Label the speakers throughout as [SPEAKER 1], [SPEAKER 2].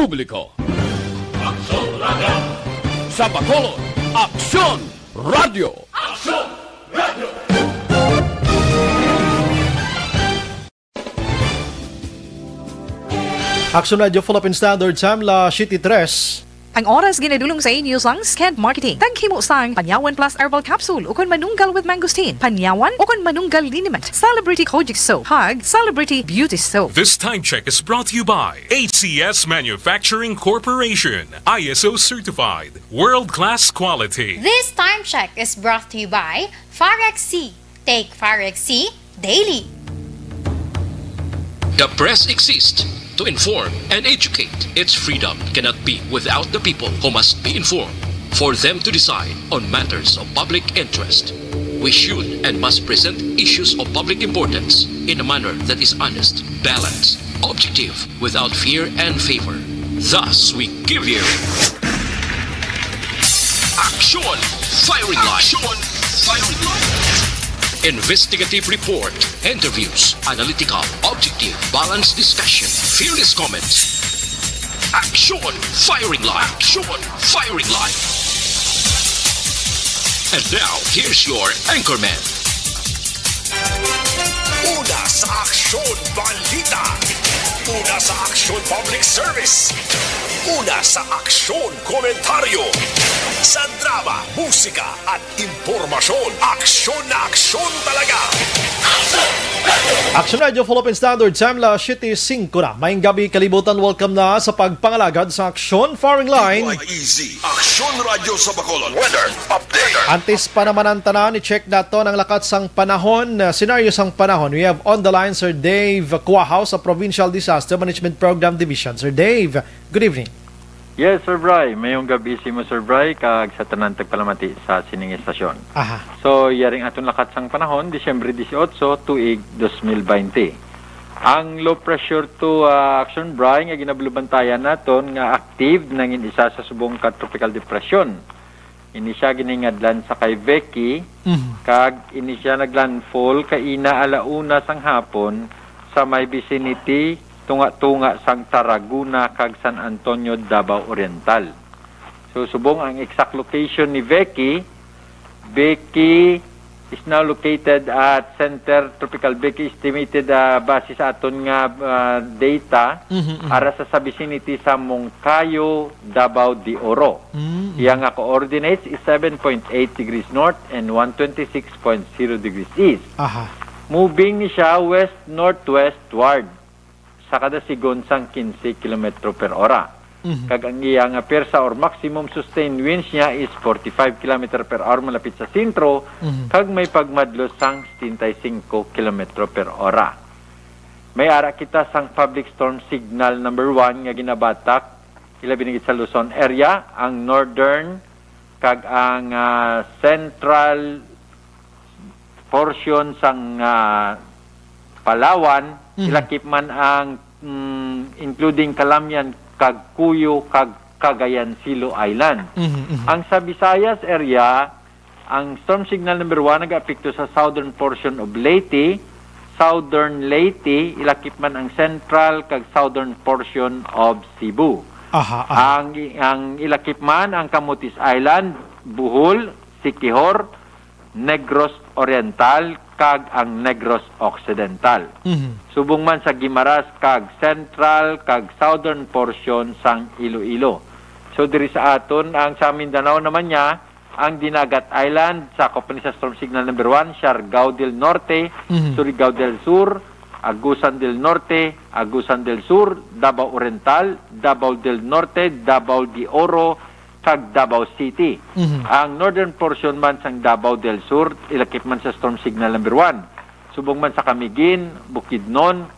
[SPEAKER 1] publiko. Aksyon Radio! Sa Bacolod, Aksyon Radio! Aksyon Radio!
[SPEAKER 2] Aksyon Radio Philippine Standard Time, la 7:03.
[SPEAKER 3] Ang oras ginadulong sa inyo sang Sked Marketing. Tangkimo sang Panyawan Plus Herbal Capsule ukon manunggal with mangosteen. Panyawan ukon manunggal liniment. Celebrity Kojic Soap. Hug Celebrity Beauty Soap.
[SPEAKER 4] This time check is brought to you by HCS Manufacturing Corporation. ISO certified. World-class quality.
[SPEAKER 5] This time check is brought to you by Farex C. Take Farex C daily.
[SPEAKER 6] The press exists to inform and educate. Its freedom cannot be without the people who must be informed. For them to decide on matters of public interest, we should and must present issues of public importance in a manner that is honest, balanced, objective, without fear and favor. Thus, we give you Action Firing Line. Action Firing Line. Investigative report, interviews, analytical, objective, balanced discussion, fearless comments. Action Firing Line. Action Firing Line. And now, here's your anchorman.
[SPEAKER 7] Una sa Aksyon Balita. Una sa Aksyon Public Service. Una sa Aksyon Komentaryo. Sa drama, musika at impormasyon. Aksyon na aksyon talaga.
[SPEAKER 2] Aksyon Radio Philippine Standard Time, la 7:05 na. Maying gabi kalibutan, welcome na sa pagpangalagad sa Aksyon Firing Line.
[SPEAKER 7] Easy. Aksyon Radio sa Bacolod. Weather update.
[SPEAKER 2] Antes pa naman ang tanan, i-check nato ng lakat sang panahon, scenario sang panahon. We have on the line Sir Dave Cuahaw sa Provincial Disaster Management Program Division. Sir Dave, good evening.
[SPEAKER 8] Yes, Sir Bry. Mayong gabi si mo, Sir Bry, kag sa tanan tagpalamati sa sining estasyon.
[SPEAKER 2] Aha.
[SPEAKER 8] So, yaring atong lakat sang panahon, Disyembre 18, tuig 2020. Ang low pressure to Action Bry nga ginablubantayan naton nga active nangin isa sa subong ka tropical depression. Ini siya giningadlan sa kay Becky, kag ini siya naglandfall kaina alauna sang hapon sa may vicinity tunga-tunga sang Tarragona kag San Antonio, Davao Oriental. So subong ang exact location ni Becky. Becky is now located at Center Tropical Becky estimated base sa aton nga data ara sa vicinity sa Moncayo, Davao de Oro. Iyang nga coordinates is 7.8 degrees north and 126.0 degrees east.
[SPEAKER 2] Aha.
[SPEAKER 8] Moving ni siya west-northwestward sa kada sigon sang 15 km per hora. Kag ang iyang persa or maximum sustained winds niya is 45 km per hour malapit sa sentro, kag may pagmadlos sang 75 km per hora. May ara kita sang public storm signal number 1 nga ginabatak ilabi sa Luzon area, ang northern kag ang central portion sang Palawan, ilakip man ang including Calamian, kag Cuyo, kag Cagayan, Silo Island. Ang sa Visayas area, ang storm signal number 1 nag-apekto sa southern portion of Leyte, southern Leyte, ilakip man ang central kag southern portion of Cebu. Ang ilakip man ang Camotes Island, Bohol, Siquijor, Negros Oriental, kag ang Negros Occidental. Subong man sa Guimaras kag central kag southern portion sang Iloilo. So diri sa aton ang sa Mindanao naman niya ang Dinagat Island sakop ni sa storm signal number 1, Siargao del Norte, Surigao del Sur, Agusan del Norte, Agusan del Sur, Davao Oriental, Davao del Norte, Davao de Oro, kag Davao City. Ang northern portion man sang Davao del Sur, ilakip man sa storm signal number 1. Subong man sa Camiguin, Bukidnon,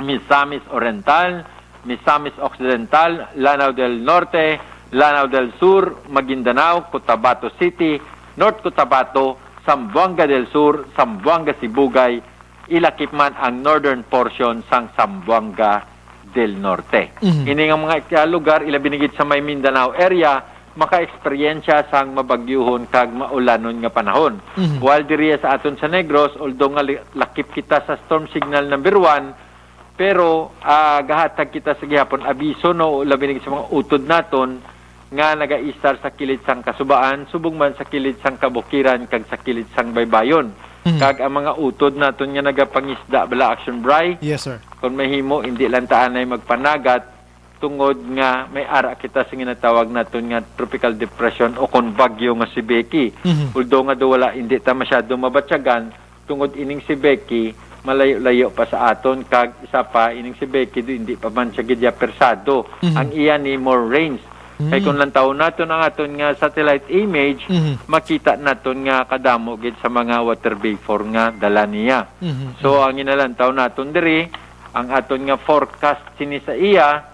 [SPEAKER 8] Misamis Oriental, Misamis Occidental, Lanao del Norte, Lanao del Sur, Maguindanao, Cotabato City, North Cotabato, Zamboanga del Sur, Zamboanga Sibugay, ilakip man ang northern portion sang Zamboanga del Norte. Ini nga mga lugar ilabinigit sa may Mindanao area maka-eksperyensya sang mabagyuhon kag maulanon nga panahon. While diriya sa aton sa Negros, although nga lakip kita sa storm signal number 1, Pero gahatag kita sa gihapon abiso no labi sa mga utod naton nga naga-istar sa kilid sang kasubaan, subong man sa kilid sang kabukiran kag sa kilid sang baybayon. Kag ang mga utod naton nga nagapangisda bala Action Bray.
[SPEAKER 2] Yes, sir.
[SPEAKER 8] Kung mahimo hindi lang taanay magpanagat tungod nga may ara kita sa ginatawag naton nga tropical depression o kon bagyo nga si Becky. Although nga do wala hindi ta masyado mabatyagan tungod ining si Becky malayo-layo pa sa aton kag isa pa ining si Becky do hindi pa man siya gidya persado. Ang iya ni more range. Kay kung lang taon naton ang aton nga satellite image, makita naton nga kadamo gid sa mga water vapor nga dala niya. So ang inalan taon naton diri, ang aton nga forecast sini sa iya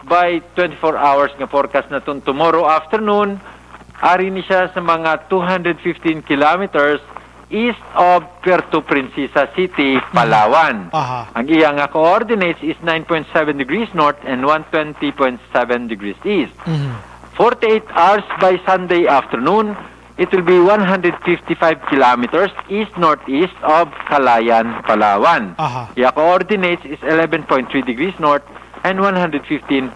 [SPEAKER 8] by 24 hours nga forecast naton tomorrow afternoon, ari ni siya sa mga 215 kilometers east of Puerto Princesa City, Palawan. Ang iya nga coordinates is 9.7 degrees north and 120.7 degrees east. 48 hours by Sunday afternoon, it will be 155 kilometers east-northeast of Calayan, Palawan. Iya coordinates is 11.3 degrees north and 115.5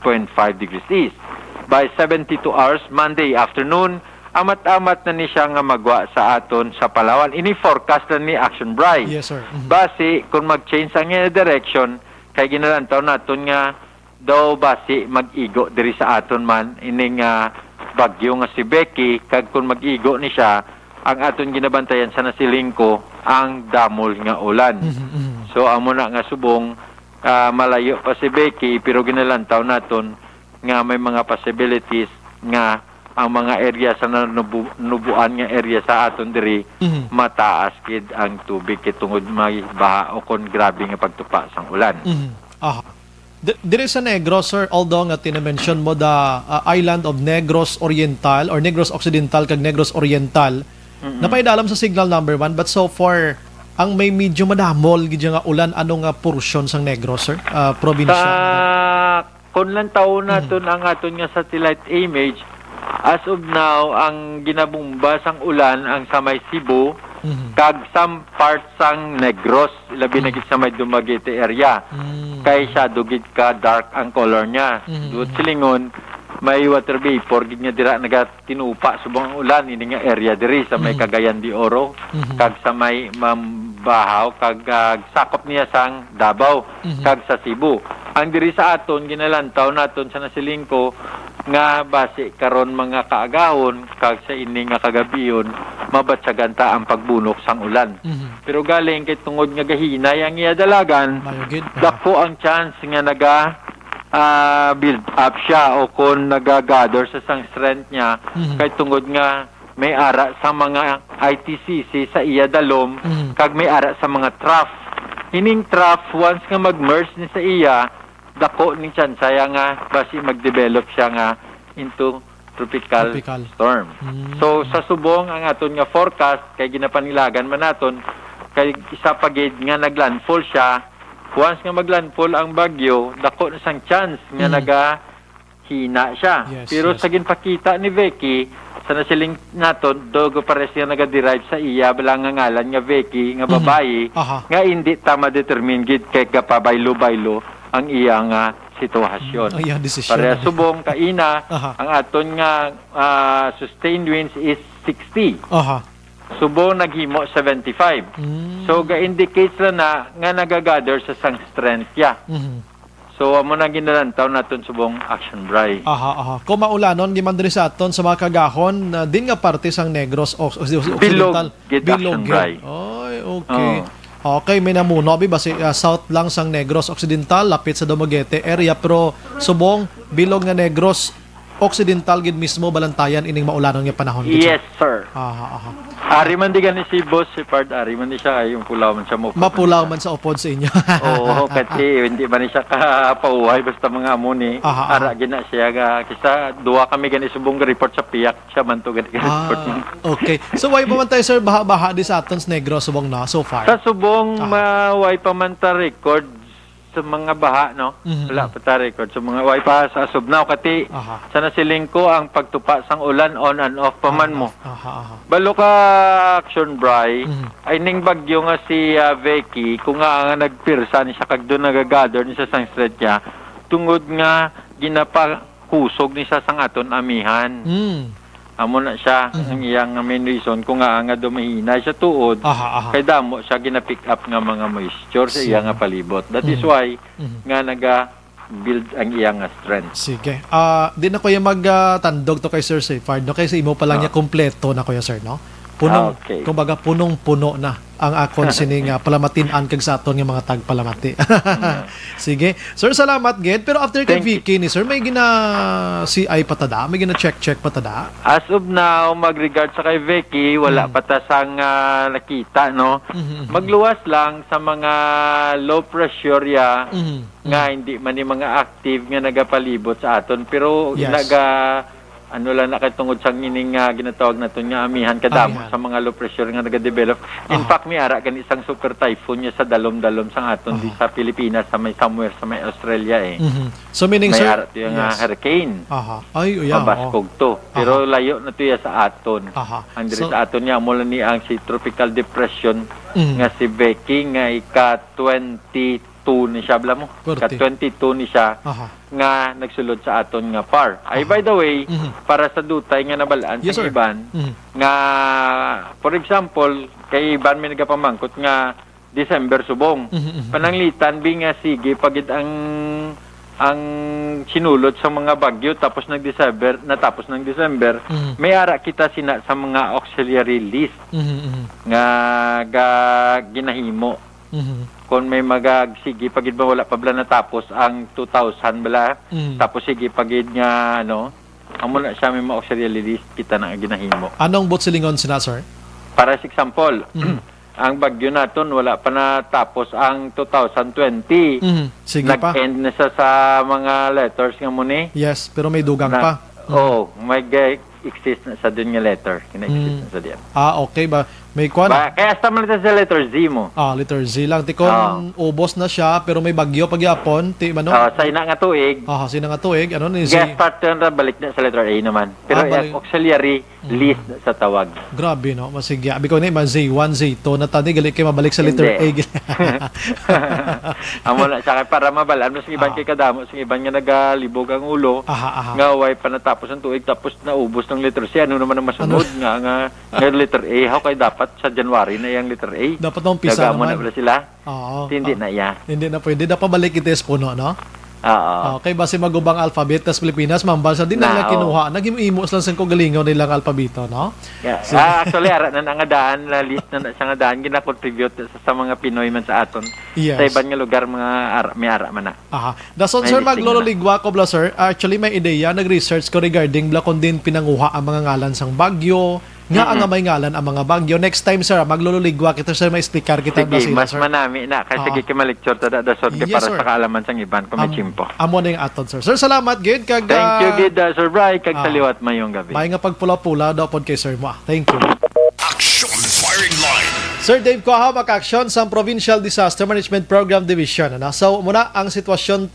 [SPEAKER 8] degrees east. By 72 hours Monday afternoon, amat-amat na ni siya nga magwa sa aton sa Palawan. Ini forecast na ni Action Bray.
[SPEAKER 2] Yes, sir.
[SPEAKER 8] Basi, kung mag-change ang direction, kay ginalantaw naton nga daw basi mag-igo diri sa aton man, ining bagyo nga si Becky, kag kung mag-igo ni siya, ang aton ginabantayan sa nasilingko, ang damol nga ulan. So, amo na nga subong, malayo pa si Becky, pero ginalantaw naton nga may mga possibilities nga ang mga area sa nubuan nga area sa aton diri mataas kid ang tubig kitungod may baha o kon grabe nga pagtupa sang ulan.
[SPEAKER 2] Diri sa Negros, sir, although nga tinamention mo the island of Negros Oriental or Negros Occidental kag Negros Oriental, napaidalam sa signal number 1, but so far ang may medyo madamol gid nga ulan ano nga portion sang Negros, sir, probinsya.
[SPEAKER 8] Kun lang taon naton ang aton nga satellite image, as of now, ang ginabumba sang ulan ang sa may Cebu, kag some parts sang Negros, labi na gid sa may Dumaguete area. Kay siya dugid ka dark ang color niya. Duot silingon, may water vapor gid nga dira nagatinupa subong ang ulan ini nga area diri sa may Cagayan de Oro, kag sa may Mambahaw, kag sakop niya sang Davao, kag sa Cebu. Ang diri sa aton ginalantaw naton sa nasilingko nga base karon mga kaagahon kag sa ini nga kagabiyon mabatsagan ta ang pagbunok sang ulan. Pero galing kay tungod nga gahinay ang iya dalagan, dako ang chance nga naga build up siya o kon nagagather sa sang strength niya kay tungod nga may ara sa mga ITCC sa iya dalom kag may ara sa mga trough. Hining trough once nga mag-merge ni sa iya, dako ni chance nga basi mag-develop siya nga into tropical storm. So sa subong ang aton nga forecast kay ginapanilagan man naton kay isa pa gid nga naglandfall siya. Once nga maglandfall ang bagyo, dako na sang chance nga naga-hina siya. Pero sa ginpakita ni Becky sa nasiling naton, dogo pares nga naga-derive sa iya balang nga ngalan nga Becky nga babayi nga hindi tama determine gid kay kapabaylo-baylo ang iya nga sitwasyon. Para subong kaina ang aton nga sustained winds is 60. Subong naghimo 75. So ga-indicates na nga nagagather sa sang strength ya. So amo na ginalantaw naton subong Action Bray.
[SPEAKER 2] Kung maulanon di man diri sa aton sa mga kagahon din nga parte sang Negros Occidental.
[SPEAKER 8] Bilog Bray.
[SPEAKER 2] Oy, okay. Okay, may namuno basi south lang sang Negros Occidental, lapit sa Dumaguete area, pero subong bilog nga Negros Occidental gid mismo balantayan ining maulanon nga panahon.
[SPEAKER 8] Yes, sir. Ari man di gani si Boss si Part, ari man di siya yung pulaw man siya mo.
[SPEAKER 2] Mapulaw man sa upod sa inyo.
[SPEAKER 8] Oo, kasi hindi man siya kapauhay basta mga amuni. Ara gina siya kisa duwa kami gani subong report sa piyak siya man to gani report.
[SPEAKER 2] Okay. So why pa man tayo, sir, baha di sa aton Negros subong na so far?
[SPEAKER 8] Sa subong way pa man ta record sa mga baha, no? Wala pa ta record sa mga way pa sa asubnaw kati. Sa nasiling ko ang pagtupa sang ulan on and off paman mo. Balo ka Action Bry, ay ning bagyo nga si Vicky kung nga nagpirsa ni siya kag doon nagagather ni sa sang street niya tungod nga ginapakusog ni sa sang aton amihan. Amo na siya ang iyang main reason kung nga dumahina siya tuod kay damo siya gina-pick up nga mga moisture sa iyang palibot. That is why nga build ang iyang strength.
[SPEAKER 2] Sige. Di na ko yung magtandog to kay Sir Seyfard, no? Kasi imo pa lang niya kompleto na kuya Sir, no? Punong, kumbaga punong-puno na ang akon sining palamatinan kag sa aton nga mga tagpalamati. Sige. Sir, salamat gid. Pero after kay Vicky ni Sir, may gina CI patada, may gina check patada.
[SPEAKER 8] As of now, mag-regard sa kay Vicky, wala pa ta sang nakita, no? Magluwas lang sa mga low pressure ya nga hindi man ni mga active nga nagapalibot sa aton pero ano lang nakatungod sa ining ginatawag naton nga amihan kadamo sa mga low pressure nga naga-develop. In fact, may ara kan isang super typhoon niya sa dalom-dalom sa aton di sa Pilipinas sa may somewhere sa may Australia
[SPEAKER 2] So meaning
[SPEAKER 8] may
[SPEAKER 2] sir,
[SPEAKER 8] ara yung hurricane.
[SPEAKER 2] Ay,
[SPEAKER 8] mabaskog to. Pero layo na to ya sa aton. Andre sa aton niya mula ni ang si tropical depression nga si Vicky nga ika-22 ni siya bala mo. Ka-22 ni siya nga nagsulod sa aton nga par. Ay by the way, para sa dutay nga nabalaan sa iban nga for example, kay iban may nagapamangkot nga December subong. Pananglitan bi nga sige pagid ang sinulod sa mga bagyo tapos natapos ng December, may ara kita sina sa mga auxiliary list nga ginahimo. Kung may sige pagid ba wala pa bala natapos ang 2000 bala tapos sige pagid nga amo na siya may mga auxiliary list kita na ginahimo.
[SPEAKER 2] Anong botsilingon sina sir?
[SPEAKER 8] Para sa example, ang bagyo naton wala pa natapos ang 2020.
[SPEAKER 2] Sige
[SPEAKER 8] nag-end na sa mga letters nga mo ni.
[SPEAKER 2] Yes, pero may dugang pa.
[SPEAKER 8] May exist na sa dun nga letter. Kina-exist na sa diyan.
[SPEAKER 2] Okay ba? May kwan?
[SPEAKER 8] Kaya sa man sa letter Z mo.
[SPEAKER 2] Letter Z lang. Tikon, ubos na siya, pero may bagyo pagyapon.
[SPEAKER 8] Sa ina nga tuig.
[SPEAKER 2] Sa ina nga tuig. Ano ni Z?
[SPEAKER 8] Guest start na balik na sa letter A naman. Pero auxiliary list sa tawag.
[SPEAKER 2] Grabe, no? Masige. Abi ko na Z1, Z2. Natani, galit kayo mabalik sa letter A.
[SPEAKER 8] Amo na siya para mabalaan. Mas iban kay kadamo. Sa iban nga nagalibog ang ulo. Nga way pa natapos ang tuig. Tapos naubos ng letter C. Ano naman ang masunod? Nga letter A. How kay dapat sa January na yung letter A.
[SPEAKER 2] Dapat nung umpisa naman.
[SPEAKER 8] Na pala sila. Hindi na iya.
[SPEAKER 2] Hindi na pwede. Dapat balik ites puno, no? Okay, base magubang alphabet tas Pilipinas, mambalsa din na kinuha. Nagimimos lang sa kagalingaw nilang alphabito, no?
[SPEAKER 8] Actually, ara na nga daan, na list na sa nga daan, gina-contribute sa mga Pinoy man sa aton. Sa ibang nga lugar, may ara man na.
[SPEAKER 2] Dason, sir, maglololigwa ko, bla, sir. Actually, may ideya, nag-research ko regarding bla kung din pinanguha ang mga ngalan sang bagyo, nga ang may ngalan ang mga bagyo. Next time, sir, maglululigwa kita, sir, may speaker kita.
[SPEAKER 8] Sige, mas manami na. Kasi sige ma-lecture tada dasod para sa kaalaman sang iban kung may chimpo.
[SPEAKER 2] Amo na yung aton, sir. Sir, salamat, Gid.
[SPEAKER 8] Thank you, Gid, Sir Bry. Kag saliwat mayong gabi.
[SPEAKER 2] May nga pagpula-pula daw pod kay sir mo. Thank you.
[SPEAKER 7] Action Firing Line.
[SPEAKER 2] Sir Dave Coha, mag-action sa Provincial Disaster Management Program Division. So, muna ang sitwasyon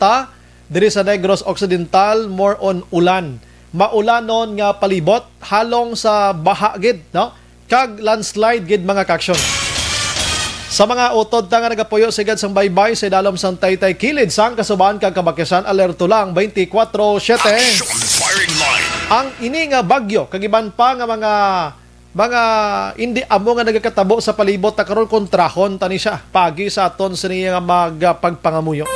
[SPEAKER 2] diri sa Negros Occidental, more on ulan. Maulanon nga palibot halong sa baha gid, no? Kag landslide gid mga kaksyon. Sa mga utod nga nagapuyo sigad sang baybay sa dalom sang Taytay Kilid sang kasubaan kag Kabakyasan, alerto lang 24/7.
[SPEAKER 7] Action Firing Line.
[SPEAKER 2] Ang ini nga bagyo kag iban pa nga mga hindi amo nga nagakatabo sa palibot ta karon kontrahon tani siya pagi sa aton sa niya nga magpagpangamuyo.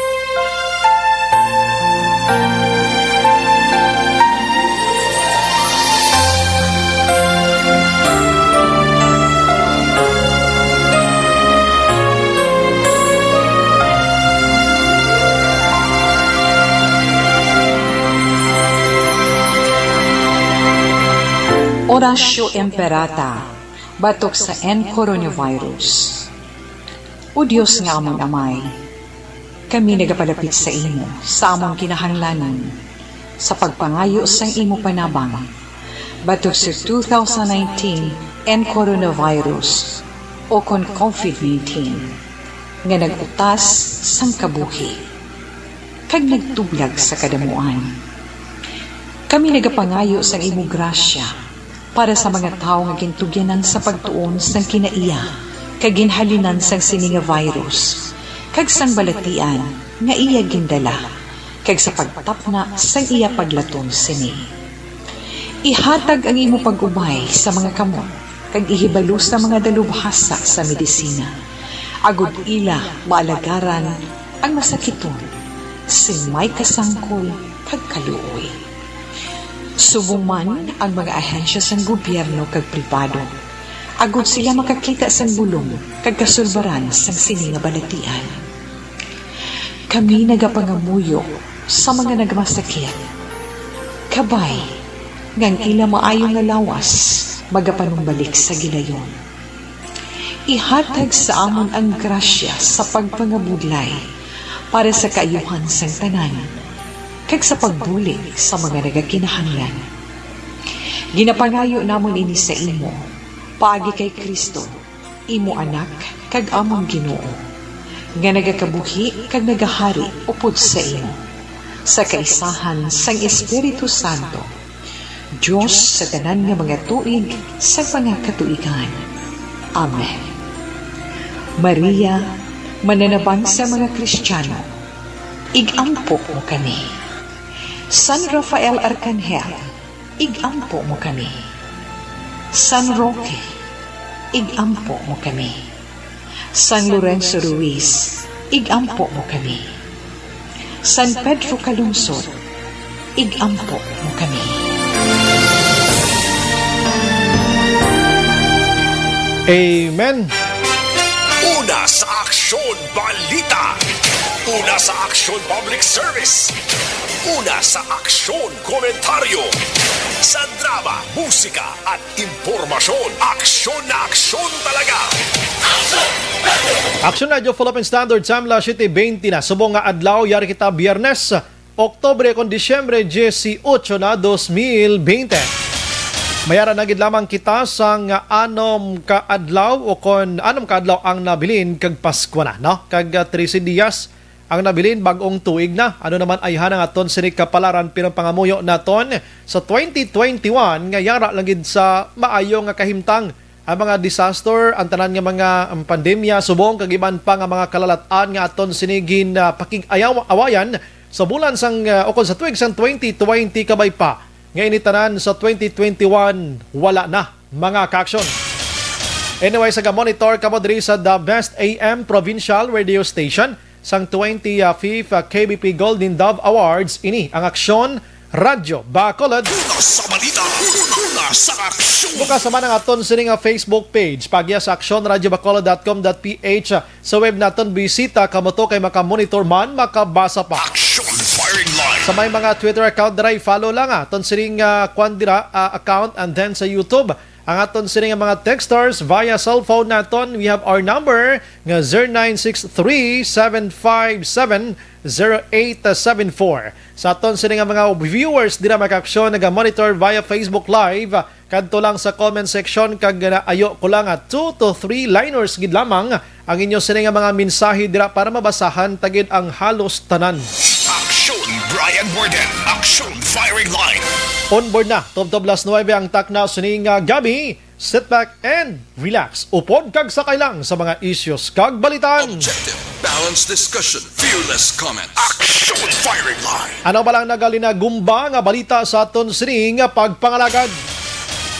[SPEAKER 9] Orasyo Emperata, batok sa coronavirus. O Diyos nga among amay, kami nagapalapit sa imo, sa among kinahanglanan, sa pagpangayo sa imo panabang, batok sa 2019 coronavirus o kon COVID-19, nga nagutas sang kabuhi. kag nagtublag sa kadamuan. Kami nagapangayo sa imo grasya para sa mga tao nga gintugyanan sa pagtuon sang kinaiya kag ginhalinan sang sini nga virus kag sang balatian nga iya gindala kag sa pagtapna sang iya paglaton sini. Ihatag ang imo pag-ubay sa mga kamot kag ihibalo sa mga dalubhasa sa medisina. Agud ila maalagaran ang masakiton sin may kasangkol kag kaluoy. Subong man ang mga ahensya sang gobyerno kag pribado. Agud sila makakita sang bulong kag kasulbaran sang sini nga balatian. Kami nagapangamuyo sa mga nagmasakit. Kabay, ngang ila maayong nga lawas, magapanumbalik sa gilayon. Ihatag sa amon ang grasya sa pagpangabudlay para sa kaayuhan sang tanan, kag sa pagbulig sa mga nagakinahanglan. Ginapangayo namon ini sa imo, paagi kay Kristo, imo anak, kag among Ginoo, nga nagakabuhi kag nagahari upod sa imo, sa kaisahan sang Espiritu Santo, Diyos sa tanan nga mga tuig sa mga katuigan. Amen. Maria, mananabang sa mga Kristiyano, igampo mo kami. San Rafael Arcangel, igampo mo kami. San Roque, igampo mo kami. San Lorenzo Ruiz, igampo mo kami. San Pedro Calungsod, igampo mo kami.
[SPEAKER 2] Amen.
[SPEAKER 7] Una sa Aksyon Balita. Una sa Aksyon Public Service. Una sa Aksyon Komentaryo. Sa drama, musika at impormasyon. Aksyon na aksyon talaga.
[SPEAKER 2] Aksyon Radio Philippine Standard Time la 7:20 na. Subong nga adlaw, yari kita Biyernes, Oktobre kon Disyembre 18 na 2020. Mayara na gid lamang kita sang anom ka adlaw o kon anom ka adlaw ang nabilin kag Pasko na, no? Kag 13 dias ang nabilin bagong tuig na. Ano naman ay hanang aton sini kapalaran pirang pangamuyo naton sa 2021 nga yara lang gid sa maayo nga kahimtang ang mga disaster, ang tanan nga mga pandemya, subong kag iban pa nga mga kalalatan nga aton sinigin pakig-awayan sa bulan sang o kon sa tuig sang 2020 kabay pa. Ngayon itanan sa 2021, wala na mga ka-aksyon. Anyway, sa monitor ka mo diri sa The Best AM Provincial Radio Station sang 25th KBP Golden Dove Awards. Ini ang Aksyon Radio Bacolod.
[SPEAKER 7] Sa balita, sa aksyon.
[SPEAKER 2] Bukas naman ang aton sining Facebook page. Pagya sa aksyonradiobacolod.com.ph. Sa web naton bisita kamoto kay makamonitor man, makabasa pa.
[SPEAKER 7] Aksyon Firing Line.
[SPEAKER 2] Sa may mga Twitter account dira, follow lang aton sining account, and then sa YouTube ang aton sining mga texters via cellphone naton. We have our number nga 0963-757-0874. Sa aton sining mga viewers dira maka-aksyon naga-monitor via Facebook Live, kadto lang sa comment section kag ayo ko lang 2 to 3 liners gid lamang ang inyo sining mga mensahe dira para mabasahan tagid ang halos tanan.
[SPEAKER 7] Aksyon Brian Borden. Aksyon Firing Line.
[SPEAKER 2] Onboard na, Top 9 ang takna sining gabi. Sit back and relax. Upod kag sakay lang sa mga issues kag balitan.
[SPEAKER 10] Objective, balanced discussion, fearless comments.
[SPEAKER 7] Aksyon Firing Line.
[SPEAKER 2] Ano ba lang nagalina-gumba nga balita sa aton sining pagpangalagad?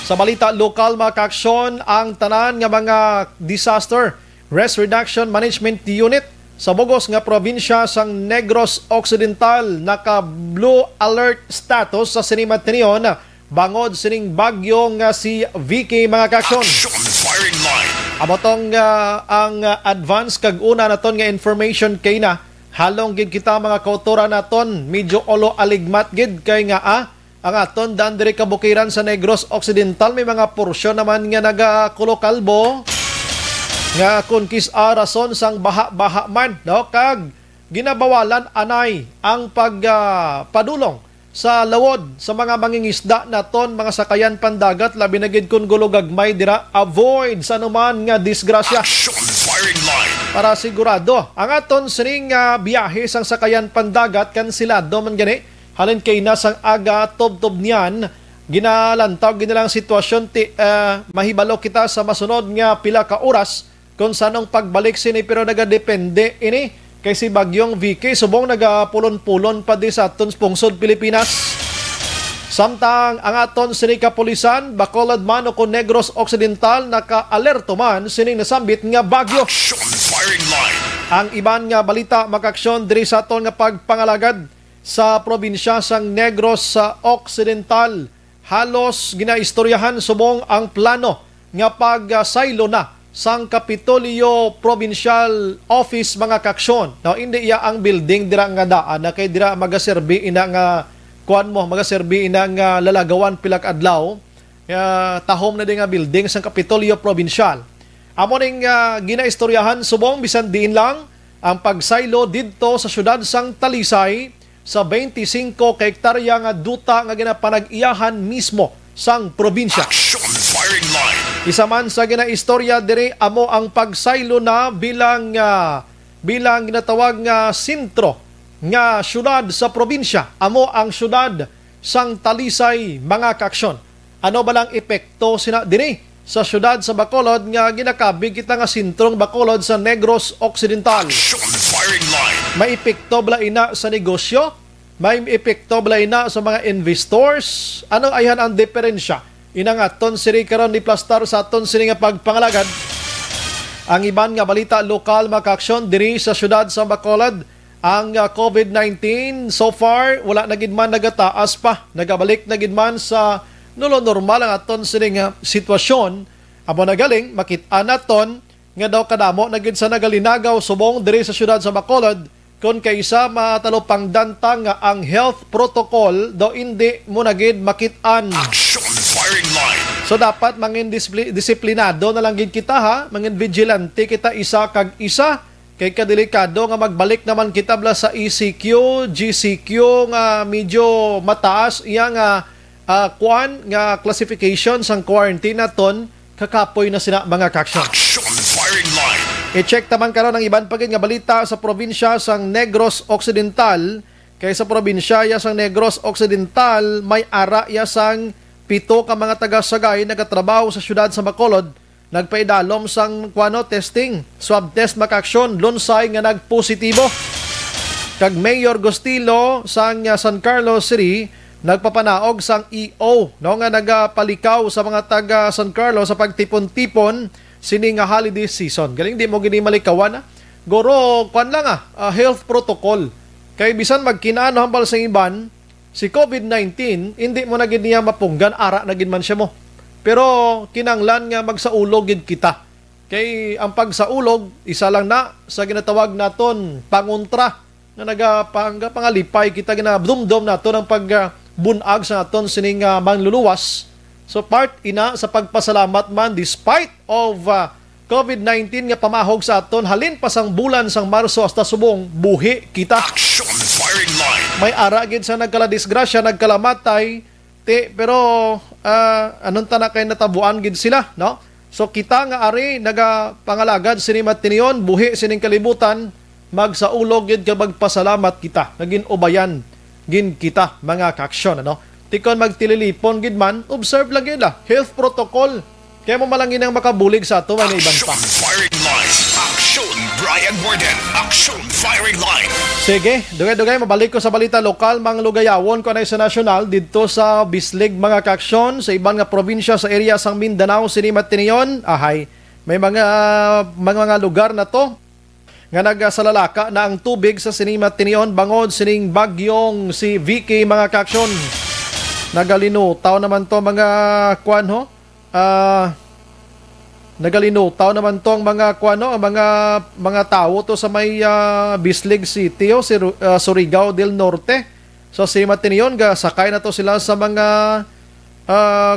[SPEAKER 2] Sa balita lokal mga ka-aksyon, ang tanan nga mga disaster risk reduction management unit sa bugos nga probinsya sang Negros Occidental naka blue alert status sa sinimatinion bangod sining bagyo nga si Vicky mga ka-aksyon.
[SPEAKER 7] Aksyon Firing Line.
[SPEAKER 2] Abotong ang advance kag una naton nga information kay na halong gid kita mga kautora naton medyo olo aligmat gid kay nga ang aton dan diri kabukiran sa Negros Occidental may mga porsyon naman nga nagakulo-kalbo nga kun kis-a rason sang baha-baha man, no? Kag ginabawalan anay ang padulong sa lawod sa mga mangingisda naton, mga sakayan pandagat, labi na gid kun gulog gagmay dira, avoid sa anuman nga disgrasya.
[SPEAKER 7] Aksyon Firing Line.
[SPEAKER 2] para sigurado ang aton sining biyahe sang sakayan pandagat kansilado man gani halin kay nasang aga tob-tob niyan ginalantawg ginilang sitwasyon mahibalo kita sa masunod nga pila ka oras kung sanong pagbalik sini pero nagadepende ini kay si Bagyong Vicky subong nagapulon-pulon pa di sa aton pungsod Pilipinas. Samtang ang aton sini kapulisan Bacolod man o Negros Occidental naka-alerto man sining nasambit nga bagyo. Ang iban nga balita makaksyon diri sa aton nga pagpangalagad sa probinsya sang Negros sa Occidental. Halos ginaistoryahan subong ang plano nga pagsaylo na sang Kapitolyo Provincial Office mga kaksyon. Now, hindi iya ang building dira nga daan na kay dira magaserbi ina nga magaserbi ina nga lalagawan pilak adlaw. Tahom na din nga building sang Kapitolyo Provincial. Amo ning ginaistoryahan subong bisan diin lang ang pagsaylo didto sa syudad sang Talisay sa 25 ka hektarya nga duta nga ginapanag-iyahan mismo sang probinsya. Isa man sa ginaistorya diri amo ang pagsaylo na bilang ginatawag nga sentro nga syudad sa probinsya. Amo ang syudad sang Talisay mga kaksyon. Ano ba lang epekto sina diri sa syudad sa Bacolod nga ginakabig kita nga sentrong Bacolod sa Negros Occidental? May epekto bala ina sa negosyo? May epekto bala ina sa mga investors? Ano ayan ang diferensya? Ina nga aton siri karon ni plastar sa aton siri nga pagpangalagad. Ang iban nga balita lokal makaksyon diri sa syudad sa Bacolod, ang COVID-19 so far wala na gid man nagataas pa, nagabalik na gid man sa nulo normal ang aton siri nga sitwasyon. Amo nagaling makit-an naton nga daw kadamo na gid sa nagalinagaw subong diri sa syudad sa Bacolod kung kaysa matalupang dantang nga ang health protocol daw hindi mo na gid makit-an. So dapat mangin disiplinado na lang gid kita ha, mangin vigilante kita isa kag isa kay kadelikado nga magbalik naman kita bla sa ECQ, GCQ nga medyo mataas iya nga nga classification sang quarantine naton kakapoy na sina mga kaksyon. I-check taman karon ang iban pagid nga balita sa probinsya sang Negros Occidental. Kay sa probinsya ya sang Negros Occidental may ara ya sang 7 ka mga taga-Sagay nagatrabaho sa syudad sa Bacolod. Nagpaidalom sang testing, swab test makaksyon, lunsay nga nagpositibo. Kag Mayor Gostilo sang San Carlos City nagpapanaog sang EO no nga nagapalikaw sa mga taga San Carlos sa pagtipon-tipon sini nga holiday season. Galing di mo gini malikawan goro kwan lang health protocol. Kay bisan magkinaano hambal sa iban si COVID-19 hindi mo na gid niya mapunggan ara na gid man siya mo. Pero kinanglan nga magsaulog gid kita. Kay ang pagsaulog isa lang na sa ginatawag naton pangontra nga nagapangalipay kita ginabdumdom naton ang pagbunag sa naton sining manluluwas. So part ina sa pagpasalamat man despite of COVID-19 nga pamahog sa aton halin pa sang bulan sang Marso hasta subong buhi kita. May ara gid sa nagkaladisgrasya, nagkalamatay pero anong tana kay natabuan gid sila, no? So kita nga ari nagapangalagad sini matinion buhi sining kalibutan magsaulog gid ka magpasalamat kita. Nagin ubayan gin kita mga kaksyon, ano? Tikon magtililipon gid man, observe lang gid health protocol. Kaya mo malangin ang makabulig sa ato may iban pa.
[SPEAKER 7] Action Brian Warden, Action Firing Line.
[SPEAKER 2] Sige, dugay-dugay mabalik ko sa balita lokal mga lugayawon ko na sa nasyonal didto sa Bislig mga kaksyon sa iban nga probinsya sa area sang Mindanao sini matinion. Ahay, may mga lugar na to nga nagasalalaka na ang tubig sa sini matinion bangod sining bagyong si Vicky mga kaksyon. Nagalino, tao naman to mga kwan ho. Nagalino, tao naman to ang mga kwan ho, mga tao to sa may Bislig City o Surigao del Norte. So si Matinion ga sakay na to sila sa mga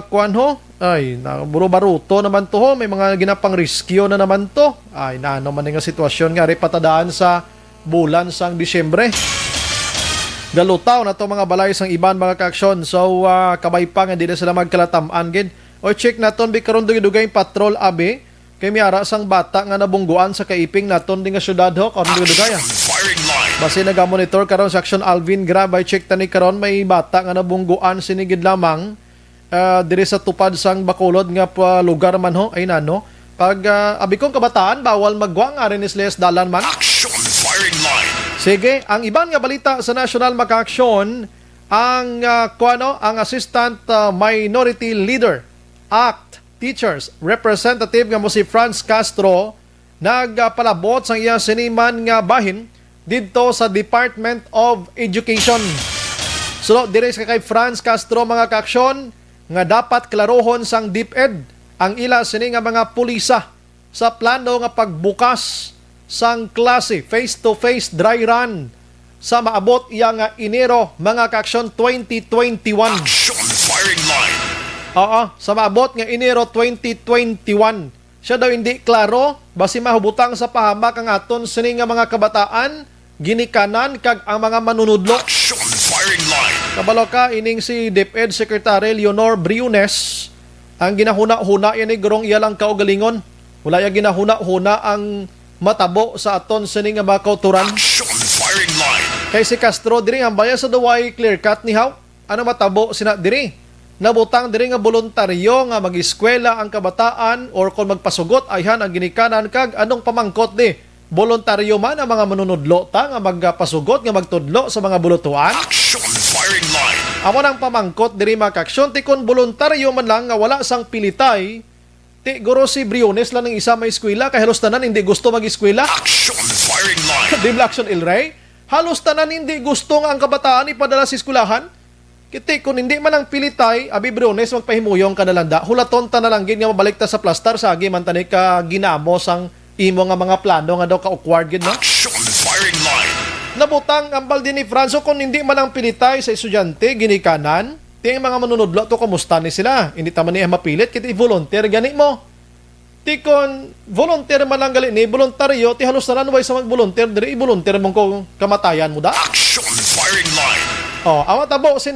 [SPEAKER 2] kwan ho. Ay, baro-baruto naman to ho, may mga ginapang rescue na naman to. Ay, naano man nga sitwasyon nga ri patadaan sa bulan sang Disyembre. Galutaw na to mga balay sang iban mga kaaksyon. So kabay pa nga di na sila magkalatamaan gid. O check naton bi karon dugay patrol abi kay miara sang bata nga nabungguan sa kaiping naton di nga syudad ho karon dugaya. Base naga-monitor karon sa Action Alvin Grabay check tani karon may bata nga nabungguan sinigid lamang diri sa tupad sang Bacolod nga lugar man ho ay nano. Pag abi kong kabataan bawal magwa nga rin isles dalan man.
[SPEAKER 7] Action firing line.
[SPEAKER 2] Sige, ang iban nga balita sa national maka-aksyon ang ang Assistant Minority Leader ACT Teachers Representative nga mo si Franz Castro nagpalabot sa iyang siniman nga bahin didto sa Department of Education. So, dire sa kay Franz Castro mga kaaksyon nga dapat klarohon sang DepEd ang ila sini nga mga pulisa sa plano nga pagbukas sang klase face-to-face dry run sa maabot iya nga Enero mga kaaksyon 2021.
[SPEAKER 7] Action firing line.
[SPEAKER 2] Sa maabot nga Enero 2021. Siya daw hindi klaro basi mahubutang sa pahamak ang aton sini nga mga kabataan ginikanan kag ang mga manunudlo.
[SPEAKER 7] Action firing line.
[SPEAKER 2] Kabalo ka ining si DepEd Secretary Leonor Briones ang ginahuna-huna yan ni gurong iya lang kaugalingon. Wala ya ginahuna-huna ang matabo sa aton sini nga mga kauturan.
[SPEAKER 7] Action firing line.
[SPEAKER 2] Kay si Castro diri ang baya sa duway clear cut ni haw. Ano matabo sina diri? Nabutang diri nga voluntaryo nga mag-eskwela ang kabataan or kung magpasugot ayhan ang ginikanan kag anong pamangkot di voluntaryo man ang mga manunudlo ta nga magpasugot nga magtudlo sa mga bulutuan.
[SPEAKER 7] Action firing line.
[SPEAKER 2] Amo nang pamangkot diri mga kaaksyon ti kun voluntaryo man lang nga wala sang pilitay ti guro si Briones lang ng isa may eskwela kay halos tanan hindi gusto mag-eskwela.
[SPEAKER 7] Action firing line.
[SPEAKER 2] Di Action Ilray halos tanan hindi gusto nga ang kabataan ipadala sa eskwelahan. Kiti, kung hindi man ang pilitay, abi Briones, magpahimuyong ka na landa, hulaton ta na lang gin nga mabalik ta sa plastar, sagi man tani ka ginamos ang imo nga mga plano nga daw ka-awkward gid no?
[SPEAKER 7] Action firing line.
[SPEAKER 2] Nabutang ambal din ni Franzo kung hindi man ang pilitay sa estudyante, ginikanan, ting mga manunudlo to, kumusta ni sila? Hindi ta man niya mapilit, kiti volunteer gani mo. Ti kon volunteer man lang gali ni, voluntaryo, ti halos na way sa mag-volunteer, diri i-volunteer mong kung kamatayan mo da?
[SPEAKER 7] Action firing line.
[SPEAKER 2] Ang matabo si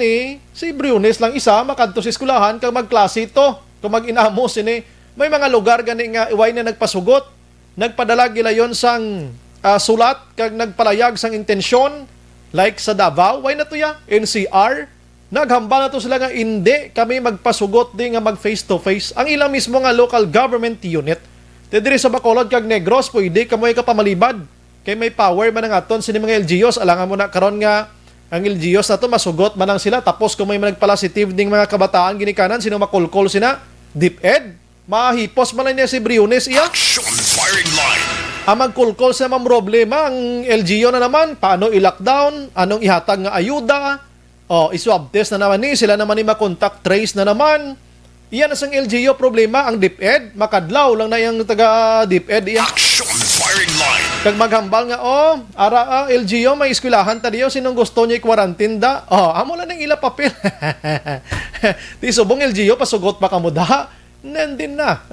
[SPEAKER 2] Briones lang isa, makadto sa eskwelahan, kag magklase ito, kung mag-inamo sini, may mga lugar gani nga iway na nagpasugot, nagpadala gila yon sang sulat, kag nagpalayag sang intensyon, like sa Davao, way na to ya, NCR, naghamba na to sila nga hindi kami magpasugot di nga mag face-to-face. Ang ilang mismo nga local government unit, diri sa Bacolod kag Negros, pwede kamoy ka pamalibad, kay may power man ang aton sini mga LGUs, alangan mo na karon nga, ang LGUs na to masugot man lang sila tapos kung may managpalasitive ding mga kabataan ginikanan sino makulkol sina DepEd mahipos man lang niya si Briones iya.
[SPEAKER 7] Action firing line.
[SPEAKER 2] Ang magkulkol sa mga problema ang LGU na naman paano i-lockdown anong ihatag nga ayuda i-swab test na naman ni sila naman ni ma-contact trace na naman iyan asang LGU problema ang DepEd makadlaw lang na yung taga DepEd iya.
[SPEAKER 7] Action firing line.
[SPEAKER 2] Kag maghambal nga, LGU, may eskwelahan ta diyo, sinong gusto niya i-quarantine da? Amo lang ng ila papel. Di subong LGU, pasugot pa kamo da. Nandin na.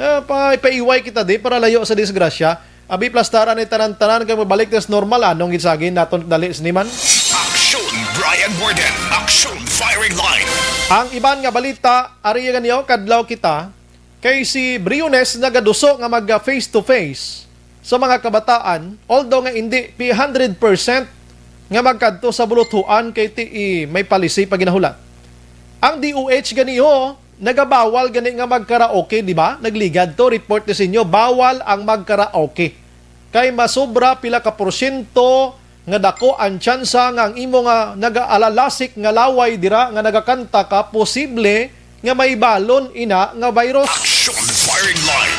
[SPEAKER 2] Paiway kita di para layo sa disgrasya. Abi plastaran ni tanan-tanan kag mabalik tas normal anong gisagin naton dali siniman.
[SPEAKER 7] Action Brian Borden. Action firing line.
[SPEAKER 2] Ang iban nga balita, ariya ganiyo kadlaw kita, kay si Briones nagaduso nga mag face to face sa mga kabataan, although nga hindi 100% nga magkadto sa bulutuan kay may policy pa ginahulat. Ang DOH ganiyo, nagabawal gani nga magkaraoke, di ba? Nagligad to, report sa inyo, bawal ang magkaraoke. Kay masobra pila ka porsyento nga dako ang tsansa nga ang imo nga nagaalalazik nga laway dira nga nagakanta ka, posible nga may balon ina nga virus.
[SPEAKER 7] Action firing line.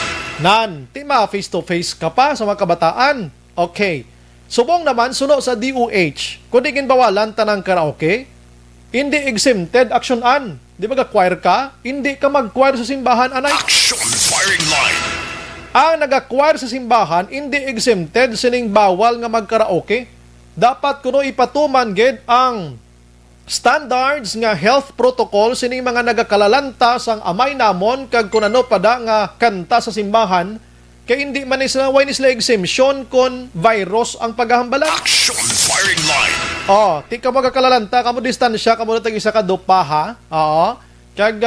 [SPEAKER 2] Tima face-to-face ka pa sa mga kabataan. Okay. Subong naman, suno sa DOH, kung di ginbawalan tanang karaoke, hindi exempted action an. Di ba choir ka? Hindi ka mag-choir sa simbahan, anay.
[SPEAKER 7] Action firing line.
[SPEAKER 2] Ang nag-choir sa simbahan, hindi exempted sining bawal nga mag-karaoke. Dapat kuno ipatuman gid ang standards nga health protocol sining mga nagakalalanta sang amay namon kag kun ano pada nga kanta sa simbahan kay hindi man sila way sila exemption kon virus ang paghahambalan.
[SPEAKER 7] Action firing line.
[SPEAKER 2] Ti ka magakalalanta kamo distansya kamo tag isa ka dupa ha. Kag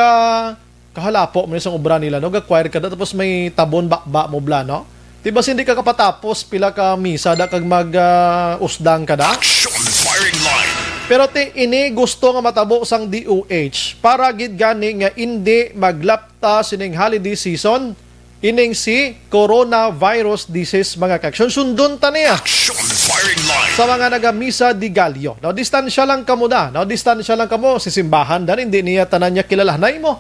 [SPEAKER 2] kahalapo mo isang obra nila, no? Gacquire ka da, tapos may tabon bakba mo bla, no? Diba hindi ka kapatapos, pila ka misa da, kag mag-usdang ka da?
[SPEAKER 7] Action firing line.
[SPEAKER 2] Pero ini gusto nga matabo sang DOH para gid gani nga hindi maglapta sining holiday season ining si coronavirus disease mga kaksyon. Sundon ta niya
[SPEAKER 7] Action firing line.
[SPEAKER 2] sa mga nagamisa di Galyo. Now, distansya lang kamo da. Now, distansya lang kamo si simbahan dan hindi niya tanan niya kilalahanay mo.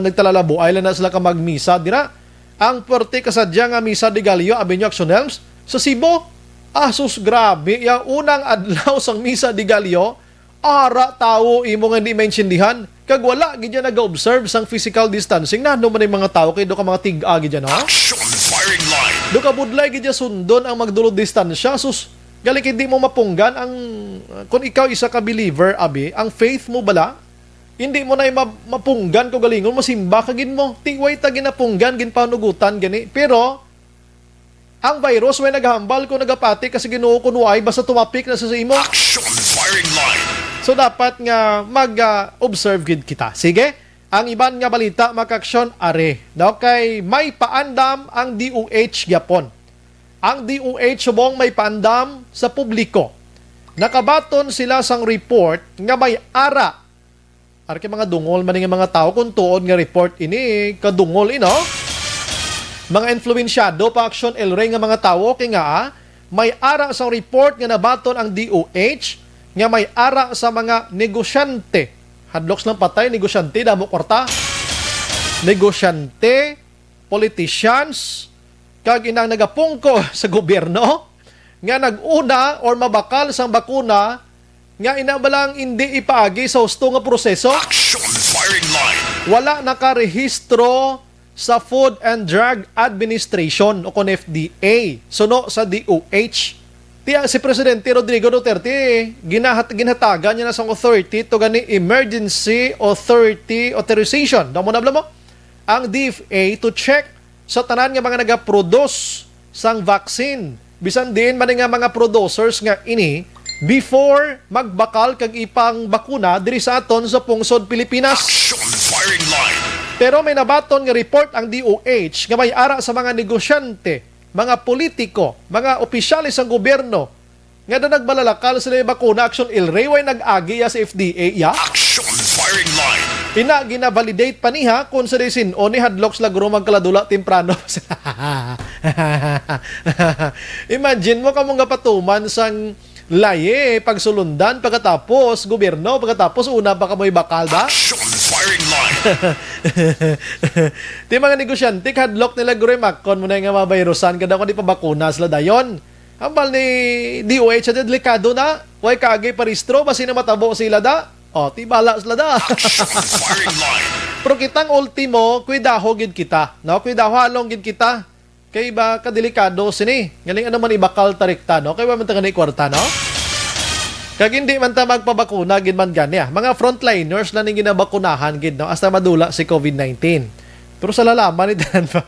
[SPEAKER 2] Nagtalalabo ay lang na sila ka magmisa dira. Ang perti kasadya nga misa di Galyo abi nyo Action Helms sa Cebu. Asus grabe, yung unang adlaw sang misa di Galyo, ara tao imo nga hindi maintindihan, kag wala gid nag-observe sang physical distancing na man yung mga tao kay do ka mga tig-agi dyan, no?
[SPEAKER 7] Action firing line.
[SPEAKER 2] Do ka budlay gid sundon ang magdulod distansya, sus gali hindi mo mapunggan ang kung ikaw isa ka believer abi, ang faith mo bala, hindi mo na mapunggan ko galingon mo simba kagin mo, tiway ta ginapunggan gin panugutan gani, pero ang virus way naghambal ko nagapati kasi Ginoo kunway basta tumapik na sa imo.
[SPEAKER 7] Action firing line.
[SPEAKER 2] So dapat nga mag-observe gid kita. Sige, ang iban nga balita makaksyon are. Daw kay may paandam ang DOH gyapon. Ang DOH subong may paandam sa publiko. Nakabaton sila sang report nga may ara. Ara kay mga dungol man nga mga tao kung tuod nga report ini kadungol ino. Mga influensyado pa Action El Rey nga mga tao kay nga may ara sa report nga nabaton ang DOH nga may ara sa mga negosyante. Hadloks lang patay, negosyante, damo kwarta. Negosyante, politicians, kag inang nagapungko sa gobyerno nga nag-una or mabakal sang bakuna nga inabalang hindi ipaagi sa husto nga proseso.
[SPEAKER 7] Action firing line.
[SPEAKER 2] Wala nakarehistro sa Food and Drug Administration o kon FDA. Suno sa DOH. Si Presidente Rodrigo Duterte, ginhatagan niya na sa authority to gani Emergency Authority Authorization. Damo na mo? Ang DFA to check sa tanan nga mga nagaproduce sang vaccine. Bisan din man nga mga producers nga ini before magbakal kag ipang bakuna diri sa aton sa pungsod Pilipinas.
[SPEAKER 7] Action firing line.
[SPEAKER 2] Pero may nabaton nga report ang DOH nga may ara sa mga negosyante, mga politiko, mga opisyalis ng gobyerno nga na nagbalalakal sila yung bakuna. Action El Rey way nag-agi sa FDA ya.
[SPEAKER 7] Action firing line.
[SPEAKER 2] Ina gina-validate pa niya kung sa desin o ni hadloks lagro magkaladula temprano. Imagine mo kamong gapatuman sang laye pagsulundan pagkatapos gobyerno pagkatapos una pa kamoy bakal da.
[SPEAKER 7] Action firing line.
[SPEAKER 2] Di mga negosyante hadlok nila guremakon mo na nga mabayrosan kada ko di pa bakuna sila dayon. Ambal ni DOH at delikado na. Way kaagay paristro basi na matabo sila da. O tibala sila da.
[SPEAKER 7] Action firing line.
[SPEAKER 2] Pero kitang ultimo kuidaho gid kita. No, kuidaho halong gid kita. Kay ba kadelikado sini. Galing ano man ibakal tarikta no. Kay ba man tagani kwarta no. Kag hindi man ta magpabakuna gid man gani mga frontliners na ning ginabakunahan gid no hasta madula si COVID-19. Pero sa lalaman ni dan pa.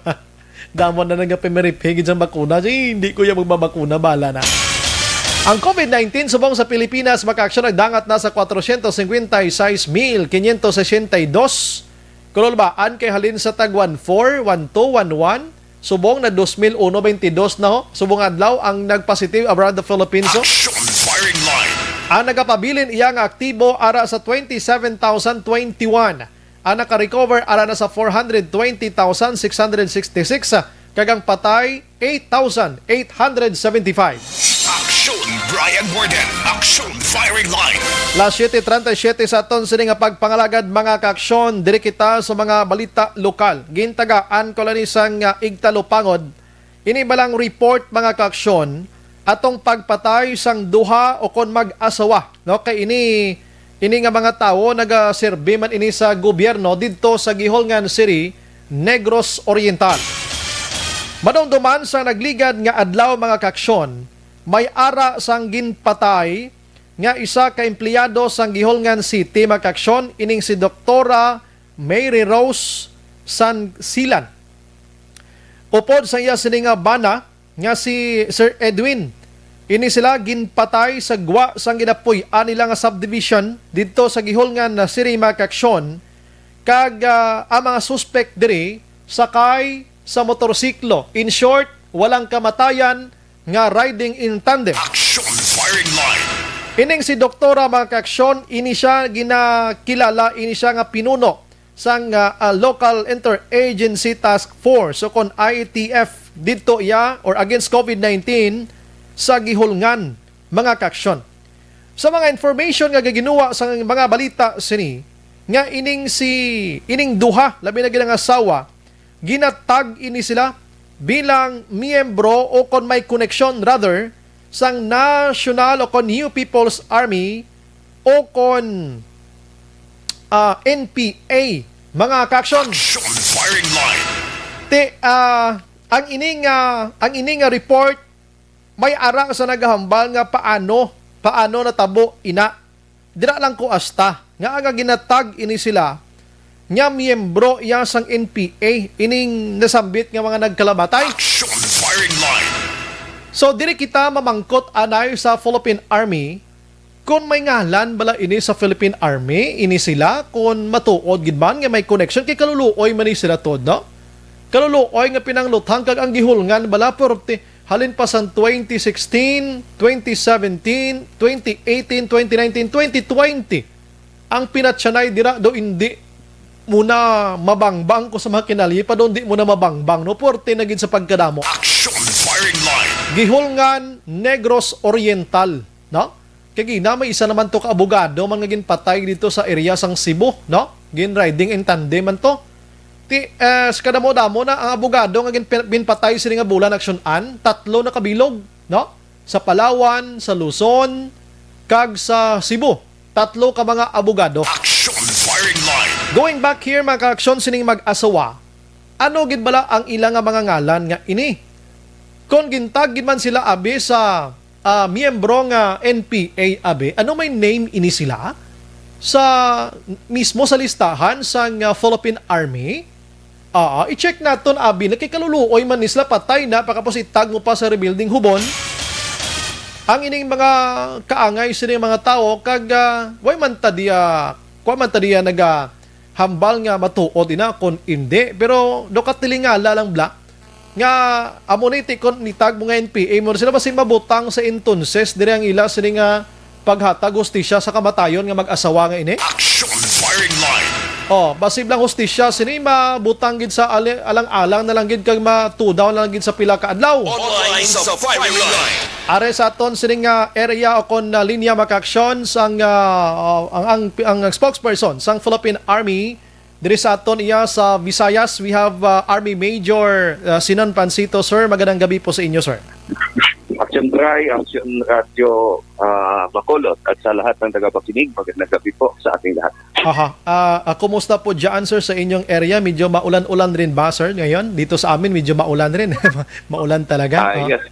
[SPEAKER 2] Damon na nagapimeripig sa bakuna. Hindi ko ya magbabakuna bala na. Ang COVID-19 subong sa Pilipinas maka-aksyon nagdangat na sa 456,562 kulolbaan kay halin sa tag 14, 12, 11 subong na 2022 na ho. Subong adlaw ang nagpositive around the Philippines.
[SPEAKER 7] Action firing line.
[SPEAKER 2] Ang nagapabilin iyang aktibo ara sa 27,021. Ang naka-recover ara na sa 420,666. Kagang patay 8,875.
[SPEAKER 7] Action Brian Borden. Action firing line.
[SPEAKER 2] Las 7:37 sa aton sini nga pagpangalagad mga kaaksyon diri kita sa mga balita lokal. Gintagaan ko lang isang igtalupangod. Ini balang report mga kaaksyon atong pagpatay sang duha o kon mag-asawa. No kay ini nga mga tawo nagaserbi man ini sa gobyerno didto sa Giholngan City, Negros Oriental. Madungduman sa nagligad nga adlaw mga kaaksyon, may ara sang ginpatay nga isa ka empleyado sang Giholngan City makaksyon ining si Doktora Mary Rose Sansilan. Upod sa iya sini nga bana nga si Sir Edwin. Ini sila ginpatay sa gwa sang ginapuy-an nila nga subdivision didto sa Giholngan na City makaksyon kag ang mga suspect diri sakay sa motorsiklo. In short, walang kamatayan nga riding in tandem.
[SPEAKER 7] Action firing line.
[SPEAKER 2] Ining si Doktora mga kaaksyon, ini siya ginakilala, ini siya nga pinuno sang Local Interagency Task Force, so kon IETF dito iya or against COVID-19 sa gihulngan mga kaaksyon. Sa mga information nga ginuwa sa mga balita sini nga ining duha labi na ginang asawa, ginatag ini sila bilang miyembro o kon may connection rather sang National o kon New People's Army o kon NPA mga kaaksyon.
[SPEAKER 7] Action firing line.
[SPEAKER 2] Ang ining report may ara sa nagahambal nga paano natabo ina. Dira lang ko asta nga aga ginatag ini sila nga miyembro iya sang NPA ining nasambit nga mga nagkalamatay.
[SPEAKER 7] Action firing line.
[SPEAKER 2] So diri kita mamangkot anay sa Philippine Army kung may ngalan bala ini sa Philippine Army, ini sila kung matuod gid man nga may connection kay kaluluoy man ni sila tod, no? Kaluluoy nga pinanglutang kag ang gihulngan bala porte halin pa sa 2016, 2017, 2018, 2019, 2020. Ang pinatsanay dira do hindi muna mabangbang ko sa mga kinalipa do hindi muna mabangbang, no? Porte na gid sa pagkadamo.
[SPEAKER 7] Action firing line.
[SPEAKER 2] Gihulngan Negros Oriental, no? Kaya na may isa naman to ka abogado man nga ginpatay dito sa area sang Cebu, no? Gin riding in tandem man to. Kadamo-damo na ang abogado nga ginpatay sila nga bulan aksyonan, 3 na kabilog, no? Sa Palawan, sa Luzon, kag sa Cebu. 3 ka mga abogado.
[SPEAKER 7] Action firing line.
[SPEAKER 2] Going back here mga kaaksyon sining mag-asawa, ano gid bala ang ilang nga mga ngalan nga ini? Kung gintag gid man sila abi sa miyembro nga NPA abe, ano may name ini sila sa mismo sa listahan sa Philippine Army? I-check naton abi nakikaluluoy man ni sila patay na pakapos itag mo pa sa rebuilding hubon. Ang ining mga kaangay sining mga tao kag way man tadiya naga hambal nga matuod ina kon hindi, pero do katilingala lang bla nga amoniti kon nitag mo nga NPA mo sila basin mabutang sa intonses diri ang ila sini nga paghatag hustisya sa kamatayon nga mag-asawa nga ini.
[SPEAKER 7] Action firing line.
[SPEAKER 2] Basib lang hustisya sini mabutang gid sa alang-alang na lang gid kag matudaw na lang gid sa pila ka adlaw.
[SPEAKER 7] Online sa firing line.
[SPEAKER 2] Are sa aton sini nga area o kon linya maka-aksyon sang ang spokesperson sang Philippine Army diri sa aton iya sa Visayas. We have Army Major Sinon Pancito. Sir, magandang gabi po sa inyo, sir.
[SPEAKER 11] Action Dry, Action Radio Bacolod at sa lahat ng tagapakinig, magandang gabi po sa ating lahat.
[SPEAKER 2] Kumusta po dyan, sir, sa inyong area? Medyo maulan-ulan rin ba, sir, ngayon? Dito sa amin, medyo maulan rin. Maulan talaga.
[SPEAKER 11] Yes.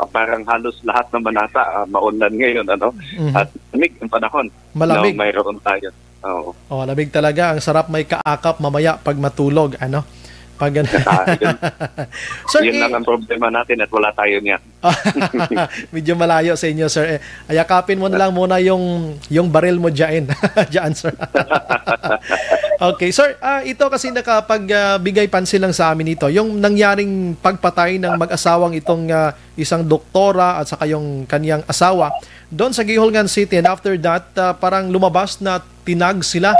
[SPEAKER 11] Parang halos lahat ng banata maulan ngayon, ano? Mm-hmm. At lamig ang panahon.
[SPEAKER 2] Malamig.
[SPEAKER 11] Mayroon tayo.
[SPEAKER 2] Lamig talaga. Ang sarap may kaakap mamaya pag matulog, ano? Pag
[SPEAKER 11] Sir, yun lang ang problema natin at wala tayo niya.
[SPEAKER 2] Medyo malayo sa inyo, sir. Ayakapin mo na lang muna yung baril mo dyan. Dyan, sir. Okay, sir. Ito kasi nakapagbigay pansin lang sa amin ito. Yung nangyaring pagpatay ng mag-asawang itong isang doktora at saka yung kaniyang asawa doon sa Gihulngan City, and after that, parang lumabas na tinag sila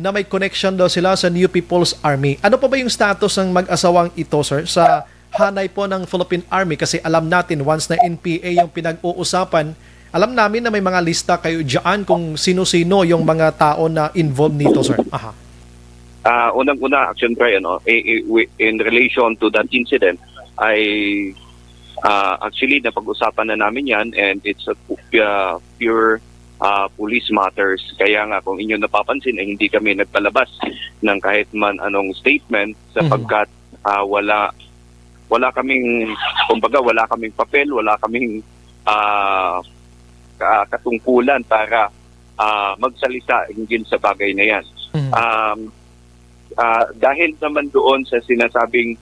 [SPEAKER 2] na may connection daw sila sa New People's Army. Ano pa ba yung status ng mag-asawang ito, sir, sa hanay po ng Philippine Army? Kasi alam natin, once na NPA yung pinag-uusapan, alam namin na may mga lista kayo dyan kung sino-sino yung mga tao na involved nito, sir.
[SPEAKER 11] Unang-una, Action Try, in relation to that incident, actually, napag-usapan na namin yan, and it's a pure police matters. Kaya nga kung inyo napapansin ay hindi kami nagpalabas ng kahit man anong statement sapagkat wala kaming, kumbaga wala kaming papel, wala kaming katungkulan para magsalita hinggil sa bagay na yan. Dahil naman doon sa sinasabing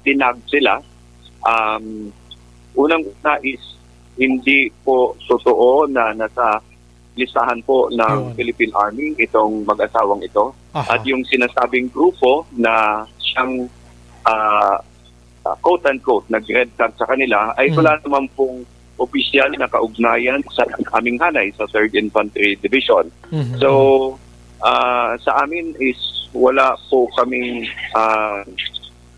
[SPEAKER 11] tinag sila, unang-una is hindi po totoo na nasa listahan po ng Philippine Army itong mag-asawang ito. At yung sinasabing grupo na siyang quote-unquote nag-red card sa kanila ay wala naman pong opisyal na kaugnayan sa aming hanay sa 3rd Infantry Division. So, sa amin is wala po kaming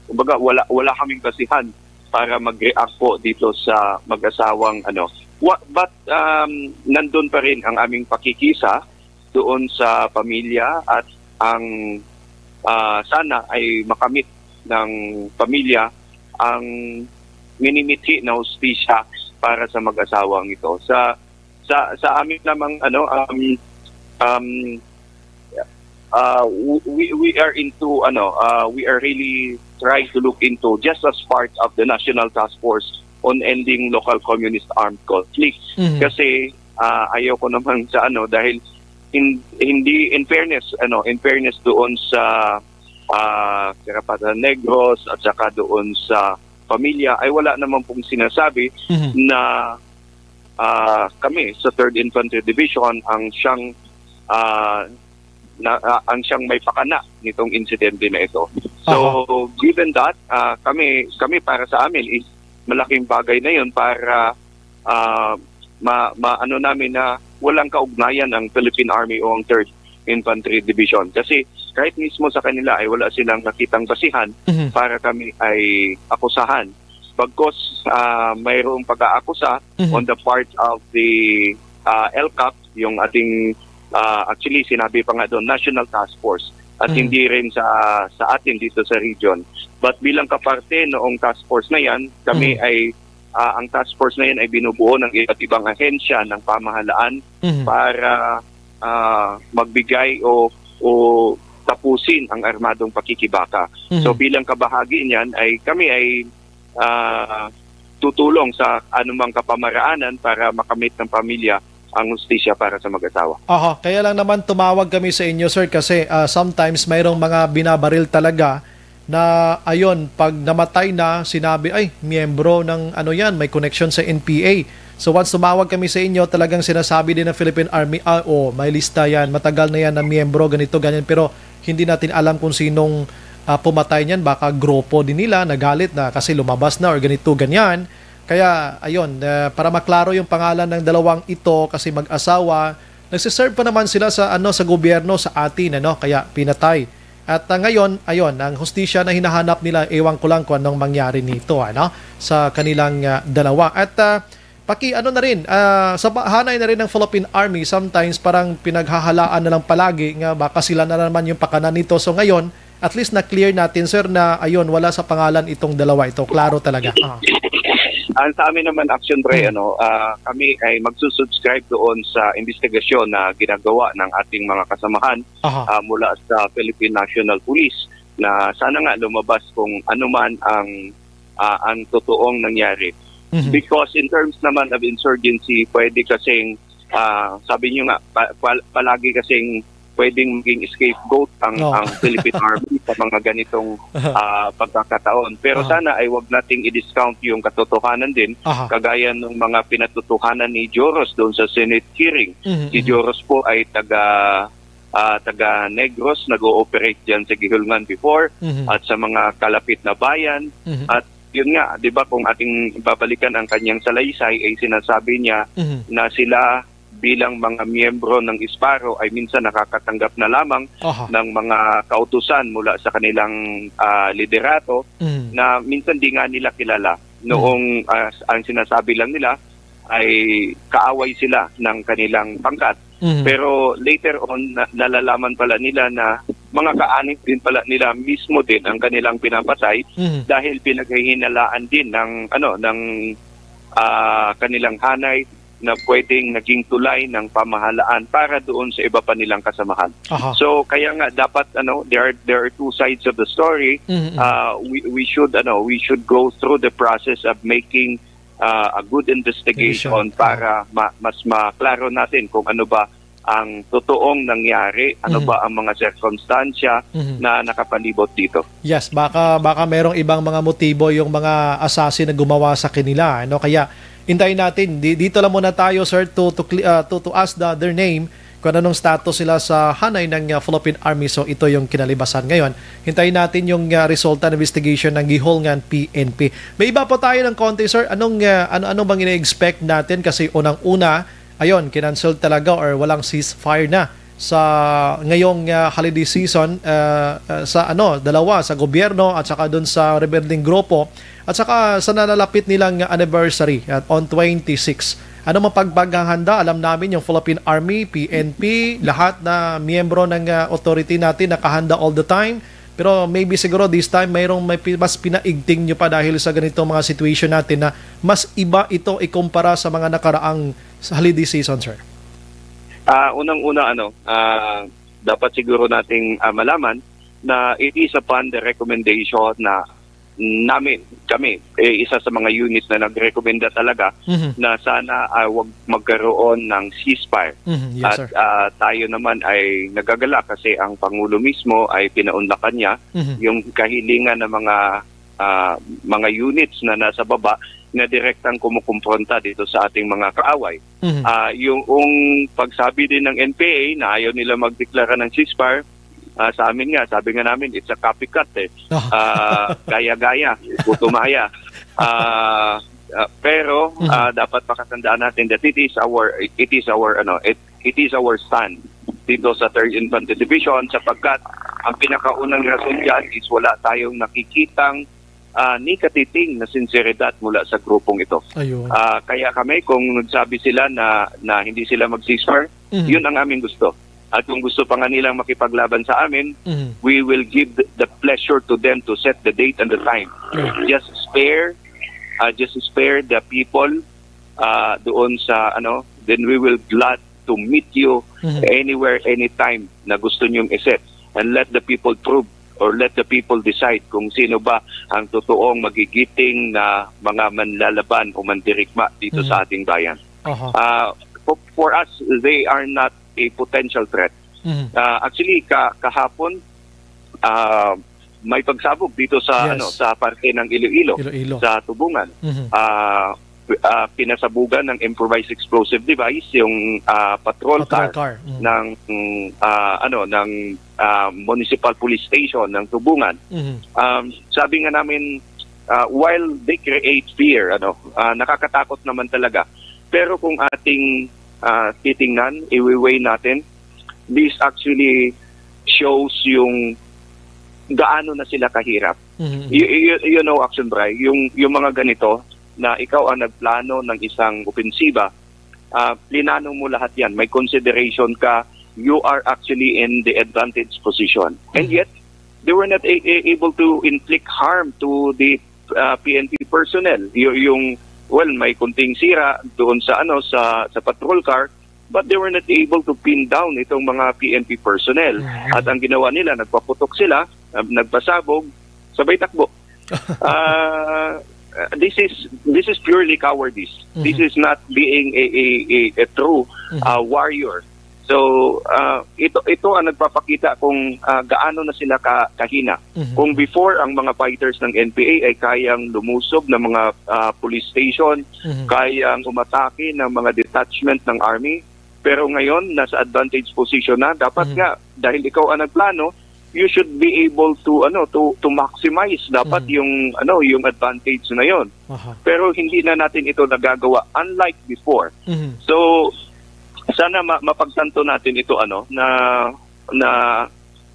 [SPEAKER 11] kumbaga wala kaming basihan para mag-react po dito sa mag-asawang but nandun pa rin ang aming pakikisa doon sa pamilya at ang sana ay makamit ng pamilya ang minimithi na hustisya para sa mag-asawang ito. Sa amin namang we are into we are really trying to look into just as part of the National Task Force on Ending Local Communist Armed Conflict. Kasi ayoko naman sa dahil hindi in fairness doon sa Karapatan Negros at saka doon sa pamilya ay wala naman pong sinasabi na kami sa 3rd Infantry Division ang siyang may pakana nitong insidente na ito. So given that kami para sa amin is malaking bagay na yun para maano namin na walang kaugnayan ang Philippine Army o ang 3rd Infantry Division. Kasi kahit mismo sa kanila ay wala silang nakitang basihan para kami ay akusahan. Bagkos mayroong pag-aakusa on the part of the LCAP, yung ating actually sinabi pa nga doon, National Task Force. At hindi rin sa atin dito sa region. But bilang kaparte noong task force na yan, kami ay ang task force na yan ay binubuo ng iba't ibang ahensya ng pamahalaan para magbigay o tapusin ang armadong pakikibaka. So bilang kabahagi niyan ay kami ay tutulong sa anumang kapamaraanan para makamit ng pamilya ang hustisya para sa mag-asawa.
[SPEAKER 2] Kaya lang naman tumawag kami sa inyo, sir, kasi sometimes mayroong mga binabaril talaga na ayon, pag namatay na, sinabi, ay, miyembro ng yan, may connection sa NPA. So once tumawag kami sa inyo, talagang sinasabi din ng Philippine Army, may lista yan, matagal na yan na miyembro, ganito, ganyan, pero hindi natin alam kung sinong pumatay niyan, baka grupo din nila, nagalit na kasi lumabas na or ganito, ganyan. Kaya, ayun, para maklaro yung pangalan ng dalawang ito kasi mag-asawa, nagsiserve pa naman sila sa sa gobyerno sa atin, kaya pinatay. At ngayon, ayun, ang hustisya na hinahanap nila, ewan ko lang kung anong mangyari nito, sa kanilang dalawa. At na rin, sa hanay na rin ng Philippine Army, sometimes parang pinaghahalaan na lang palagi nga baka sila na naman yung pakanan nito. So ngayon, at least na-clear natin, sir, na ayun, wala sa pangalan itong dalawa ito. Klaro talaga.
[SPEAKER 11] Sa amin naman, Action Ray, kami ay magsusubscribe doon sa investigasyon na ginagawa ng ating mga kasamahan mula sa Philippine National Police na sana nga lumabas kung ano man ang totoong nangyari. Because in terms naman of insurgency, pwede kasing, sabi nyo nga, palagi kasing pwedeng maging scapegoat ang Philippine Army sa mga ganitong pagkakataon. Pero sana ay wag nating i-discount yung katotohanan din, kagaya ng mga pinatutuhanan ni Joros doon sa Senate hearing. Si Joros po ay taga Negros, nag-ooperate dyan sa Gihulngan before at sa mga kalapit na bayan. At yun nga, di ba, kung ating babalikan ang kanyang salaysay, ay sinasabi niya na sila bilang mga miyembro ng Isparo ay minsan nakakatanggap na lamang ng mga kautusan mula sa kanilang liderato na minsan di nga nila kilala. Noong ang sinasabi lang nila ay kaaway sila ng kanilang pangkat. Pero later on, nalalaman pala nila na mga kaanib din pala nila mismo din ang kanilang pinapatay dahil pinaghihinalaan din ng kanilang hanay na pwedeng naging tulay ng pamahalaan para doon sa iba pa nilang kasamahan. So kaya nga dapat there are two sides of the story. We should go through the process of making a good investigation para mas maklaro natin kung ano ba ang totoong nangyari, ano ba ang mga circumstansya na nakapalibot dito.
[SPEAKER 2] Yes, baka merong ibang mga motibo yung mga assassin na gumawa sa kanila, kaya hintayin natin. Dito lang muna tayo, sir, to ask their name kung anong status sila sa hanay ng Philippine Army. So ito yung kinalibasan ngayon. Hintayin natin yung resulta ng investigation ng gihol ng PNP. May iba po tayo ng konti, sir. Ano bang ina-expect natin? Kasi unang-una, ayun, kinancel talaga or walang ceasefire na sa ngayong holiday season sa dalawa, sa gobyerno at saka doon sa rebelding grupo at saka sa nalalapit nilang anniversary at on 26. Ano mapaghahanda? Alam namin yung Philippine Army, PNP, lahat na miyembro ng authority natin nakahanda all the time. Pero maybe siguro this time may mas pinaigting nyo pa dahil sa ganitong mga situation natin na mas iba ito ikumpara sa mga nakaraang holiday season, sir.
[SPEAKER 11] Unang-una, dapat siguro nating malaman na it is upon the recommendation na kami, isa sa mga units na nagrekomenda talaga na sana wag magkaroon ng ceasefire.
[SPEAKER 2] Yes,
[SPEAKER 11] at tayo naman ay nagagala kasi ang Pangulo mismo ay pinaunlakan niya yung kahilingan ng mga units na nasa baba na direktang kumukumpronta dito sa ating mga kaaway. Yung pagsabi din ng NPA na ayaw nila magdeklara ng ceasefire, sa amin nga, sabi nga namin, it's a copycat gaya-gaya, putumaya. Pero dapat pakatandaan natin that it is our stand dito sa 3rd Infantry Division sapagkat ang pinakaunang rason dyan is wala tayong nakikitang ni katiting na sinseridad mula sa grupong ito. Kaya kami, kung nagsabi sila na hindi sila mag-ceasefire, yun ang aming gusto. At kung gusto pa nga nilang makipaglaban sa amin, we will give the pleasure to them to set the date and the time. Just spare the people doon sa then we will glad to meet you anywhere, anytime na gusto nyong iset. And let the people prove or let the people decide kung sino ba ang totoong magigiting na mga manlalaban o mandirigma dito sa ating bayan. For us, they are not a potential threat. Actually, kahapon, may pagsabog dito sa sa parte ng Iloilo. Sa Tubungan. Pinasabugan ng improvised explosive device yung patrol car ng municipal police station ng Tubungan. Sabi nga namin while they create fear, nakakatakot naman talaga. Pero kung ating titingnan, i-weigh natin, this actually shows yung gaano na sila kahirap. You know, Action Bray, yung mga ganito na ikaw ang nagplano ng isang opensiba, plinano mo lahat yan. May consideration ka, you are actually in the advantage position. And yet, they were not able to inflict harm to the PNP personnel. May kunting sira doon sa sa patrol car, but they were not able to pin down itong mga PNP personnel. At ang ginawa nila, nagpaputok sila, nagpasabog, sabay takbo. This is purely cowardice. This is not being a true warrior. So ito ang nagpapakita kung gaano na sila kahina. Kung before ang mga fighters ng NPA ay kayang lumusob ng mga police station, kayang umatake ng mga detachment ng army, pero ngayon nasa advantage position na, dapat nga dahil ikaw ang nagplano, you should be able to to maximize dapat yung advantage na yon. Pero hindi na natin ito nagagawa unlike before. So sana mapagtanto natin ito na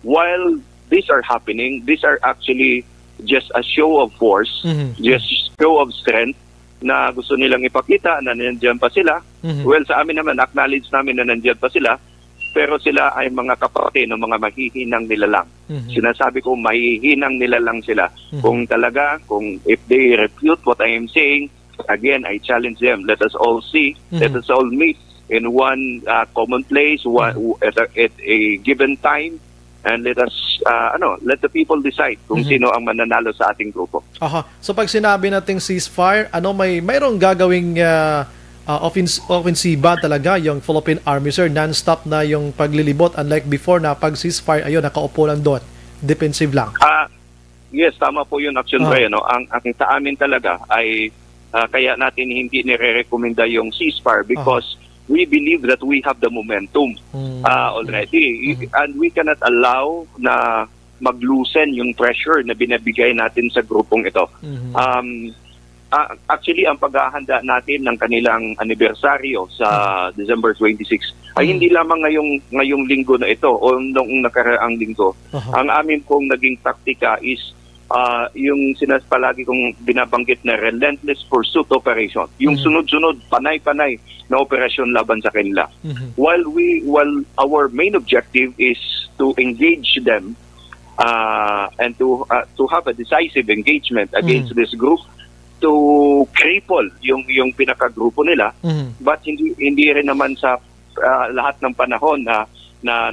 [SPEAKER 11] while these are happening, these are actually just a show of force, just show of strength na gusto nilang ipakita na nandiyan pa sila. Well, sa amin naman, acknowledge namin na nandiyan pa sila, pero sila ay mga kapatid ng mga mahihinang nilalang. Sinasabi ko, mahihinang nilalang sila. Kung if they refute what I am saying, again, I challenge them. Let us all see, let us all meet in one common place, at a given time, and let us let the people decide kung sino ang mananalo sa ating grupo.
[SPEAKER 2] So pag sinabi nating ceasefire, mayroong gagawing offensiba talaga yung Philippine Army, sir? Non-stop na yung paglilibot, unlike before na pag ceasefire, nakaupo lang doon, defensive lang.
[SPEAKER 11] Yes, tama po yun, Action Bray. Ang sa amin talaga ay kaya natin hindi nire-recommenda yung ceasefire because we believe that we have the momentum already. And we cannot allow na mag-loosen yung pressure na binabigay natin sa grupong ito. Actually, ang paghahanda natin ng kanilang anibersaryo sa December 26 ay hindi lamang ngayong linggo na ito o noong nakaraang linggo. Ang amin pong naging taktika is yung palagi kong binabanggit na relentless pursuit operation. Yung sunod-sunod, panay-panay na operasyon laban sa kanila. While our main objective is to engage them and to have a decisive engagement against this group, to cripple yung pinakagrupo nila, but hindi rin naman sa lahat ng panahon na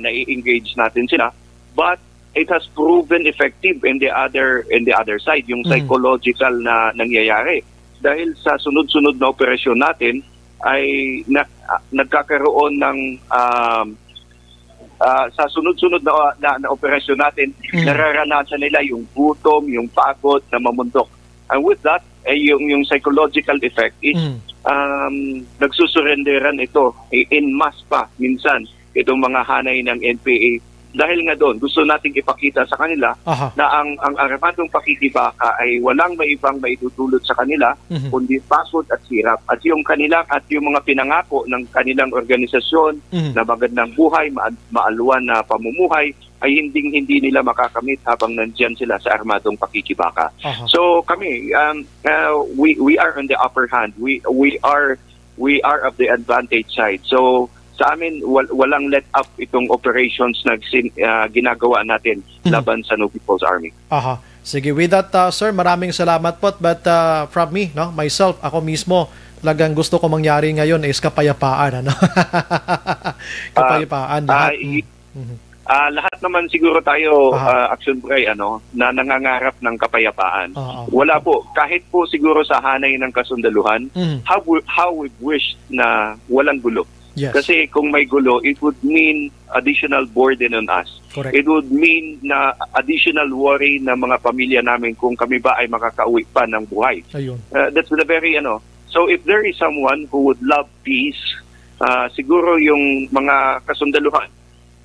[SPEAKER 11] nai-engage natin sila, but it has proven effective in the other side, yung psychological na nangyayari. Dahil sa sunod-sunod na operasyon natin ay nagkakaroon ng sa sunod-sunod na operasyon natin, nararanasan nila yung gutom, yung pagod na mamundok. And with that, yung psychological effect is nagsusurenderan ito in mass pa minsan itong mga hanay ng NPA. Dahil nga doon, gusto nating ipakita sa kanila na ang armadong pakikibaka ay walang maibang maitutulot sa kanila kundi pagod at hirap. At yung kanilang at yung mga pinangako ng kanilang organisasyon na magandang buhay, maaluan na pamumuhay ay hindi nila makakamit habang nandiyan sila sa armadong pakikibaka. So kami, we are on the upper hand. We are of the advantage side. So sa amin, walang let up itong operations na ginagawa natin laban sa No People's Army.
[SPEAKER 2] Sige, with that, sir, maraming salamat po. But from me, myself, ako mismo, talagang gusto ko mangyari ngayon is kapayapaan. Kapayapaan.
[SPEAKER 11] Lahat naman siguro tayo, Action Bray, na nangangarap ng kapayapaan. Wala po. Kahit po siguro sa hanay ng kasundaluhan, how we wish na walang gulo.
[SPEAKER 2] Yes.
[SPEAKER 11] Kasi kung may gulo, it would mean additional burden on us.
[SPEAKER 2] Correct.
[SPEAKER 11] It would mean na additional worry na mga pamilya namin kung kami ba ay makakauwi pa ng buhay.
[SPEAKER 2] Ayun.
[SPEAKER 11] That's the very, So if there is someone who would love peace, siguro yung mga kasundaluhan,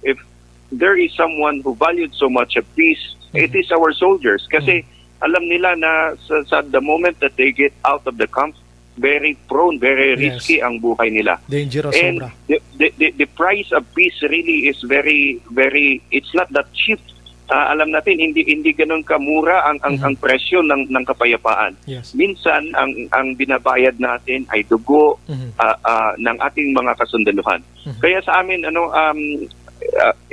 [SPEAKER 11] if there is someone who valued so much of peace, it is our soldiers. Kasi alam nila na sa the moment that they get out of the camp, very prone, very risky ang buhay nila.
[SPEAKER 2] Dangerous,
[SPEAKER 11] and
[SPEAKER 2] sobra.
[SPEAKER 11] The price of peace really is very, very, it's not that cheap. Alam natin, hindi ganun kamura ang presyo ng kapayapaan.
[SPEAKER 2] Yes.
[SPEAKER 11] Minsan, ang binabayad natin ay dugo ng ating mga kasundaluhan. Kaya sa amin,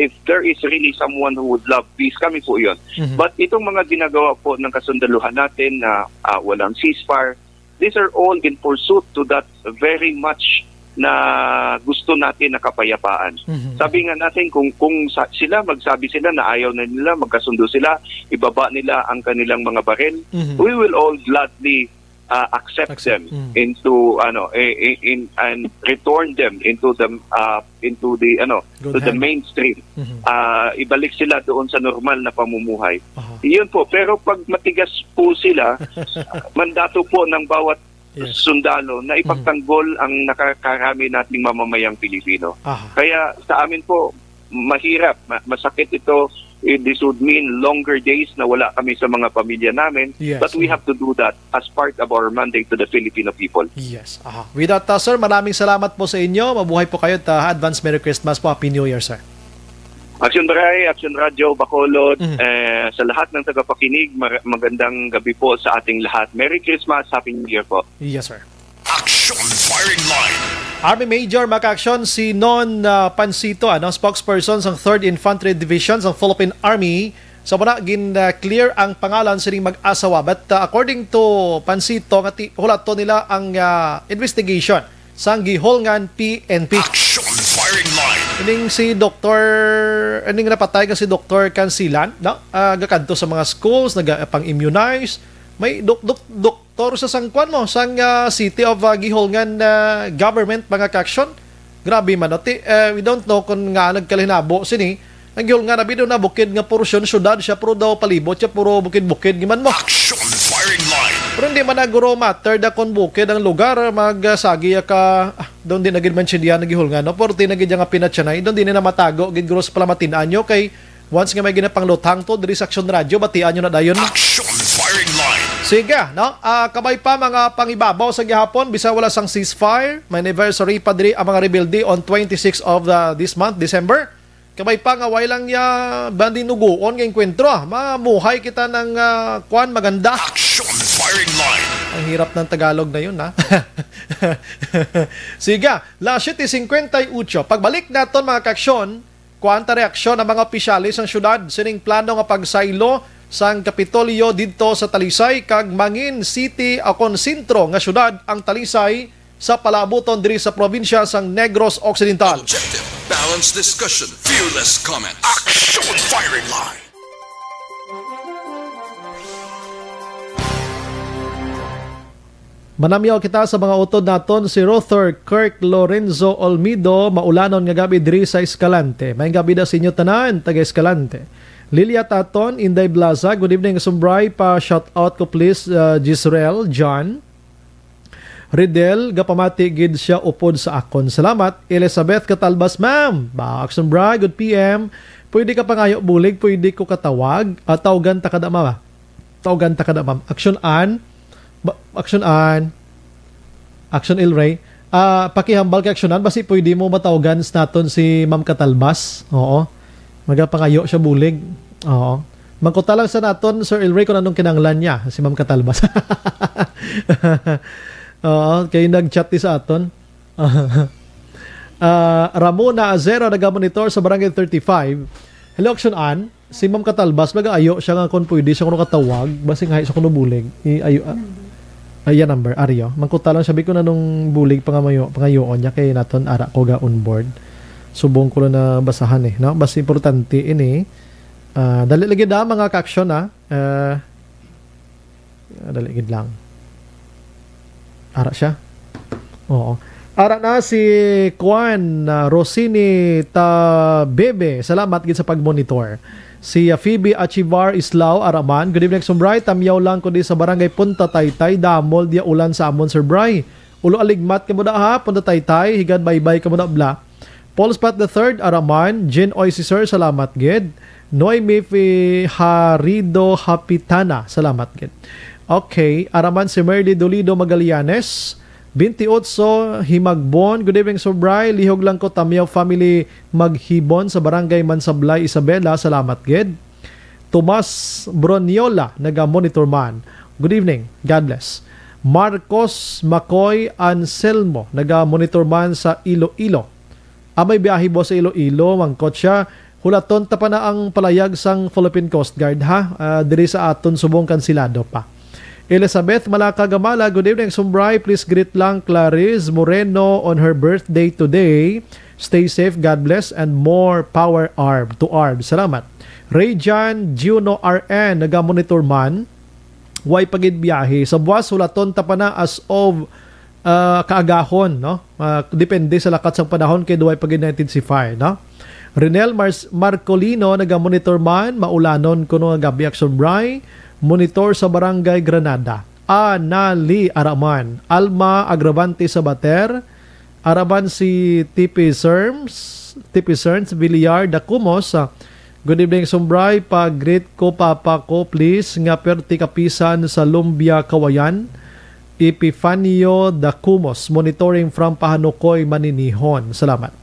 [SPEAKER 11] if there is really someone who would love peace, kami po yun. But itong mga ginagawa po ng kasundaluhan natin na walang ceasefire, these are all in pursuit to that very much na gusto natin na kapayapaan. Sabi nga natin, kung magsabi sila na ayaw na nila, magkasundo sila, ibaba nila ang kanilang mga baril, we will all gladly accept them into and return them into the mainstream. Ibalik sila doon sa normal na pamumuhay. Iyon po, pero pag matigas po sila, mandato po ng bawat sundalo na ipagtanggol ang nakakarami nating mamamayang Pilipino. Kaya sa amin po, mahirap, masakit ito. This would mean longer days na wala kami sa mga pamilya namin.
[SPEAKER 2] Yes.
[SPEAKER 11] But we have to do that as part of our mandate to the Filipino people.
[SPEAKER 2] Yes. With that, sir, maraming salamat po sa inyo. Mabuhay po kayo at advance Merry Christmas po. Happy New Year, sir.
[SPEAKER 11] Action Baray, Action Radio, Bacolod, sa lahat ng tagapakinig, magandang gabi po sa ating lahat. Merry Christmas, Happy New Year po.
[SPEAKER 2] Yes, sir.
[SPEAKER 7] Action Firing Line.
[SPEAKER 2] Army Major Maka-action si Non Pansito, spokesperson ng 3rd Infantry Division ng Philippine Army. So muna, clear ang pangalan sining mag-asawa. But according to Pansito, hulat to nila ang investigation sa Giholngan PNP.
[SPEAKER 7] Action Firing Line.
[SPEAKER 2] Ining si Dr. Ining napatay ka si Dr. Kansilan, gakadto sa mga schools, nagpang-immunize. May doktor sa sangkuan mo, sang City of Giholngan government mga kaksyon. Grabe man. We don't know kung nga nagkalinabo sini Ang gihol nga nabido na bukid nga porsyon syudad siya puro daw palibot siya puro bukid-bukid giman mo.
[SPEAKER 7] Action firing line.
[SPEAKER 2] Pero hindi man naguro matter da kon bukid ang lugar magsagi ka doon din nagid man siya nagihol nga no porti nagid nga pinatsanay doon din na matago gid gross pala matin-an nyo kay once nga may ginapang lutang to diri sa Action Radio batian nyo na dayon.
[SPEAKER 7] Action firing line.
[SPEAKER 2] Sige, no? Kabay pa mga pangibabaw sa gihapon, bisa wala sang ceasefire. May anniversary pa diri ang mga rebelde on 26 of this month, December. Kabay pa nga way lang ya bandi nuguon nga enkwentro. Mamuhay kita ng kwan maganda.
[SPEAKER 7] Action firing line.
[SPEAKER 2] Ang hirap ng Tagalog na yun, ha? Sige, la 7:58. Pagbalik naton mga kaaksyon, kuanta reaksyon ng mga opisyalis ng syudad sining plano nga pagsaylo sang Kapitolyo didto sa Talisay kag Mangin City akon sentro nga syudad ang Talisay sa palabuton diri sa probinsya sang Negros Occidental.
[SPEAKER 10] Objective, balanced discussion, fearless comment.
[SPEAKER 7] Action firing line.
[SPEAKER 2] Manamyaw kita sa mga utod naton si Rother Kirk Lorenzo Olmido maulanon nga gabi diri sa Escalante. May gabi da sa inyo tanan taga Escalante. Lilia Taton, Inday Blaza, good evening Sumbray, pa shout out ko please Gisrael, John Ridel, gapamati gid siya upod sa akon. Salamat. Elizabeth Katalbas, ma'am. Baak Sumbray, good PM. Pwede ka pangayo bulig, pwede ko katawag. Tawagan ta kada mama. Tawagan ta kada ma'am. Action An. Action Ilray. Pakihambal ka Action An, basi pwede mo matawagan naton si Ma'am Katalbas. Oo. Magapangayo siya bulig. Oo. Mangkuta lang sa naton, Sir Ilray, kung anong kinanglan niya, si Ma'am Katalbas. Oo, kayo nag-chat sa aton. Ramona Azero, nag-monitor sa Barangay 35. Hello, Action An. Si Ma'am Katalbas, mag-ayo siya nga kung pwede siya kung katawag. Basing nga siya kung bulig. Ayan number, Aryo. Mangkuta lang sabi ko na nung bulig pangayoon niya kay naton ara ko ga on board. Subong ko lang na basahan no? Basta importante ini. Dali lagi da mga ka-action dali gid lang. Ara siya. Oo. Ara na si Juan Rosini Tabebe. Salamat gid sa pag-monitor. Si Phoebe Achivar Islao Araman. Good evening, Sumbray. Tamyaw lang ko di sa Barangay Punta Taytay. Damol dia ulan sa amon, Sir Bray. Ulo aligmat ka mo da ha. Punta Taytay. Higad bye-bye ka mo da bla. Paul Spat III, Araman, Jen Oy si Sir, salamat gid. Noemi Harido Hapitana, salamat gid. Okay, Araman si Merly Dolido Magallanes, 28 Himagbon, good evening Sobray, lihog lang ko Tamyaw family Maghibon sa Barangay Mansablay, Isabela, salamat gid. Tomas Broniola, naga-monitor man, good evening, God bless. Marcos Macoy Anselmo, naga-monitor man sa Iloilo. Amay biyahe bo sa Iloilo, mangkot siya. Hulaton ta pa na ang palayag sang Philippine Coast Guard ha. Diri sa aton subong kansilado pa. Elizabeth Malaka Gamala, good evening Sumbray. Please greet lang Clarice Moreno on her birthday today. Stay safe, God bless, and more power to Arb. Salamat. Rayjan Juno RN, naga-monitor man. Way pagid biyahe. Sa buwas, hulaton ta pa na as of kaagahon, no? Depende sa lakat sa panahon kay duway pagin 19 no? Renel Marcolino, naga-monitor man, maulanon kuno nga gabi Action Bray, monitor sa Barangay Granada. Anali Araman, Alma Agravante sa Bater, Araban si Tipi Cerns Villar Dacumos. Good evening Sumbray, pag-greet ko papa ko please nga perti kapisan sa Lumbia Kawayan. Epifanio Dacumos, monitoring from Pahanukoy, Maninihon. Salamat.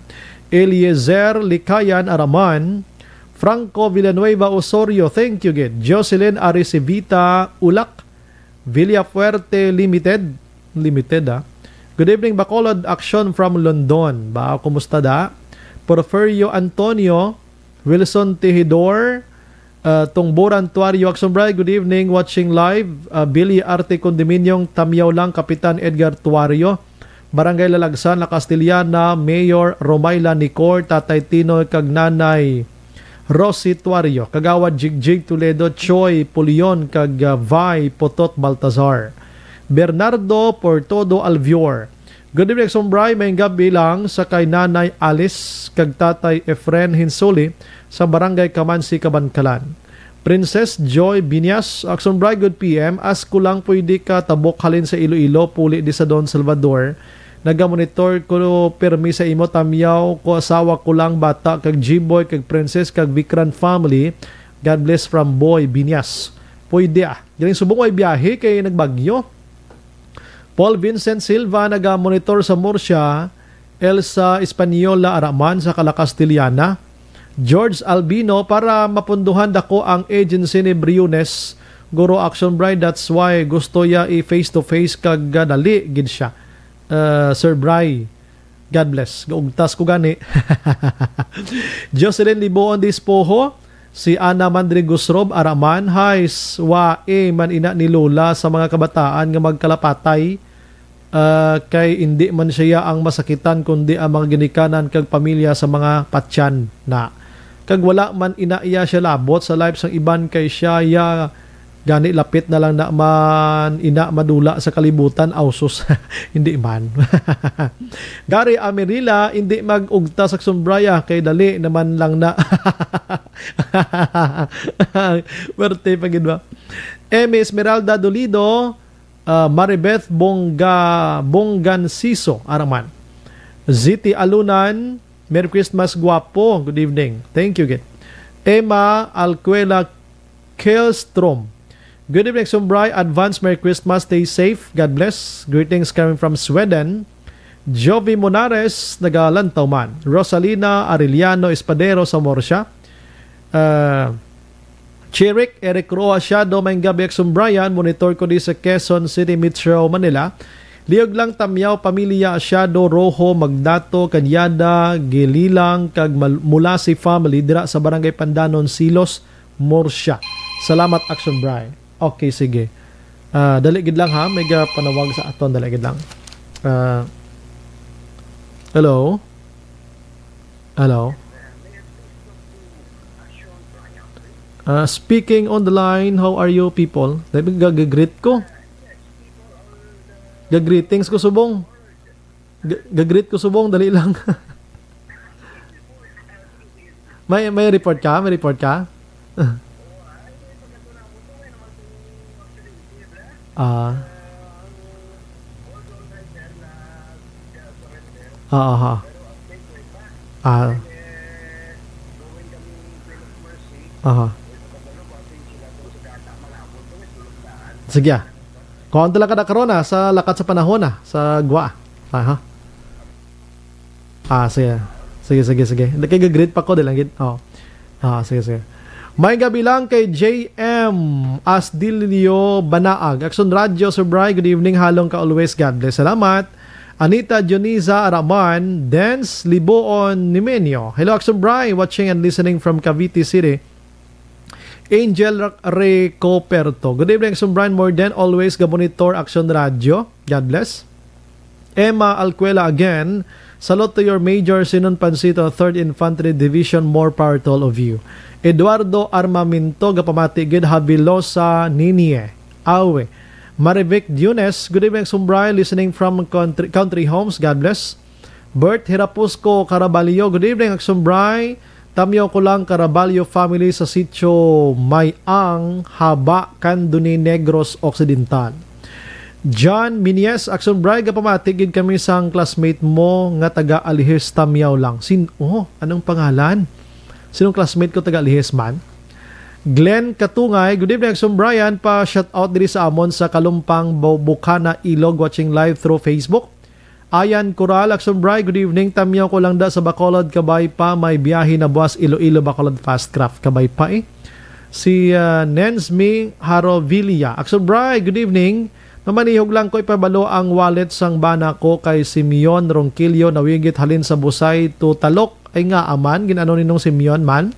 [SPEAKER 2] Eliezer Likayan Araman, Franco Villanueva Osorio, thank you gid. Jocelyn Arisivita Ulak, Villafuerte Limited. Good evening Bacolod, Action from London. Kumusta da? Porfirio Antonio, Wilson Tejidor, Tungboran Tuario, Action Bray, good evening, watching live. Billy Arte Condominium, Tamyaw lang, Kapitan Edgar Tuario, Barangay Lalagsan, La Castillana, Mayor Romayla Nicor, Tatay Tino Kagnanay Rosy Tuario, Kagawad Jigjig Toledo, Choi Pulion, kag Vai Potot Baltazar, Bernardo Portodo Alvior. Good evening, Action Bray, may gabi lang sa kay Nanay Alice, kag Tatay Efren Hinsuli, sa Barangay Kamansi, Kabankalan. Princess Joy Binyas, Action Bray, good PM. As ko lang pwede ka tabok halin sa Iloilo, puli di sa Don Salvador. Nagamonitor ko permi sa imo tamyaw ko asawa ko lang bata kag G-Boy kag Princess kag Vikran family. God bless from Boy Binyas. Pwede Galing subong ay biyahe kay nagbagyo. Paul Vincent Silva nagamonitor sa Murcia. Elsa Espanyola Araman sa Calacastiliana. George Albino, para mapunduhan dako ang agency ni Briones Guro Action Bride, that's why gusto ya i-face to face kag dali gid siya. Sir Bry, God bless. Gaugtas ko gani. Jocelyn Liboon Dispoho, si Ana Mandrigos Rob Araman, hi, man ina ni Lola sa mga kabataan nga magkalapatay. Kay hindi man siya ang masakitan kundi ang mga ginikanan kag pamilya sa mga patyan na kag wala man inaiya siya labot sa life sang iban kay siya ya gani lapit na lang na man ina madula sa kalibutan ausos. Hindi man. Gary Amirila, hindi mag-ugta sa sumbraya kay dali naman lang na. Werte pagid ba. Emi Esmeralda Dolido, Maribeth Bonganciso Araman. Ziti Alunan, Merry Christmas guwapo. Good evening. Thank you, Git. Emma Alcuela Kelstrom, good evening, Sumbray. Advance Merry Christmas. Stay safe. God bless. Greetings coming from Sweden. Jovi Monares, Nagalantaw man. Rosalina Arellano Espadero sa Morsha. Chirik Eric Roa Shadow, may gabi Sumbrayan. Monitor ko di sa Quezon City, Metro Manila. Liog lang tamyaw pamilya Shadow Rojo Magdato Kanyada Gililang kag Mulasi family dira sa Barangay Pandanon Silos Morsha. Salamat Action Bray. Okay, sige. Dali gid lang ha, may panawag sa aton, dali gid lang. Hello. Speaking on the line, how are you people? Dahil gag-greet ko. Gag-greetings ko subong. Gag-greet ko subong, dali lang. may report ka? May report ka? Sige. Kung talaga na karon sa lakat sa panahon sa gwa. Sige. Kay gag-greet pa ko dilang gid. Sige. May gabi lang kay JM Asdilio Banaag. Action Radio, Sir Bry. Good evening. Halong ka always. God bless. Salamat. Anita Dioniza Araman. Dance Liboon Nimenio. Hello, Action Bry. Watching and listening from Cavite City. Angel Recoperto. Good evening, Action Bry. More than always, Gabonitor Action Radio. God bless. Emma Alcuela again. Salute to your Major Sinon Pancito, 3rd Infantry Division. More power to all of you. Eduardo Armamento, Gapamati Gid Habilosa Ninie. Awe. Marivic Dunes, good evening, Sumbray, listening from country Homes. God bless. Bert Hirapusco Caraballo, good evening, Sumbray. Tamyo ko lang Caraballo family sa sitio Mayang, Haba, Candoni, Negros Occidental. John Minies, Action Bray, Gapamatigid kami sang classmate mo nga taga Alihes Tamyaw lang. Anong pangalan? Sinong classmate ko taga Alihes man? Glenn Katungay, good evening, Action Brian, pa shout out diri sa amon sa Kalumpang, Bukana, Ilog, watching live through Facebook. Ayan Coral, Action Bray, good evening. Tamyaw ko lang da sa Bacolod, kabay pa, may biyahe na buwas Iloilo, Bacolod Fast Craft, kabay pa Si Nensmi Harovilla, Action Bray, good evening. Mamanihog lang ko ipabalo ang wallet sang bana ko kay Simeon Ronquillo, nawigit halin sa Busay to Talok. Ay nga aman, ginano ninong Simeon man.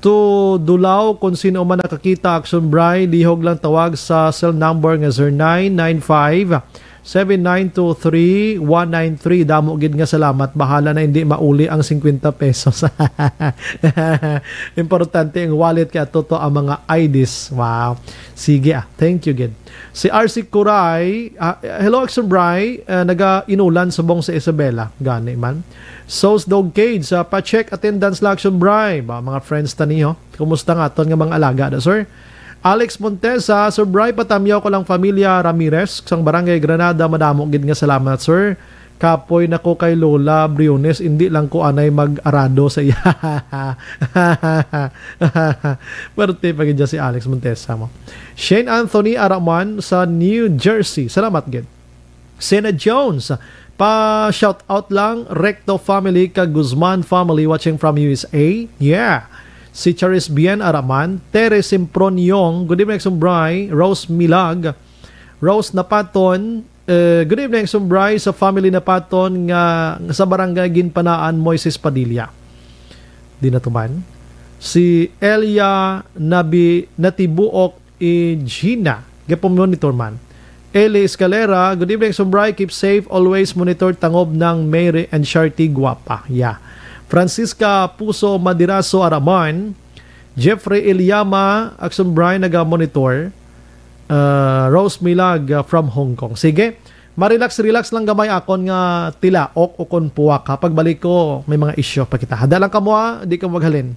[SPEAKER 2] To Dulaw, kung sino man nakakita, Action Bray, lihog lang tawag sa cell number nga 0995 7923-193. Damo gid nga salamat. Bahala na hindi mauli ang 50 pesos. Importante ang wallet kaya totoo ang mga IDs. Wow. Sige thank you gid. Si RC Kuray, hello Action Bray, naga-inulan subong sa Isabela. Gani man. Sauce Dog Cage, pa-check attendance la Action Bray. Mga friends ta niyo. Kumusta nga aton nga mga alaga da, sir? Alex Montesa, Sir Bray, patamyaw ko lang familia Ramirez, sang Barangay Granada, madamo gid nga salamat, sir. Kapoy na ko kay Lola Briones, hindi lang ko anay mag-arado sa iya. Pwerte pa gid si Alex Montesa mo. Shane Anthony Araman sa New Jersey, salamat gid. Sena Jones, pa-shout out lang, Recto family, kag Guzman family watching from USA. Yeah. Si Charis Bien Araman, Tere Simproniong, good evening Sumbray, Rose Milag, Rose Napaton, good evening Sumbray sa family Napaton nga sa Barangay Ginpanaan, Moises Padilla. Di na tuman. Si Elia Natibuok Gina, gapomonitor man. Eli Escalera, good evening Sumbray, keep safe, always monitor tangob ng Mary and Sharty Guapa. Yeah. Francisca Puso Madiraso Araman, Jeffrey Ilyama, Action Brian naga-monitor, Rose Milag from Hong Kong. Sige, relax lang gamay akon nga tilaok o kon puwak. Kapag balik ko, may mga isyo pa kita. Hada lang ka mo di ka maghalin.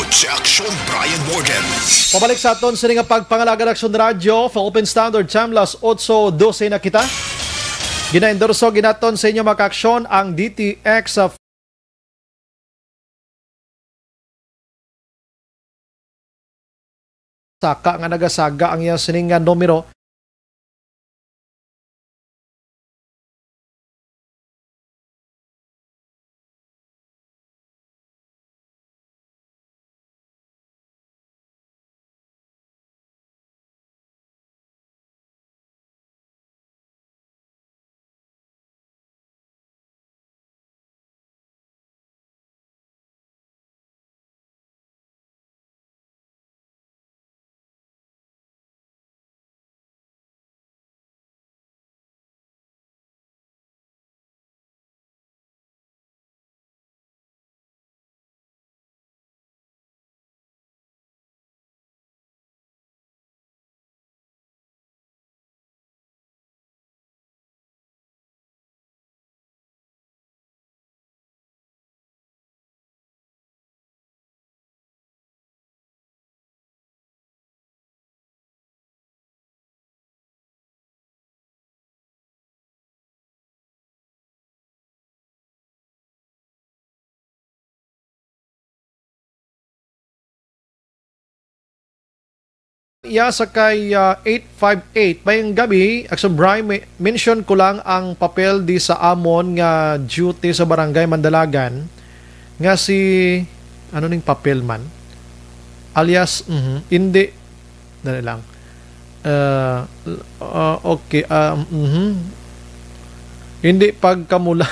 [SPEAKER 7] si Aksyon Brian Morgan.
[SPEAKER 2] Pabalik sa aton sa nga pagpangalaga ng Aksyon Radio, Philippine Standard Time, las 8:12 na kita. Gina-endorso ginaton sa inyo mga aksyon ang DTX sa saka nga nagasaga ang iyang sining numero. Sakay 858 mayong gabi. Aksyon Brian, mention ko lang ang papel di sa amon nga duty sa barangay Mandalagan nga si ano ning papel man alias hindi dali lang okay hindi pagkamula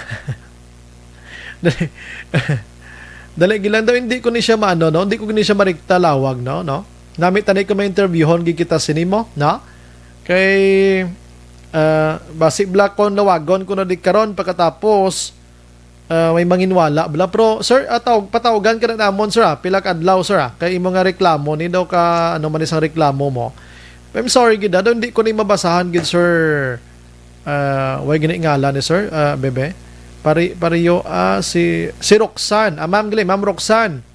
[SPEAKER 2] dali gilang daw hindi ko ni siya maano no, hindi ko ni siya marikta lawag no. Namit tanay ko may interviewon kita sinimo, na? Kay basi blakon lawagon ko na di karon pagkatapos may manginwala bla pro sir patawagan ka na namon sir pila ka adlaw sir kay imo nga reklamo ni daw ka ano man isang reklamo mo. I'm sorry gid daw hindi ko ni mabasahan gid sir. Way gini ngalan ni sir bebe. Pariyo si Roxanne, ma'am Roxanne.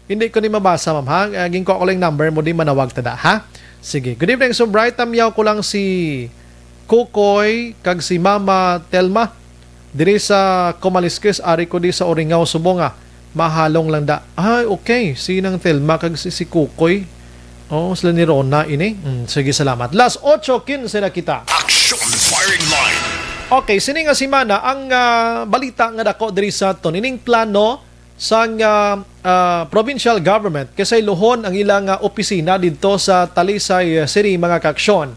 [SPEAKER 2] Hindi ko ni mabasa, ma'am, ha? Ging ko lang number mo, di manawag tada, ha? Sige. Good evening. So, bright tamyaw ko lang si Kukoy kag si Mama Telma. Diri sa Comalisques, ari ko di sa Oringaw, Subonga. Mahalong lang da. Ay, okay. Sinang Telma kag si Kukoy. Oh, sila ni Rona, ini. Sige, salamat. Last 8:15 na kita.
[SPEAKER 7] Action Firing Line.
[SPEAKER 2] Okay, sini nga si Mana, ang balita nga dako diri sa to. Ining plano sa provincial government kasi luhon ang ilang opisina dito sa Talisay City mga kaksyon.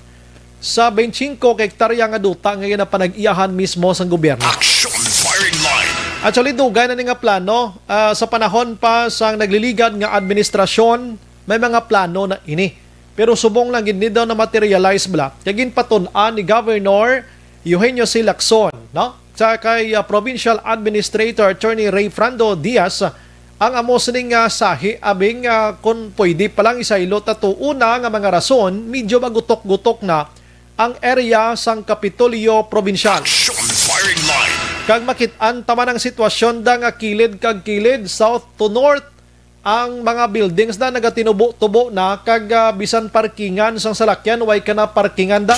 [SPEAKER 2] Sa 25 hektarya nga duta ngayon na panag-iyahan mismo sa gobyerno.
[SPEAKER 7] Action Firing Line.
[SPEAKER 2] Actually, dugay na nga plano sa panahon pa sa nagliligad nga administrasyon, may mga plano na ini. Pero subong lang gid daw na materialize bala. Kagin patun-an ni Governor Eugenio C. Lacson, no? Sa kay Provincial Administrator Attorney Ray Frando Diaz ang amos ning sahi abing kung pwede palang isaylo tato una nga mga rason medyo magutok-gutok na ang area sang Kapitolyo Provincial. Kag makit-an taman ang sitwasyon da nga kilid kag kilid south to north ang mga buildings na nagatinubo-tubo na kag bisan parkingan sang salakyan way kana parkingan da.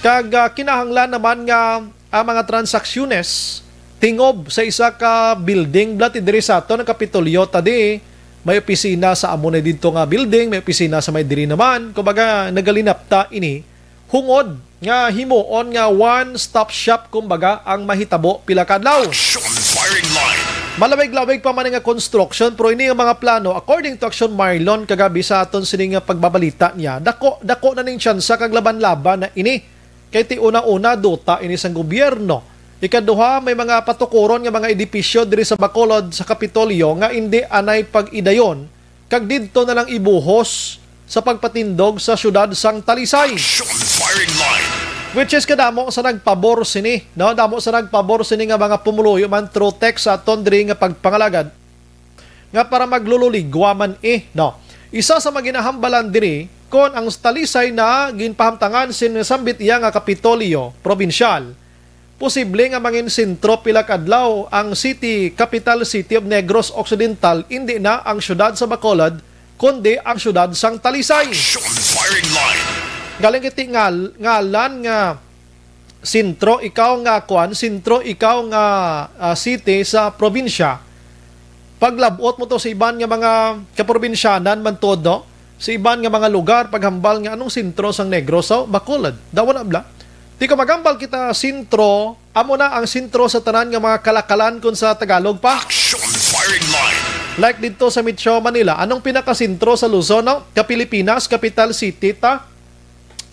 [SPEAKER 2] Kag kinahanglan naman nga ang mga transaksyones tingob sa isa ka building blati diri sa ato ng Kapitolyo tadi may opisina sa amo na dito nga building, may opisina sa may diri naman, kumbaga nagalinapta ini hungod nga himuon nga one-stop shop kumbaga ang mahitabo pila ka adlaw. Malawig-lawig pa man nga construction pero ini ang mga plano according to Action Marlon kagabi sa aton sining pagbabalita niya dako na ning tsansa kag laban-laban na ini. Kaya ti una-una duta ini sang gobyerno. Ikaduha may mga patukuron nga mga edipisyo diri sa Bacolod sa Kapitolyo nga hindi anay pag-idayon kag didto na lang ibuhos sa pagpatindog sa syudad sang Talisay. Which is kadamo sa nagpabor sini, no? Damo sa nagpabor sini nga mga pumuluyo man through text sa aton diri nga pagpangalagad nga para maglululigwa man no. Isa sa maginahambalan diri kon ang Talisay na ginpahamtangan sin sambit iya nga Kapitolyo provincial posible nga mangin sentro pila kadlaw ang capital city of Negros Occidental, hindi na ang syudad sa Bacolod, kundi ang syudad sang Talisay.
[SPEAKER 7] Firing line.
[SPEAKER 2] Galing kiti ngalan nga sentro ikaw nga city sa probinsya. Paglabot mo to sa iban nga mga kaprobinsyanan man todo, no? Sa iban nga mga lugar paghambal nga anong sentro sang Negros so Bacolod. Daw na bla. Di ko magambal kita sentro, amo na ang sentro sa tanan nga mga kalakalan kun sa Tagalog pa.
[SPEAKER 7] Action firing line.
[SPEAKER 2] Like dito sa Metro Manila, anong pinakasentro sa Luzon, no? Pilipinas, capital city ta.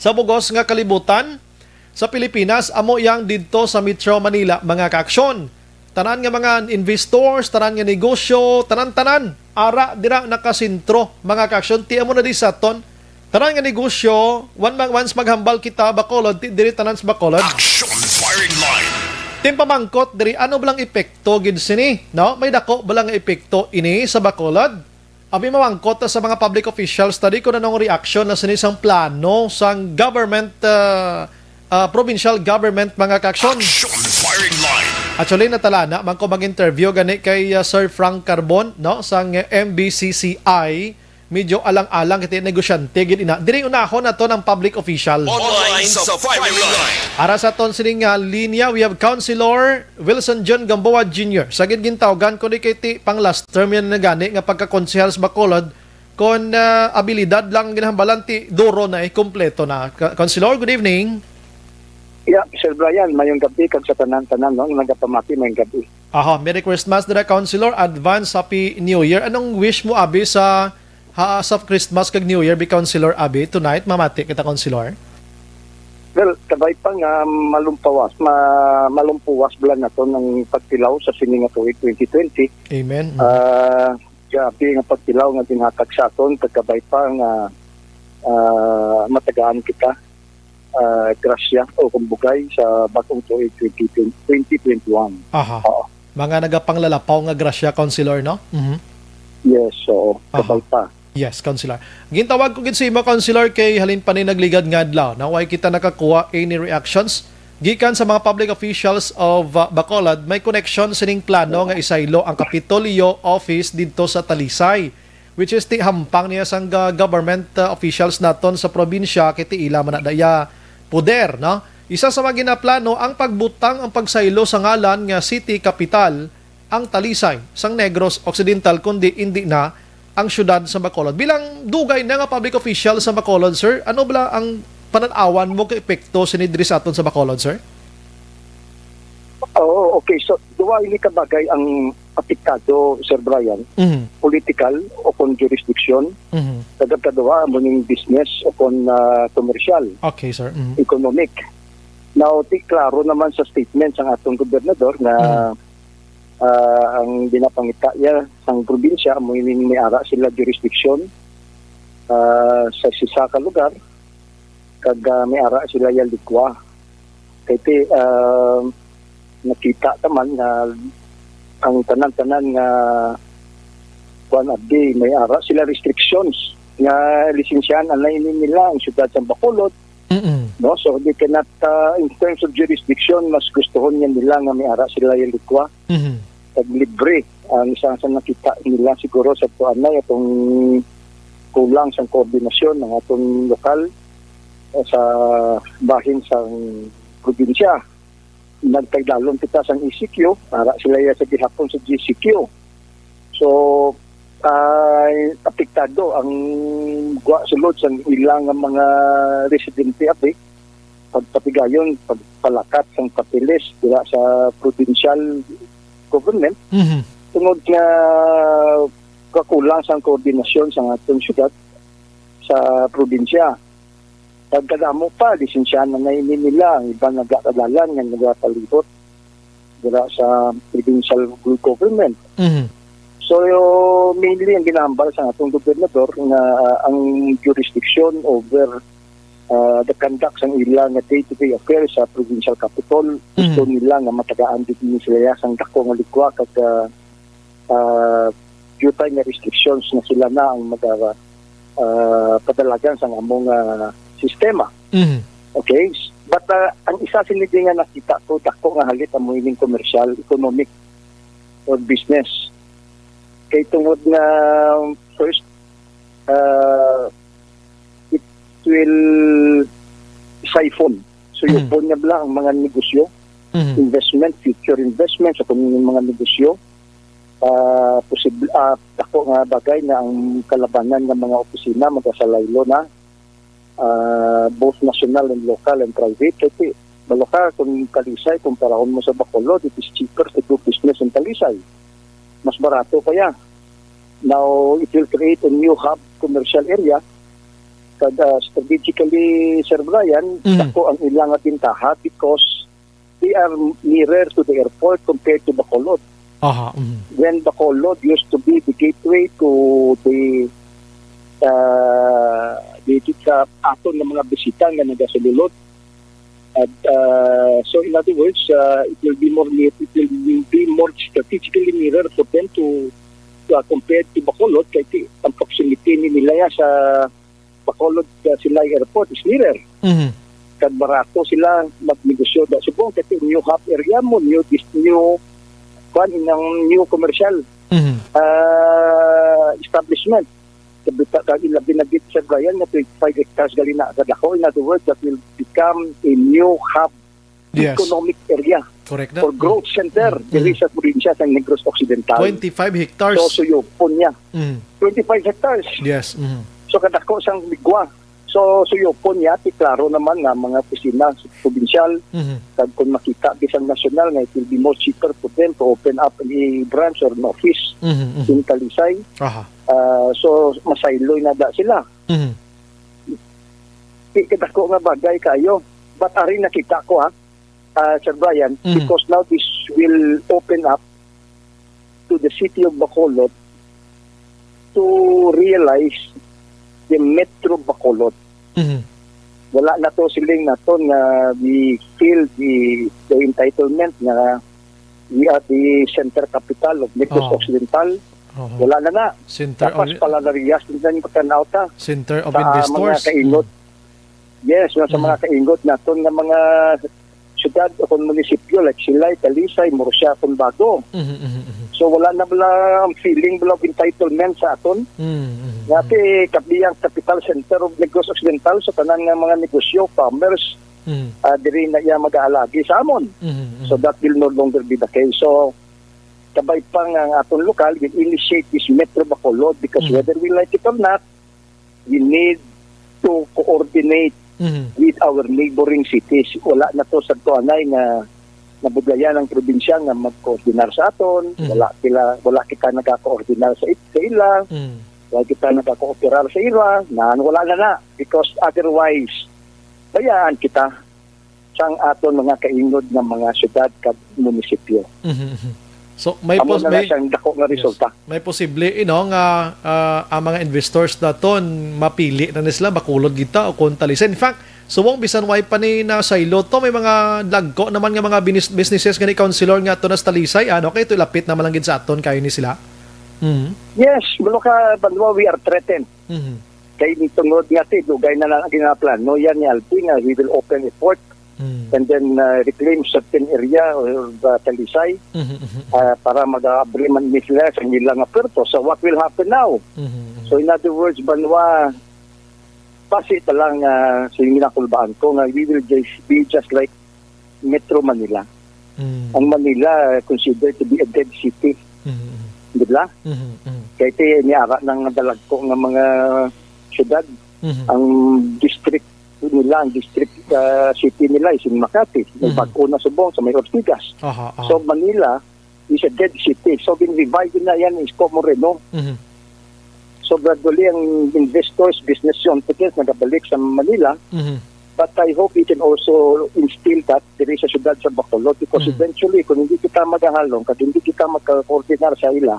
[SPEAKER 2] Sa bugos nga kalibutan sa Pilipinas, amo yang dito sa Metro Manila mga kaaksyon. Tanan nga mga investors, tanan nga negosyo, tanan-tanan ara dira nakasentro mga kaaksyon. Ti amo na di sa ton. Tanan nga negosyo, once maghambal kita Bacolod, diri tanan sa Bacolod.
[SPEAKER 7] Action firing line.
[SPEAKER 2] Tim pamangkot diri ano balang epekto gid sini, no? May dako balang epekto ini sa Bacolod. Abi mamangkot sa mga public officials tadi ko nanong reaction na sini sang plano sang government provincial government mga kaaksyon.
[SPEAKER 7] Action firing line.
[SPEAKER 2] Actually natalana man ko mag-interview gani kay Sir Frank Carbon, no, sang MBCCI. Medyo alang-alang kiti negosyante gid ina. Diri unahon nato ng public official.
[SPEAKER 7] Online sa firing line.
[SPEAKER 2] Ara sa ton sining linya, we have Councilor Wilson John Gamboa Jr. Sagid gintawgan ko ni kiti pang last term yan na gani nga pagka-konsehal sa Bacolod kon abilidad lang ginhambalan ti duro na kompleto na. Councilor, good evening.
[SPEAKER 12] Yeah, Sir Brian, mayong gabi kag sa tanan-tanan no nagapamati mayong gabi.
[SPEAKER 2] Aha, Merry Christmas dira Councilor, advance Happy New Year. Anong wish mo abi sa Christmas kag New Year bi Councilor abi tonight? Mamati kita Councilor.
[SPEAKER 12] Well, kabay pa nga malumpuwas bala na to ng pagtilaw sa sining nga tuig 2020.
[SPEAKER 2] Amen.
[SPEAKER 12] Gabi nga pagtilaw nga ginhatag sa aton kagabay pa nga matagaan kita grasya o kumbugay sa bagong tuig 2021.
[SPEAKER 2] Aha. Mga nagapanglalapaw nga grasya Councilor, no?
[SPEAKER 12] Yes, so kabay pa.
[SPEAKER 2] Yes, Councilor. Gintawag ko gid sa imo Councilor kay halin pa ni nagligad nga adlaw. Naway kita nakakuha any reactions gikan sa mga public officials of Bacolod. May connection sining plano nga isaylo ang Kapitolyo office dito sa Talisay, which is ti hampang niya sang government officials naton sa probinsya kiti ila man daya poder, no? Isa sa mga ginaplano ang pagbutang ang pagsaylo sa ngalan nga city capital ang Talisay sang Negros Occidental kundi hindi na ang syudad sa Bacolod. Bilang dugay na nga public official sa Bacolod, sir, ano ba ang pananawan mo kay epekto sinidri sa aton sa Bacolod, sir?
[SPEAKER 12] Oh, okay. So, duwa ini kabagay ang apektado, Sir Brian, political o kon jurisdiction, kadua mo ning business o kon commercial.
[SPEAKER 2] Okay, sir.
[SPEAKER 12] Economic. Now, klaro naman sa statement sang atong gobernador na ang dinapangita niya sang probinsya mo ining may ara sila jurisdiction sa sisa ka lugar kag may ara sila yalikwa kay nakita taman na ang tanan-tanan nga kuan abdi may ara sila restrictions nga lisensyahan alay nila ang syudad sa Bacolod. No, so they cannot in terms of jurisdiction mas gustuhon niya nila nga may ara sila yalikwa. Pag libre ang isang nakita nila siguro sa tuanay atong kulang sa koordinasyon ng atong lokal sa bahin sa probinsya. Nagtagdalon kita sa ECQ para sila sa gihapon sa GCQ. So apektado ang sulod sa ilang mga residente abi pagpatigayon pagpalakat sang papilis dira sa provincial government tungod nga kakulang sa koordinasyon sa atong syudad sa probinsya. Pagkadamo pa lisensyahan na nila ang ibang nagkakadalan nga nagapalibot dira sa provincial government. So mainly ang ginahambal sa atong gobernador nga ang jurisdiction over the conduct ng ilang day-to-day affairs sa provincial capital. Gusto nila nga matagaan din sila sang dako nga likwa kag jutay nga restrictions na sila na ang padalagan sa among sistema. Okay? But ang isa sinidi nga nakita ko, dako nga halit ang muhiling commercial, economic, or business. Kay tungod nga first, it will siphon. So yung po niya bala ang mga negosyo, investment, future investment sa mga negosyo. Posible, dako nga bagay na ang kalabanan ng mga opisina magasalaylo na both national and local and private. Kasi Baloka, kung Talisay, kumparahon mo sa Bacolod, it is cheaper to do business in Talisay. Mas barato kaya. Now, it will create a new hub commercial area. Kada strategically, Sir Brian, dako ang ilang tintaha because they are nearer to the airport compared to Bacolod. When Bacolod used to be the gateway to the aton ng mga bisita nga nagasulod. So in other words, it will be more strategically nearer for them to compared to Bacolod kay ang proximity nila sa Bacolod sila airport is nearer. Kad barato sila magnegosyo da subong kay new hub area mo new commercial establishment. Kag binagit sa Brian na 25 hectares gali na kadako. In other words, that will become a new hub economic area.
[SPEAKER 2] Correct
[SPEAKER 12] for growth center diri sa probinsya sa Negros Occidental.
[SPEAKER 2] 25 hectares.
[SPEAKER 12] So suyopon niya. 25 hectares.
[SPEAKER 2] Yes.
[SPEAKER 12] So kadako sang bigwa. So suyopon niya, klaro naman nga mga opisina sa provincial. Kag kung makita bisan national nga it will be more cheaper for them to open up a branch or an office in Talisay. So masayloy na da sila. Kadako nga bagay kayo. But ari nakita ko Sir Brian, because now this will open up to the city of Bacolod to realize the Metro Bacolod. Wala na to siling na to nga we feel the entitlement na we are the center capital of Negros Occidental. Wala na. Tapos pala na-riyas din yung pagkanauta.
[SPEAKER 2] Center of investors.
[SPEAKER 12] Mga kaingot. Yes, sa mga kaingot na to nga mga syudad o munisipyo like Silay, Talisay, Murcia, Bago. So wala na bala ang feeling bala of entitlement sa aton. Ngati kabiyang capital center of Negros Occidental sa tanan nga mga negosyo, farmers, diri na iya mag-aalagi sa amon. So that will no longer be the case. So kabay pang ang aton lokal will initiate this Metro Bacolod because whether we like it or not, we need to coordinate with our neighboring cities. Wala na to sa tuanay nga nabugayan ng probinsya nga mag-coordinar sa aton. Wala kita nagka-coordinar sa ila. Wala kita nagka-cooperar sa ila. Wala na because otherwise bayaan kita sang aton mga kaingod ng mga syudad kag munisipyo.
[SPEAKER 2] So may may posible nga ang mga investors daton mapili na sila Bacolod kita o Talisay. In fact, suwong bisan way pa ni na saylo to may mga dagko naman nga mga businesses nga ni councilor nga to na sa Talisay kay ito lapit naman lang gid sa aton kayo ni sila.
[SPEAKER 12] Yes, bulo ka banwa we are threatened. Kay nitungod nga ti dugay na lang ang ginaplano yan ni Alpin we will open a port and then reclaim certain area or Talisay para mag-agreement nila sa nilang aperto. So what will happen now? So in other words, banwa pasi talang sa minakulbaan ko nga we will be just like Metro Manila. Ang Manila considered to be a dead city. Diba? Kaya ito niara ng dalag ko ng mga syudad. Ang district nila, ang district city nila is in Makati. May Bago na Subong sa may Ortigas. So Manila is a dead city. So bin-revive na yan is Comoreno. So gradually ang investors, business yun, nagabalik sa Manila. But I hope we can also instill that there is a syudad sa Bacolod because eventually kung hindi kita maghahalong, kung hindi kita magka-coordinar sa ila,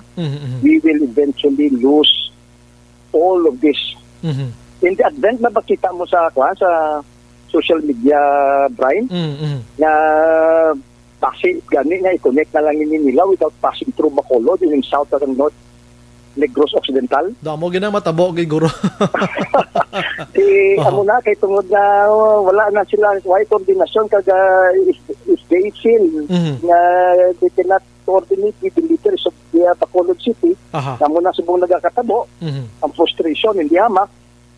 [SPEAKER 12] we will eventually lose all of this. In the advent na bakita mo sa social media, Brian, na pasi gani nga i-connect na lang nila without passing through Bacolod in south or north Negros Occidental.
[SPEAKER 2] Damo ginang matabo gay guro.
[SPEAKER 12] Amo na kay tungod na wala na sila why coordination kag is they feel na they cannot coordinate with the leaders of the Bacolod City. Amo na subong nagakatabo. Ang frustration hindi hamak.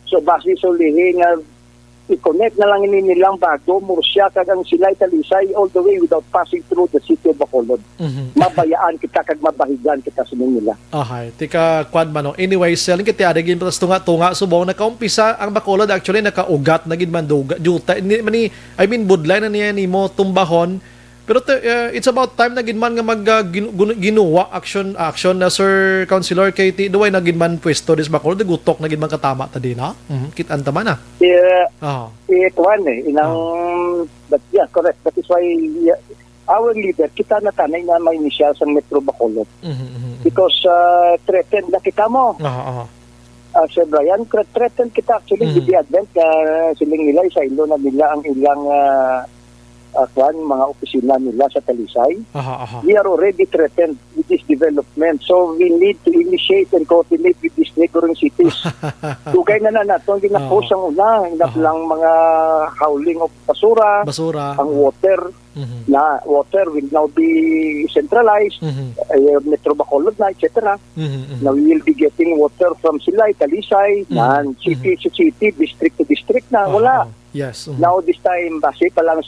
[SPEAKER 12] So base sa lihi nga i-connect na lang nilang bago Murcia kag ang Silay Talisay all the way without passing through the city of Bacolod. Mabayaan kita kag mabahigan kita sa nila.
[SPEAKER 2] Tika kwan man no. Anyway, selling kita adagin patas tunga subong nakaumpisa ang Bacolod actually nakaugat na gid man juta ni I mean budlay na niya nimo tumbahon. Pero it's about time na ginman nga mag ginuwa action na Sir Councilor KT duway na ginman pwesto dis Bacolod gutok na ginman katama ta din ha. Kitaan ta man na.
[SPEAKER 12] Kuan but yeah, correct. That is why our leader kita na tanay na may inisyal sa Metro Bacolod. Because threatened na kita mo. Sir Brian, threatened kita actually with the advent siling nila sa ilo na nila ang ilang mga opisina nila sa Talisay. We are already threatened with this development. So we need to initiate and coordinate with these neighboring cities. Dugay na natin, ginapos ang una, lang mga howling of basura. Ang water will now be centralized, Metro Bacolod na, etc. Now we will be getting water from Silay, Talisay, city to city, district to district na, wala. Now this time, base pa lang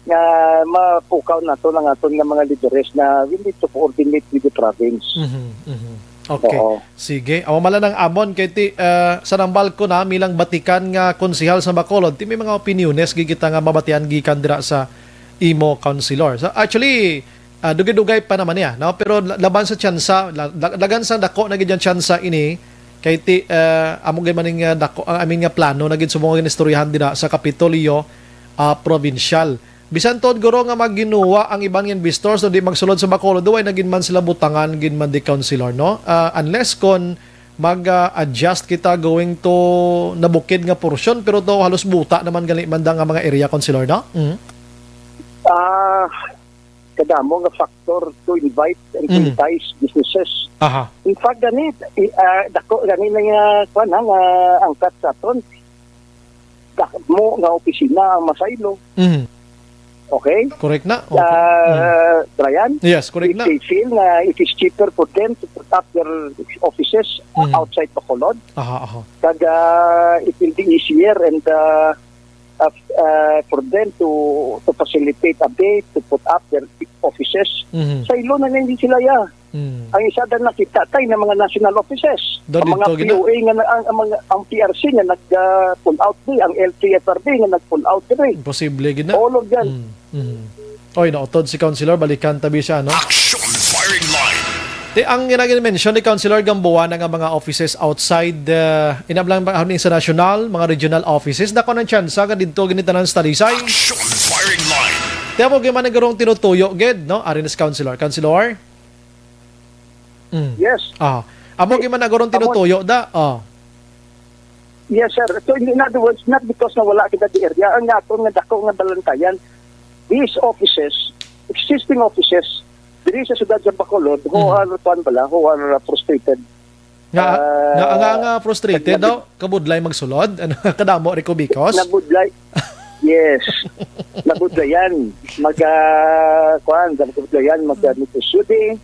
[SPEAKER 12] nga mapukaw na to ng aton nga mga leaders na we need to coordinate with the province.
[SPEAKER 2] Okay. Sige. Awa mala ng amon kay ti sa nambal ko na milang batikan nga konsehal sa Bacolod. Ti may mga opiniones gigita nga mabatian gikan dira sa imo councilor. So actually dugay-dugay pa naman niya, no? Pero laban sa tsansa, lagan sa dako na gid tsansa ini kay ti amo gay maning dako ang amin nga plano na gid sumong istoryahan dira sa Kapitolyo provincial. Bisan tod guro nga magginuwa ang ibang investors no di magsulod sa Bacolod duway nagin man sila butangan gin man di councilor no unless kon mag-adjust kita going to nabukid nga porsyon pero to halos buta naman gali man nga mga area councilor no.
[SPEAKER 12] Kadamo nga factor to invite and to entice businesses. In fact ganit dako gani nga kuan nga angkat sa aton mo nga opisina ang masaylo. Okay?
[SPEAKER 2] Correct na.
[SPEAKER 12] Brian?
[SPEAKER 2] Yes, correct na.
[SPEAKER 12] They feel na it is cheaper for them to put up their offices outside Bacolod. Kag it will be easier and for them to facilitate a day to put up their offices. Sa ilo na hindi sila ang isa na nakita tayo ng mga national offices. Ang mga POA nga ang PRC nga nag-pull out din, ang LTFRB nga nag-pull out din.
[SPEAKER 2] Imposible gina.
[SPEAKER 12] All of yan.
[SPEAKER 2] Oy, nautod si Councilor, balikan tabi siya, no?
[SPEAKER 7] Action Firing Line.
[SPEAKER 2] Ang ginag-mention ni Councilor Gamboa na nga mga offices outside inablang sa national, mga regional offices, dako ng tsansa ka dito ginitanan sa Talisay.
[SPEAKER 7] Action Firing Line.
[SPEAKER 2] Tiyan mo gaman na garong tinutuyo, ged, no? Arinas Councilor. Councilor?
[SPEAKER 12] Yes.
[SPEAKER 2] Amo gyud man nagorong tinutuyo da.
[SPEAKER 12] Yes sir. So in other words, not because na wala kita di area, ang aton nga dako nga balantayan, these offices, existing offices, diri sa siyudad sa Bacolod, who are frustrated.
[SPEAKER 2] Nga frustrated daw, kabudlay magsulod, ano kadamo Rico Bicos?
[SPEAKER 12] Nabudlay. Yes. Nabudlayan. Nabudlayan mag-negosyude.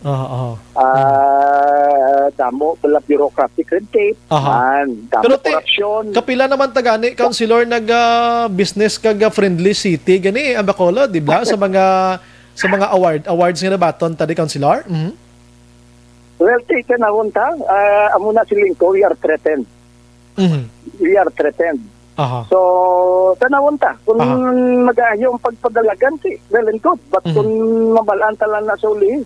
[SPEAKER 12] Damo pala bureaucratic red tape. Damo korupsyon.
[SPEAKER 2] Kapila naman tagani, Councilor, nag-business kag friendly city gani ang Bacolod, di ba? sa mga awards nga nabaton tadi, Councilor.
[SPEAKER 12] Well, taken na unta. Amo na siling ko, we are threatened. We are threatened. So, tanawon ta. Kung mag-aayong pagpadalagan, well and good. But kung mabalaan talan na sa uli,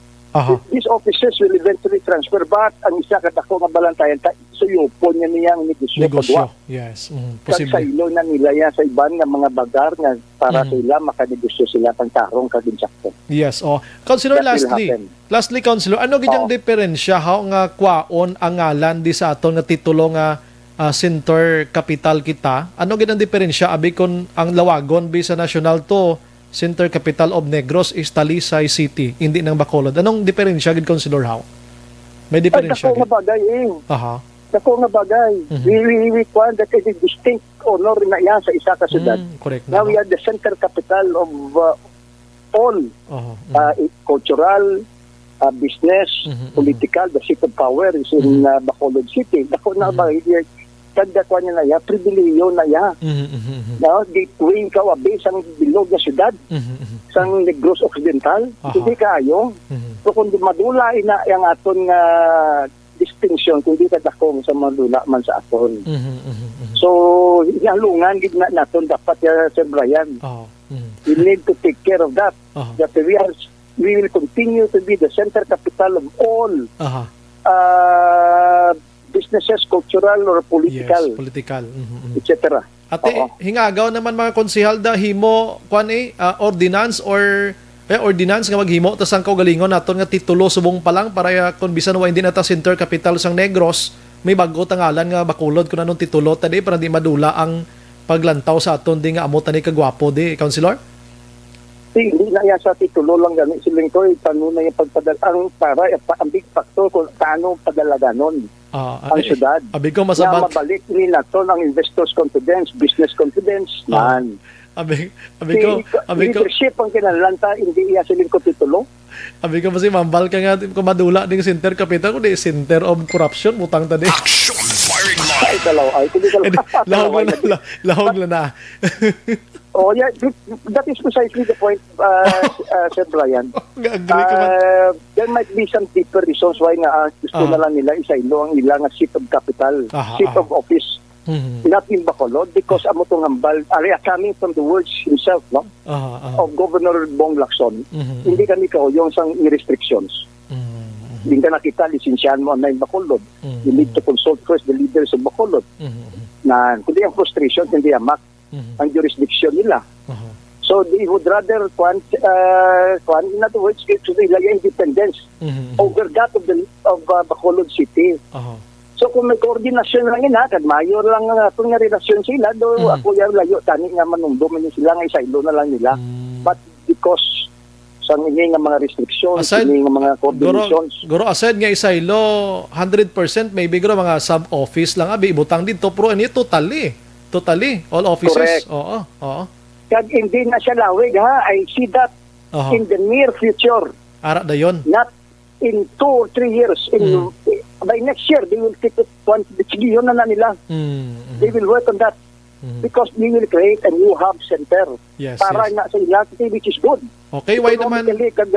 [SPEAKER 12] these offices will eventually transfer. But ang isa kadako nga balantayan, so yupon niya niyang negosyo.
[SPEAKER 2] Yes.
[SPEAKER 12] Possible. Sa ilo na nila yan sa iban nga mga bagar nga para sila makanegosyo sila pangtarong kaginsakto.
[SPEAKER 2] Yes. Councilor, lastly, Councilor, ano gidyang diferensya nga kwaon ang ngalan di sa aton nga titulo nga center capital kita? Ano gid ang diferensya abi kon ang lawagon bi sa national to center capital of Negros is Talisay City, hindi nang Bacolod? Anong diferensya gid, Councilor How? May diferensya.
[SPEAKER 12] Dako nga bagay
[SPEAKER 2] Aha.
[SPEAKER 12] Dako nga bagay. We want that it is distinct honor na yan sa isa ka syudad.
[SPEAKER 2] Correct.
[SPEAKER 12] Now we are the center capital of all cultural, business, political, the seat of power is in Bacolod City. Dako na bagay. Kagdakwa niya na yan, pribiliyo na yan. No, gateway kawabi sang bilog na syudad, sang Negros Occidental, hindi kayo. So kung di madula ina yung aton nga distinction, kung di kadakong sa madula man sa aton. So, halungan gid na naton dapat Sir Brian. We need to take care of that. That we will continue to be the center capital of all businesses, cultural or political.
[SPEAKER 2] Yes, political.
[SPEAKER 12] Etc.
[SPEAKER 2] Ate, hingagaw naman mga konsehal da himo ordinance or ordinance nga maghimo tas ang kaugalingon naton nga titulo subong pa lang para kung bisan wa hindi na ta center capital sang Negros, may bago tangalan nga Bacolod kun anong titulo tadi para di madula ang paglantaw sa aton di nga amo tani kagwapo di, Councilor?
[SPEAKER 12] Hindi na yan sa titulo lang gani siling ko paano na yung pagpadala ang big factor kung paano padala ganon ang syudad.
[SPEAKER 2] Abi ko masabat.
[SPEAKER 12] Mabalik ni naton ang investors confidence, business confidence man.
[SPEAKER 2] Abi ko
[SPEAKER 12] leadership ang kinalanta hindi iya siling ko titulo.
[SPEAKER 2] Abi ko kasi mambal ka nga kung madula ding center capital ko di center of corruption mutang tadi.
[SPEAKER 10] Action firing line.
[SPEAKER 12] Ay talaw ay
[SPEAKER 2] lahog na.
[SPEAKER 12] Oh yeah, that is precisely the point, Sir Brian. There might be some deeper reasons why nga gusto na lang nila isailo ang ilang seat of capital, seat of office, not in Bacolod, because amo tong hambal, coming from the words himself, no, of Governor Bong Lacson, hindi kami kauyong sang restrictions. Hindi ka nakita, lisensyahan mo na in Bacolod. You need to consult first the leaders of Bacolod. Na, kundi ang frustration, hindi amak ang jurisdiction nila. So they would rather in other words, give to the independence over that of Bacolod City. So kung may koordinasyon lang ina, kag mayor lang itong nga relasyon sila, do ako yung layo, tani nga manungdom sila nga isailo na lang nila. But because sa nga mga restrictions, nga mga coordinations.
[SPEAKER 2] Guro aside nga isailo, 100% maybe guro mga sub-office lang abi ibutang dito, pero ini totally all offices.
[SPEAKER 12] Correct.
[SPEAKER 2] Oo.
[SPEAKER 12] Kag hindi na siya lawig ha. I see that in the near future.
[SPEAKER 2] Ara dayon.
[SPEAKER 12] Not in 2 or 3 years. By next year, they will keep it yun na nila. They will work on that. Because they will create a new hub center.
[SPEAKER 2] Yes,
[SPEAKER 12] para nga sa ilang, which is good.
[SPEAKER 2] Okay, why naman?
[SPEAKER 12] Kag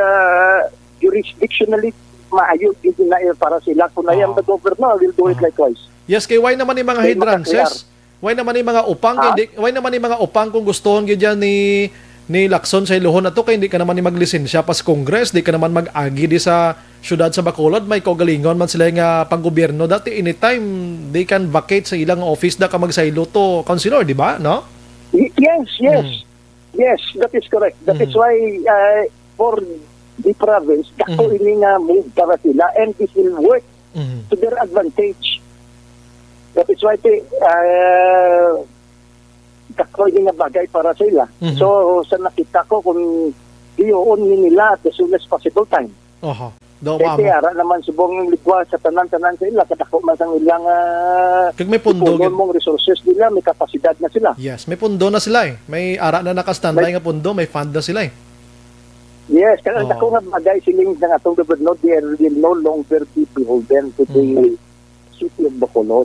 [SPEAKER 12] jurisdictionally maayos din na para sila. Kung the governor will do it likewise.
[SPEAKER 2] Yes, kay why naman yung mga hydrances? Why naman yung mga upang? Why naman yung mga upang kung gustohon gid ni Lacson sa iluhon na to kay hindi ka naman ni maglisensya pas Congress, di ka naman mag-agi di sa syudad sa Bacolod, may kaugalingon man sila nga panggobyerno dati anytime they can vacate sa ilang office da ka magsaylo to, Councilor, di ba? No?
[SPEAKER 12] Yes, that is correct. That is why for the province, dako ini nga move para sila and it will work to their advantage. That is why dako ini nga bagay para sila. So sa nakita ko kung diyon nila at the soonest possible time. Kasi ara naman subong yung ligwa sa tanan-tanan sa ila kadako man sang ilang
[SPEAKER 2] kag may pundo
[SPEAKER 12] mong resources nila, may kapasidad na sila.
[SPEAKER 2] Yes, may pundo na sila eh. May ara na naka-standby nga pundo, may fund na sila eh.
[SPEAKER 12] Yes, kaya dako nga bagay siling ng atong governor, they will no longer be beholden to the city of Bacolod.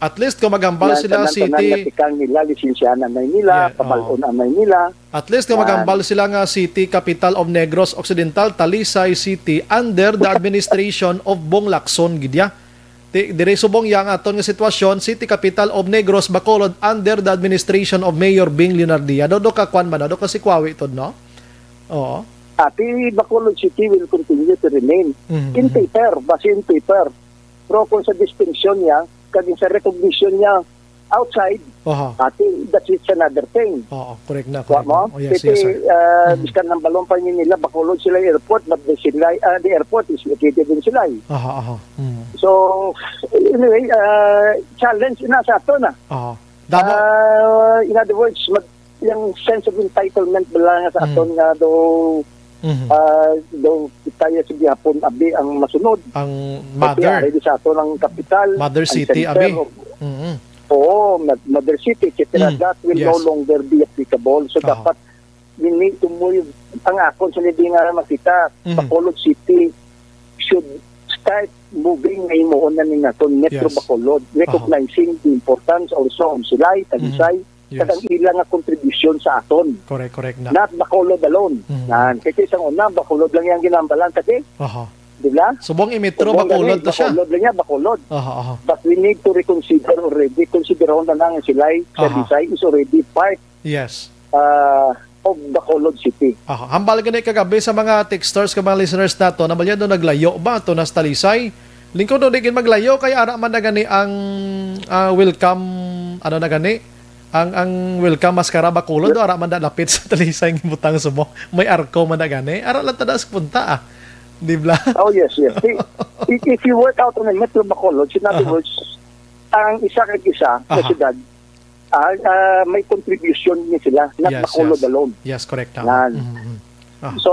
[SPEAKER 2] At least kung magambal sila city
[SPEAKER 12] nila lisensyahan na nila, pabalon na nila.
[SPEAKER 2] At least kung magambal sila nga city capital of Negros Occidental, Talisay City under the administration of Bong Lacson gidya. Dire subong yang aton nga sitwasyon, city capital of Negros Bacolod under the administration of Mayor Bing Leonardia. Do ka kwan man do kasi kwawi tod no? Oo.
[SPEAKER 12] Ati Bacolod City will continue to remain in paper, base in paper. Pero kung sa distinction niya, kaging sa recognition niya outside, that's another thing.
[SPEAKER 2] Correct na.
[SPEAKER 12] Yes, biskan ng balong pa nila, Bacolod sila airport, but the airport is located in Silay. So, anyway, challenge na sa ito na. In other words, yung sense of entitlement bala nga sa aton nga do Daw tayo sa gihapon abi ang masunod.
[SPEAKER 2] Ang mother.
[SPEAKER 12] Ready sa ato ng kapital.
[SPEAKER 2] Mother city, abi.
[SPEAKER 12] Oo, Mother City, etc. That will no longer be applicable. So dapat we need to move. Ang akon sa hindi nga makita, Bacolod City should start moving ngayon mo na natin Metro Bacolod, recognizing the importance also of Silay, Talisay, at ang ilang contribution sa aton.
[SPEAKER 2] Correct na.
[SPEAKER 12] Not Bacolod alone. Kasi isang una, Bacolod lang yung ginambalan kasi. Diba?
[SPEAKER 2] Subong i-Metro Bacolod na siya.
[SPEAKER 12] Bacolod lang yan, Bacolod. But we need to reconsider already. Consider na lang Silay, Talisay is already part.
[SPEAKER 2] Yes.
[SPEAKER 12] Of Bacolod City.
[SPEAKER 2] Hambal ganit kagabi sa mga texters ka mga listeners nato na balya do naglayo ba to nas Talisay. Lingkod do digin maglayo kay ara man na gani ang welcome na gani ang welcome maskara Bacolod do ara man na lapit sa Talisay ng butang sumo. May arko man na gani. Ara lang tadas punta Di ba?
[SPEAKER 12] Oh yes. If you work out on a Metro Bacolod, in other words, ang isa kag isa na syudad may contribution niya sila, not Bacolod alone.
[SPEAKER 2] Yes, correct.
[SPEAKER 12] So,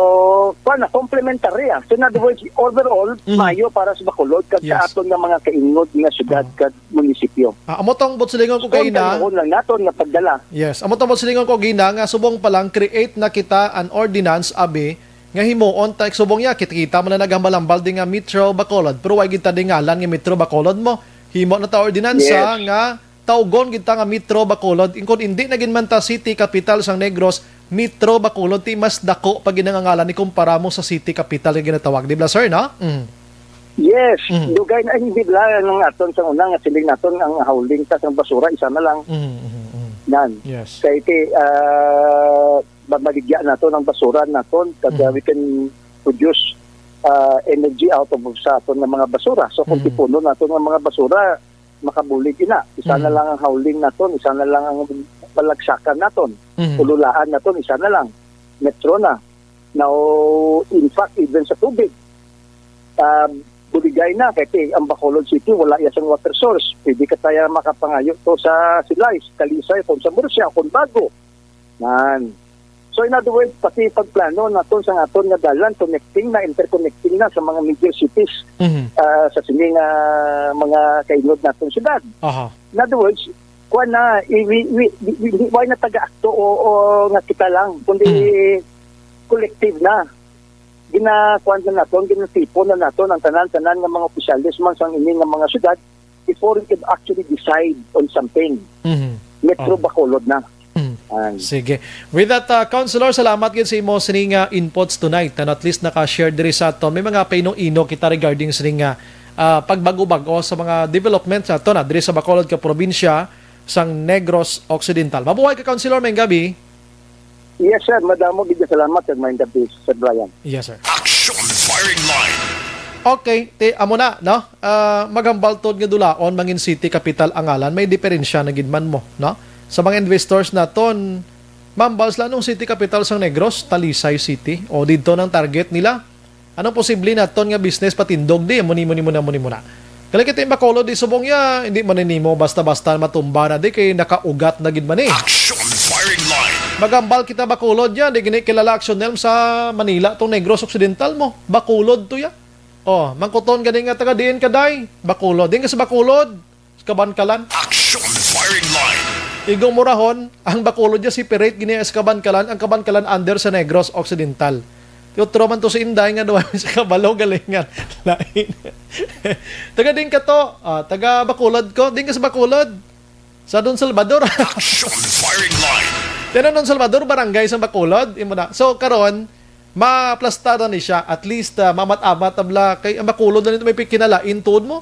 [SPEAKER 12] complementary. So, in other words, overall, mayo para sa Bacolod kasi aton ng mga kaingod nga syudad kad munisipyo.
[SPEAKER 2] Amo tong botsilingon ko kay na.
[SPEAKER 12] Lang naton nga pagdala.
[SPEAKER 2] Yes, amo tong botsilingon ko gina nga subong pa lang create na kita an ordinance abi nga himuon ta subong ya kita man na naghambalambal ding nga Metro Bacolod pero way kita dingalan nga Metro Bacolod mo. Himo na ta ordinansa nga taugon kita nga Metro Bacolod ingkod hindi nagin man ta city capital sang Negros, Metro Bacolod ti mas dako pag ginangalan ni kumpara mo sa city capital nga ginatawag, di ba sir, no?
[SPEAKER 12] Yes, dugay na hindi lang ang aton sa una nga siling naton ang hauling sa basura isa na lang.
[SPEAKER 2] Yes.
[SPEAKER 12] Kaya mabaligya naton ang basura naton kaya we can produce energy out of sa aton ng mga basura. So kung tipuno naton ng mga basura makabulig ina. Isa na lang ang hauling naton, isa na lang ang balagsakan naton. Ululaan naton, isa na lang. Metro na. Now, in fact, even sa tubig, buligay na. Kasi ang Bacolod City, wala yasang water source. Pwede ka tayo makapangayo to sa Silay, Talisay, kung sa Murcia, kung Bago. So in other words, pati pagplano naton sa aton nga dalan interconnecting na sa mga major cities sa sining mga kainod naton syudad. In other words, kuan na why na taga-akto o nga kita lang kundi collective na. Ginakuan na naton, ginatipo na naton ang tanan-tanan ng mga opisyalis man sang ini nga mga syudad before we can actually decide on something. Metro Bacolod na.
[SPEAKER 2] Sige. With that, Councilor, salamat gid sa imo sining inputs tonight and at least naka-share diri sa aton. May mga painong-ino kita regarding sining pagbago-bago sa mga developments sa aton diri sa Bacolod ka probinsya sang Negros Occidental. Mabuhay ka, Councilor, may gabi.
[SPEAKER 12] Yes, sir. Madamo gid salamat sa may gabi, Sir Brian.
[SPEAKER 2] Yes, sir.
[SPEAKER 7] Action firing line.
[SPEAKER 2] Okay, amo na, no? Magambal tod nga dulaon mangin city capital angalan, may diferensya na gidman mo, no? Sa mga investors naton, mambals lang nung city capital sang Negros, Talisay City, o dito ng target nila. Anong posible naton nga business patindog di, muni muna. Kaya kita yung Bacolod, di subong ya, hindi maninimo basta-basta matumba na di, kay nakaugat na gid man eh.
[SPEAKER 7] Action firing line.
[SPEAKER 2] Magambal kita Bacolod ya, di gini kilala action nelm sa Manila, tong Negros Occidental mo, Bacolod to ya. Mangkuton gani nga taga diin kaday, Bacolod. Din ka sa Bacolod, sa Kabankalan.
[SPEAKER 7] Action firing line.
[SPEAKER 2] Igong murahon, ang Bacolod niya separate gini sa Kabankalan, ang Kabankalan under sa Negros Occidental. Tiutro man to sa Inday nga daw sa Kabalo galingan. Lain. Taga din ka to, taga Bacolod ko, din ka sa Bacolod. Sa Don Salvador.
[SPEAKER 7] Action firing line.
[SPEAKER 2] Tinan Don Salvador barangay sa Bacolod, imo na. So karon maplastada ni siya at least mamat-amat tabla kay ang Bacolod na nito may kinalain tuod mo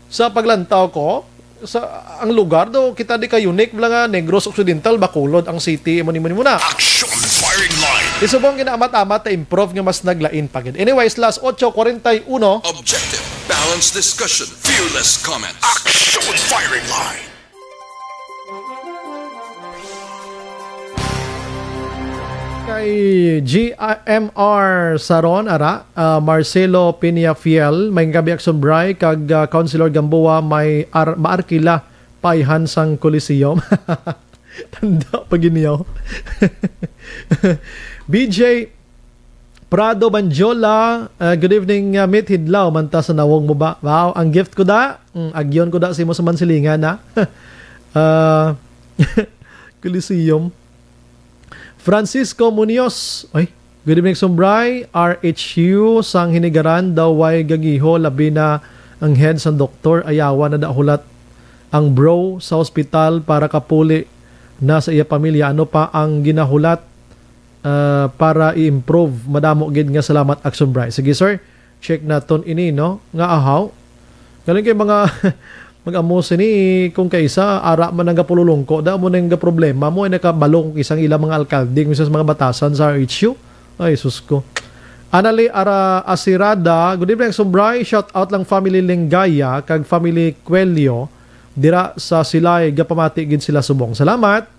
[SPEAKER 2] sa paglantaw ko. Sa ang lugar do kita di ka unique nga Negros Occidental, Bacolod ang city mo na.
[SPEAKER 7] Action firing line.
[SPEAKER 2] Isubong ginaamat-amat ta improve nga mas naglain pagid. Anyways, last 8:41.
[SPEAKER 10] Objective, balanced discussion, fearless comments.
[SPEAKER 7] Action firing line.
[SPEAKER 2] Kay GMR Saron ara Marcelo Peñafiel may gabi action bray kag Councilor Gamboa may maarkila payhan sang Coliseum. Tanda pag iniyaw. BJ Prado Banjola, good evening, Mit Hidlaw, manta sa nawong mo ba? Wow, ang gift ko da, agyon ko da si mo sa mansilingan, ha? Coliseum. Francisco Munoz, ay, good evening, Sumbray, RHU, sang hinigaran, daw way gagiho, labi na ang head sa doktor, ayawa na dahulat ang bro sa ospital para kapuli na sa iya pamilya. Ano pa ang ginahulat para i-improve? Madamo gid nga salamat Action Bright. Sige sir, check naton ini no nga ahaw. Galing kay mga mag-amusin ni kung kaysa ara man nga pululong ko da mo nang nga problema mo ay nakabalong isang ilang mga alkalde misas mga batasan sa RHU. Ay sus ko. Anali Ara Asirada, good evening Sumbray, shout out lang family Lengaya kag family Quelio dira sa Silay gapamati gid sila subong. Salamat.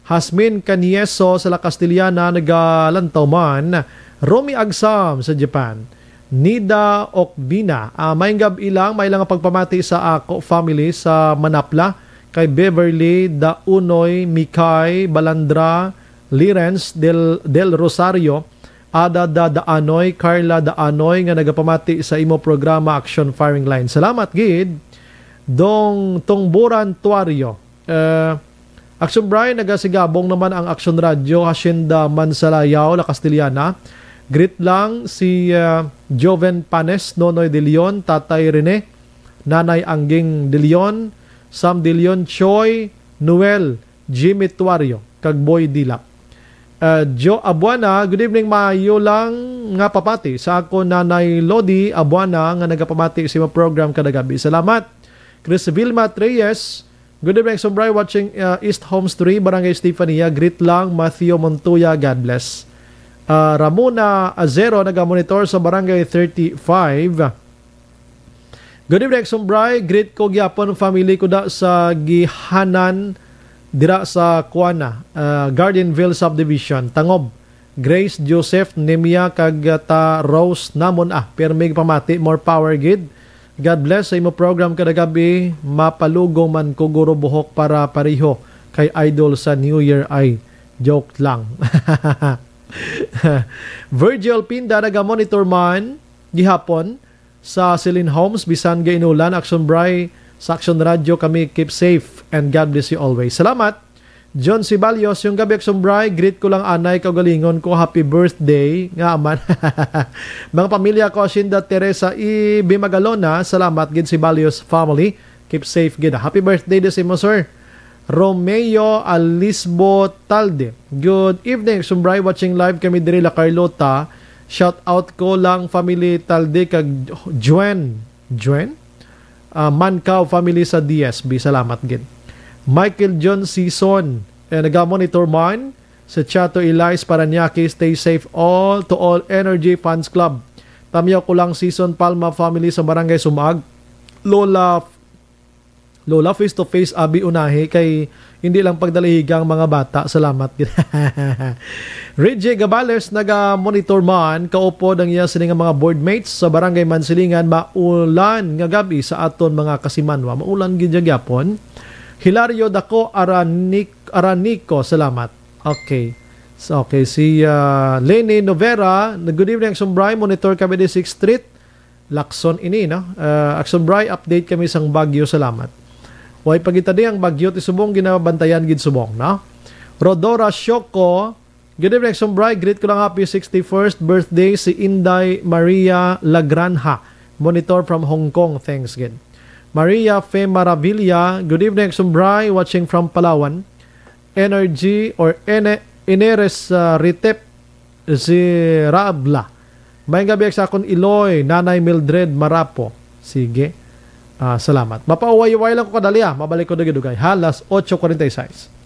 [SPEAKER 2] Hasmin Canieso sa La Castellana nagalantaw man. Romy Agsam sa Japan. Nida Okbina. May gabi ilang may lang pagpamati sa ako family sa Manapla kay Beverly Daunoy, Mikay Balandra, Lirens del Rosario, Ada Daanoy, Carla Daanoy nga nagapamati sa imo programa Action Firing Line. Salamat gid. Dong Tongburan Tuario. Action Brian, nagasigabong naman ang Action Radio, Hacienda Mansalayaw, La Castellana. Greet lang si Joven Panes, Nonoy De Leon, Tatay Rene, Nanay Angging De Leon, Sam De Leon, Choi, Noel, Jimmy Tuario, Kagboy Dilap. Joe Abuana, good evening, maayo lang nga papati sa ako Nanay Lodi Abuana nga nagapamati sa program kadagabi. Salamat. Chris Vilma Reyes, good evening, Sumbray, watching East Homes 3, Barangay Estefania. Greet lang, Matthew Montoya, God bless. Ramona Azero, nagamonitor sa Barangay 35. Good evening, Sumbray. Greet ko gyapon family ko da sa Gihanan, dira sa Kuana, Gardenville Subdivision, Tangob. Grace Joseph Nemia kagata Rose namon permig pamati, more power gid. God bless sa imo program kada gabi. Mapalugo man ko guro buhok para pariho kay idol sa New Year ay joke lang. Virgil Pinda naga-monitor man gihapon sa Celine Homes bisan ga inulan. Action Bray sa Action Radio kami, keep safe and God bless you always. Salamat. John Sibalios, yung gabi Action Bray, greet ko lang anay kaugalingon ko, happy birthday nga aman. Mga pamilya ko, Shinda Teresa I. Bimagalona, salamat gid Sibalios family, keep safe gid. Happy birthday din si mo sir. Romeo Alisbo Talde, good evening Action Bray, watching live kami diri La Carlota. Shout out ko lang family Talde kag Juen Mancaw family sa DSB, salamat gid. Michael John Season, naga-monitor man sa Chato Elias Paranaque, stay safe all to all Energy Fans Club. Tamyaw ko lang Season Palma family sa Barangay Sumag. Lola face to face abi unahi kay hindi lang pagdalihigang mga bata, salamat gid. Reggie Gabales, naga-monitor man kaupo ng iya sining mga board mates sa Barangay Mansilingan. Maulan nga gabi sa aton mga kasimanwa, maulan gid gyapon. Hilario Dako Aranico, salamat. Okay. So, okay, si Lenny Novera, good evening Action Bray, monitor kami di 6th Street, Lacson ini, no? Action Bray, update kami sang Bagyo, salamat. Way pagita di ang Bagyo ti subong ginabantayan gid subong, no? Rodora Shoko, good evening Action Bray, greet ko lang happy 61st birthday si Inday Maria Lagranja, monitor from Hong Kong, thanks gid. Maria Fe Maravilla, good evening Sumbray, watching from Palawan. Energy or Ineres Ritep Zirabla. May gabi sa akong Iloy, Nanay Mildred Marapo. Sige. Salamat. Mapauway-uway lang ko kadali mabalik ko dugay. Halas 8:46.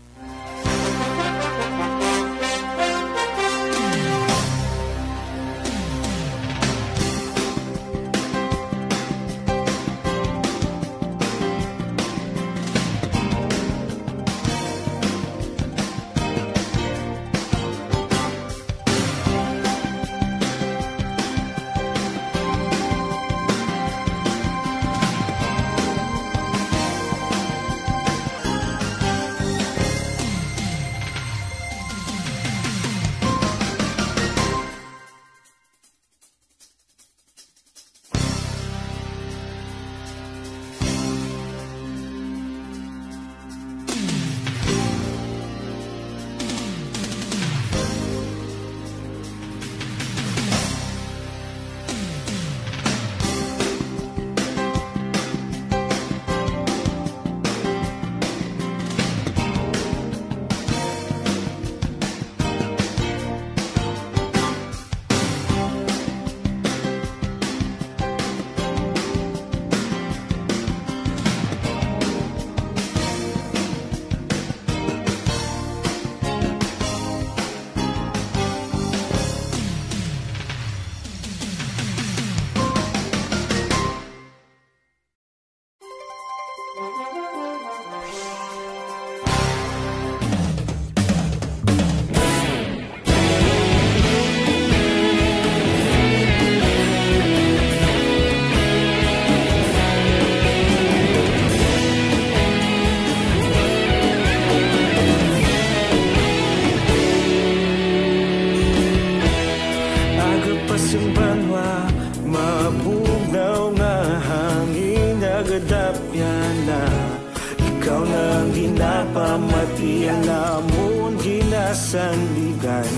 [SPEAKER 13] pamati alamon ginasandigan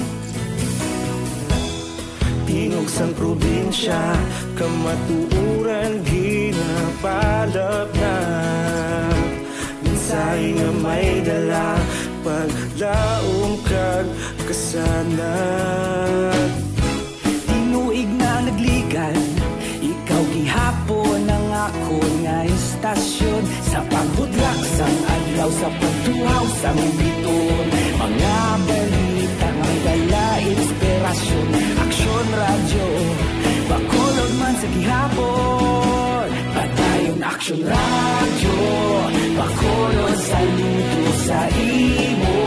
[SPEAKER 13] tingog sang probinsya kamatuuran ginapalap na minsay nga may dala paglaong kag kasanag tinuig na nagligan ikaw gihapon ang ako nga istasyon sa pagbudlak sang adlaw sa pagtuhaw sang biton mga balita nga dala inspirasyon aksyon radyo bakulog man sa gihapon padayon aksyon radyo bakulog sa luto sa imo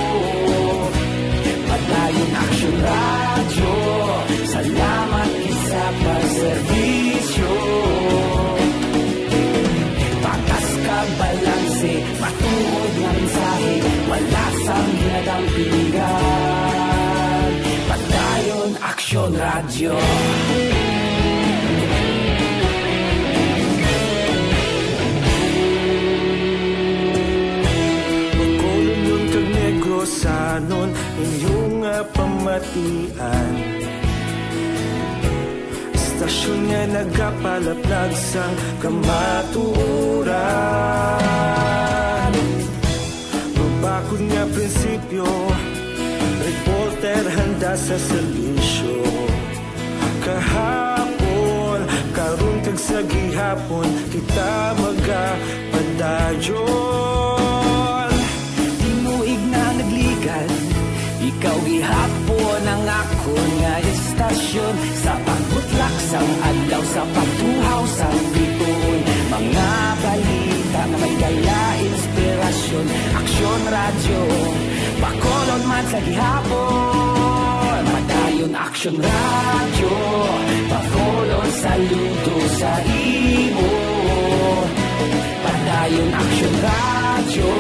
[SPEAKER 13] padayon aksyon radyo salamat isa pagserbisyo patas ka balanse matuod ng mensahe wala sang ginadampingan padayon aksyon radyo Bacolod nun kag Negrosanon inyong pamatian istasyon nga nagapalaplag sang kamatuuran mabakod nga prinsipyo reporter handa sa serbisyo kahapon karon kag sa gihapon kita magapadayon tinuig na nagligan ikaw gihapon ang ako nga istasyon sa pagbutlak sang adlaw sa pagtuhaw sang biton mga balita nga may dala inspirasyon aksyon radyo bakolod man sa gihapon padayon aksyon radyo bakolod sa luto sa imo padayon aksyon radyo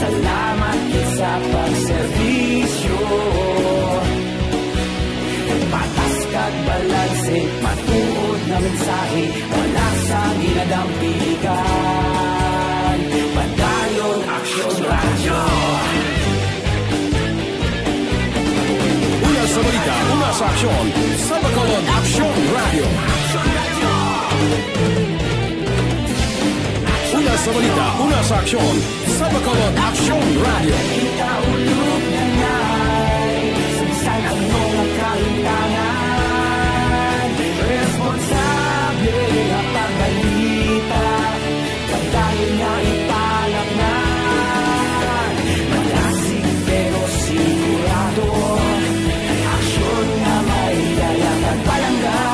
[SPEAKER 13] salamat sa pagserbisyo patas kag balanse matuod na mensahe wala sang ginadampigan padayon aksyon radyo
[SPEAKER 1] Una sa balita, una sa aksyon sa Bacolod Aksyon Radio. Una sa balita, una sa aksyon sa Bacolod Aksyon Radio.
[SPEAKER 13] Kita ulog na ngay Saan ang mga kahintangan Responsable na pagbalita Pagdayon na ipalak na Malasig pero sigurado Aksyon na may dalang at palanggan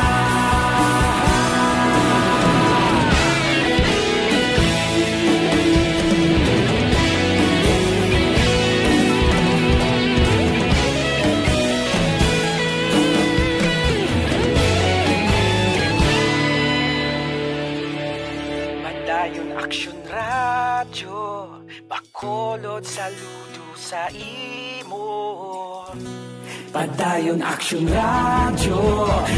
[SPEAKER 13] Aksyon radyo, bakolod saludo sa imo. Padayon aksyon radyo,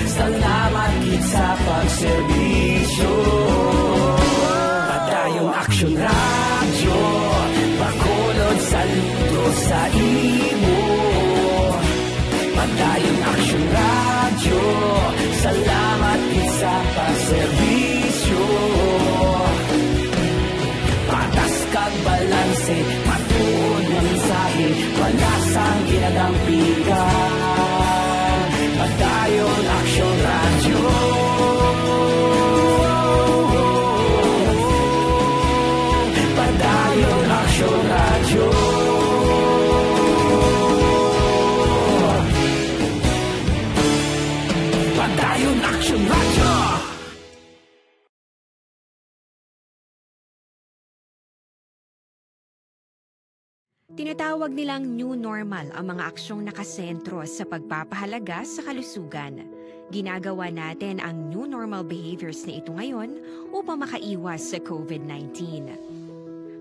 [SPEAKER 13] salamat gid sa pagserbisyo. Padayon aksyon radyo, bakolod saludo sa imo. Padayon aksyon radyo, salamat gid sa pagserbisyo. Patas kag balanse, matuod na mensahe, wala sang ginadampigan. Padayon aksyon radyo. Padayon aksyon radyo. Padayon aksyon radyo.
[SPEAKER 14] Tinatawag nilang new normal ang mga aksyong nakasentro sa pagpapahalaga sa kalusugan. Ginagawa natin ang new normal behaviors na ito ngayon upang makaiwas sa COVID-19.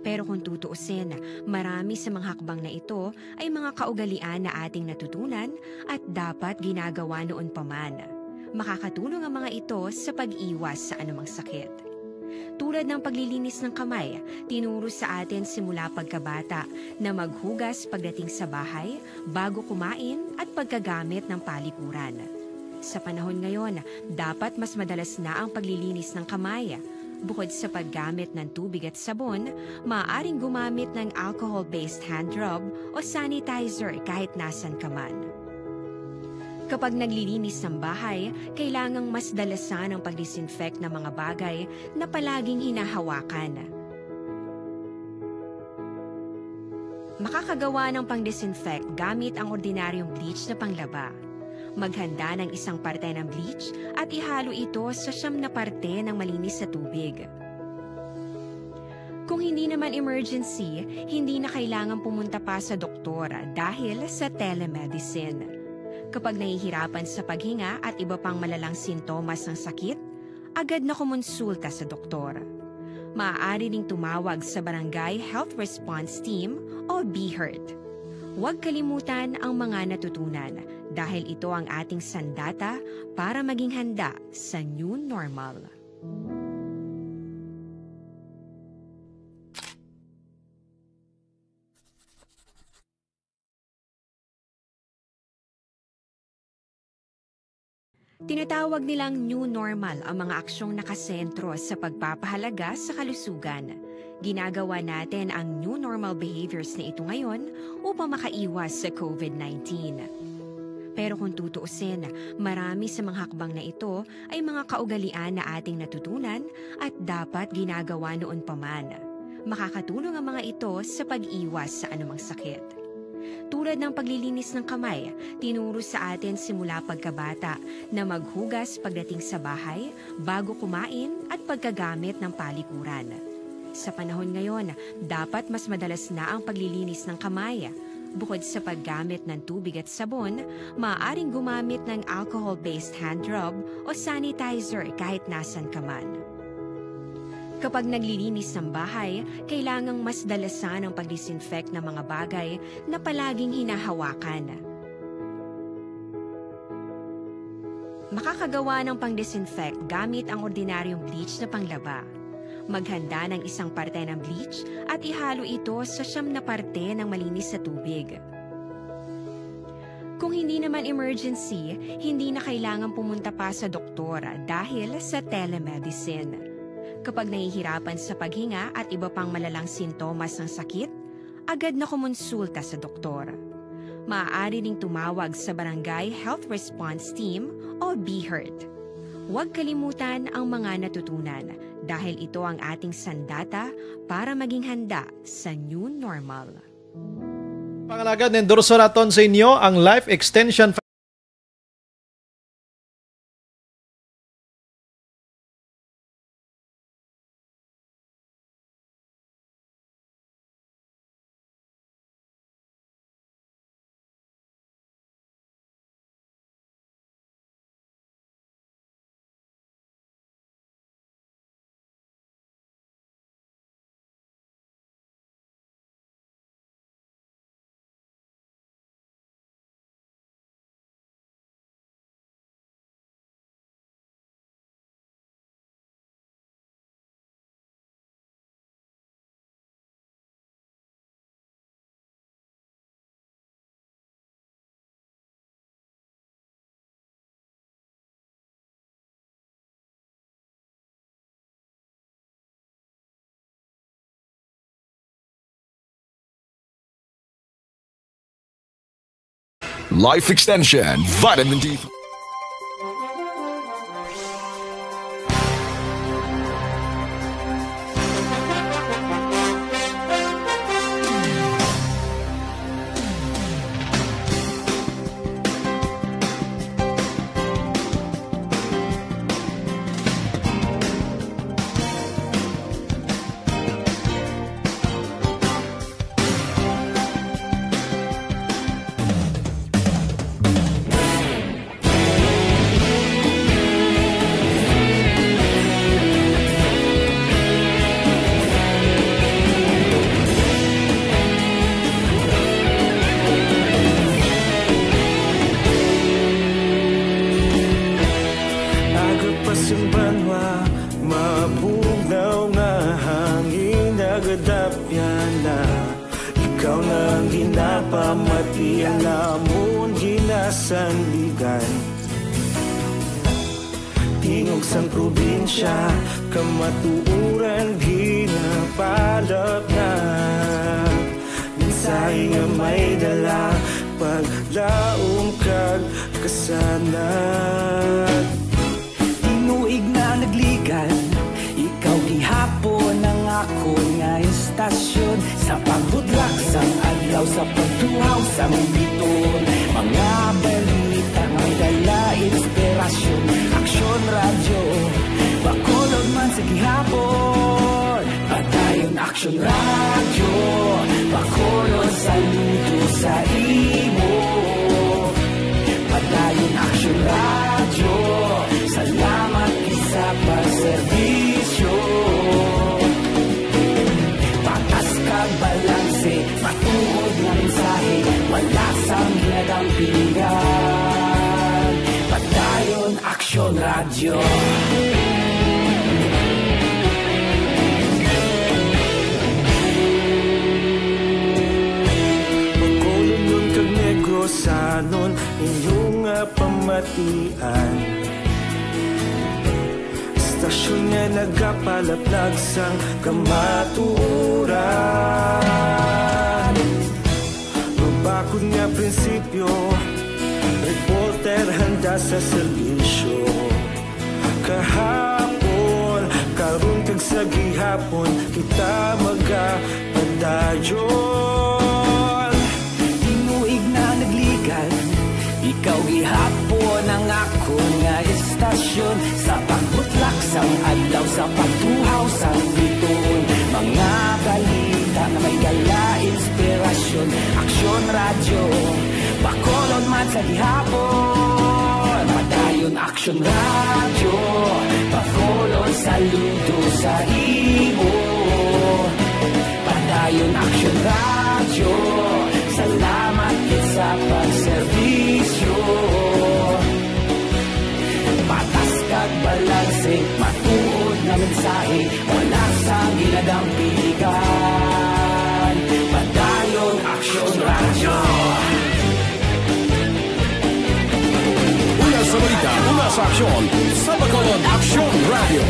[SPEAKER 14] Pero kung tutuusin, marami sa mga hakbang na ito ay mga kaugalian na ating natutunan at dapat ginagawa noon pa man. Makakatulong ang mga ito sa pag-iwas sa anumang sakit. Tulad ng paglilinis ng kamay, tinuro sa atin simula pagkabata na maghugas pagdating sa bahay, bago kumain at pagkagamit ng palikuran. Sa panahon ngayon, dapat mas madalas na ang paglilinis ng kamay. Bukod sa paggamit ng tubig at sabon, maaaring gumamit ng alcohol-based hand rub o sanitizer kahit nasan ka man. Kapag naglilinis ng bahay, kailangang mas dalasan ang pag-disinfect ng mga bagay na palaging hinahawakan. Makakagawa ng pang-disinfect gamit ang ordinaryong bleach na panglaba. Maghanda ng isang parte ng bleach at ihalo ito sa 9 na parte ng malinis na tubig. Kung hindi naman emergency, hindi na kailangan pumunta pa sa doktor dahil sa telemedicine. Kapag nahihirapan sa paghinga at iba pang malalang sintomas ng sakit, agad na kumonsulta sa doktor. Maaari ring tumawag sa Barangay Health Response Team o BHERT. Huwag kalimutan ang mga natutunan dahil ito ang ating sandata para maging handa sa new normal. Tinatawag nilang new normal ang mga aksyong nakasentro sa pagpapahalaga sa kalusugan. Ginagawa natin ang new normal behaviors na ito ngayon upang makaiwas sa COVID-19. Pero kung tutuusin, marami sa mga hakbang na ito ay mga kaugalian na ating natutunan at dapat ginagawa noon pa man. Makakatulong ang mga ito sa pag-iwas sa anumang sakit. Tulad ng paglilinis ng kamay, tinuro sa atin simula pagkabata na maghugas pagdating sa bahay, bago kumain at pagkagamit ng palikuran. Sa panahon ngayon, dapat mas madalas na ang paglilinis ng kamay. Bukod sa paggamit ng tubig at sabon, maaaring gumamit ng alcohol-based hand rub o sanitizer kahit nasan ka man. Kapag naglilinis ng bahay, kailangang mas dalasan ang pag-disinfect ng mga bagay na palaging hinahawakan. Makakagawa ng pang-disinfect gamit ang ordinaryong bleach na panglaba. Maghanda ng isang parte ng bleach at ihalo ito sa 9 na parte ng malinis na tubig. Kung hindi naman emergency, hindi na kailangan pumunta pa sa doktor dahil sa telemedicine. Kapag nahihirapan sa paghinga at iba pang malalang sintomas ng sakit, agad na kumonsulta sa doktor. Maaari ring tumawag sa Barangay Health Response Team o BHERT. Huwag kalimutan ang mga natutunan dahil ito ang ating sandata para maging handa sa new normal.
[SPEAKER 2] Pangalagad, nendorso naton sa inyo ang Life Extension
[SPEAKER 1] Life Extension Vitamin D.
[SPEAKER 13] ang ginapamati ang namon ginasandigan. Tingog sang probinsya kamatuuran ginapalap na. Minsay nga may dala paglaong kag kasanag. Tinuig na nagligan, ikaw gihapon ang ako nga istasyon. Sa pagbudlak sang adlaw sa pagtuhaw sa mong biton. Mga balita may dala inspirasyon. Aksyon radyo, bakulog man sa gihapon. Padayon Aksyon radyo, bakulog saludo sa imo. Padayon Aksyon radyo, salamat isa pagserbisyo. Patas kag balanse, matuod na mensahe, wala sang ginadampingan. Padayon Aksyon radyo. Pagkulong kag negrosanon inyong pamatian. Istasyon nga nagapalaplag sang kamaturan. Mabakod nga prinsipyo, reporter handa sa serbisyo. Kahapon, karon kag sa gihapon, kita magapadayon. Tinuig na nagligan, ikaw gihapon ang ako nga istasyon. Sa pagbutlak sang adlaw, sa pagtuhaw sang biton. Mga balita na may dala inspirasyon. Aksyon radyo, bakolon man sa gihapon. Padayon Aksyon radyo, bakolon saludo sa imo. Padayon Aksyon radyo, salamat sa pagserbisyo. Patas kag balanse, matuod na mensahe, wala sang ginadampigan. Padayon Aksyon radyo.
[SPEAKER 1] Una sa balita, una sa aksyon, sa Bacolod Aksyon Radio.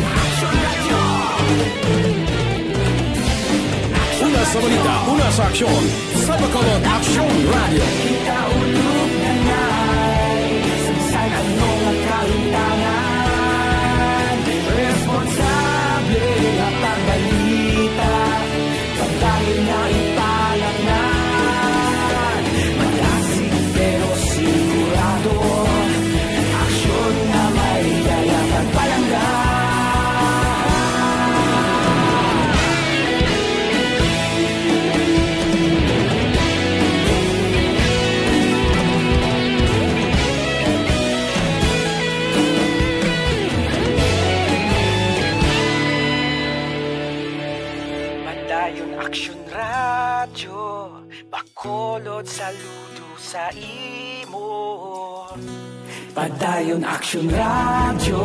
[SPEAKER 1] Una sa balita, una sa aksyon, sa Bacolod Aksyon Radio.
[SPEAKER 13] Kita ulog na ngay, sagsay anong nagkahintangan. Responsable na pagbalita, pagdahil na ipalagnan. Malasig pero sigurado, aksyon na may daya pagpalanggan. Padayon Aksyon radyo, bakolod saludo sa imo. Padayon Aksyon radyo,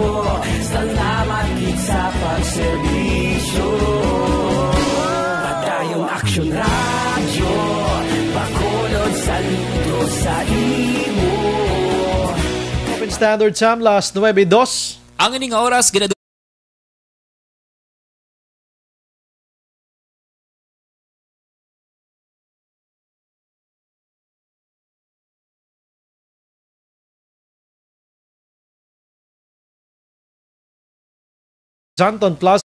[SPEAKER 13] salamat gid sa pagserbisyo. Padayon Aksyon radyo, bakolod saludo sa imo.
[SPEAKER 2] Open Standard Time, last 9:02.
[SPEAKER 15] Ang ining oras ginadu
[SPEAKER 2] Santon Plus.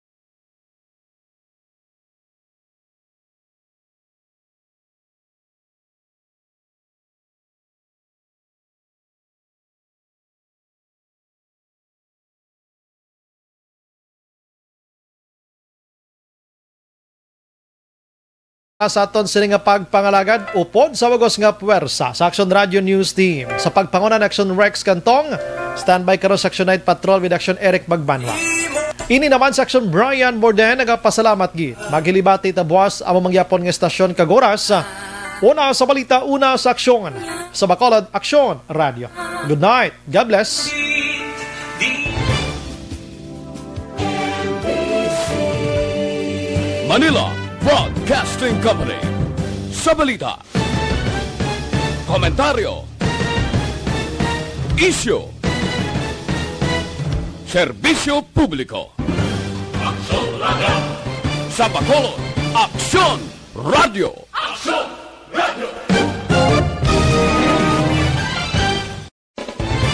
[SPEAKER 2] Sa aton sini nga pagpangalagad upod sa wagos nga puwersa sa Aksyon Radio News Team. Sa pagpangunan Aksyon Rex Cantong, standby karon sa Aksyon Night Patrol with Aksyon Eric Magbanwa. Ini naman sa Aksyon Brian Borden nagapasalamat gid. Maghilibati ta buwas amo mangyapon nga estasyon kag oras. Una sa balita, una sa aksyon sa Bacolod Aksyon Radio. Good night. God bless.
[SPEAKER 1] Manila Broadcasting Company. Sa balita. komentaryo, issue, serbisyo publiko. Aksyon Radio! Sa Bacolod, Aksyon Radio! Aksyon Radio!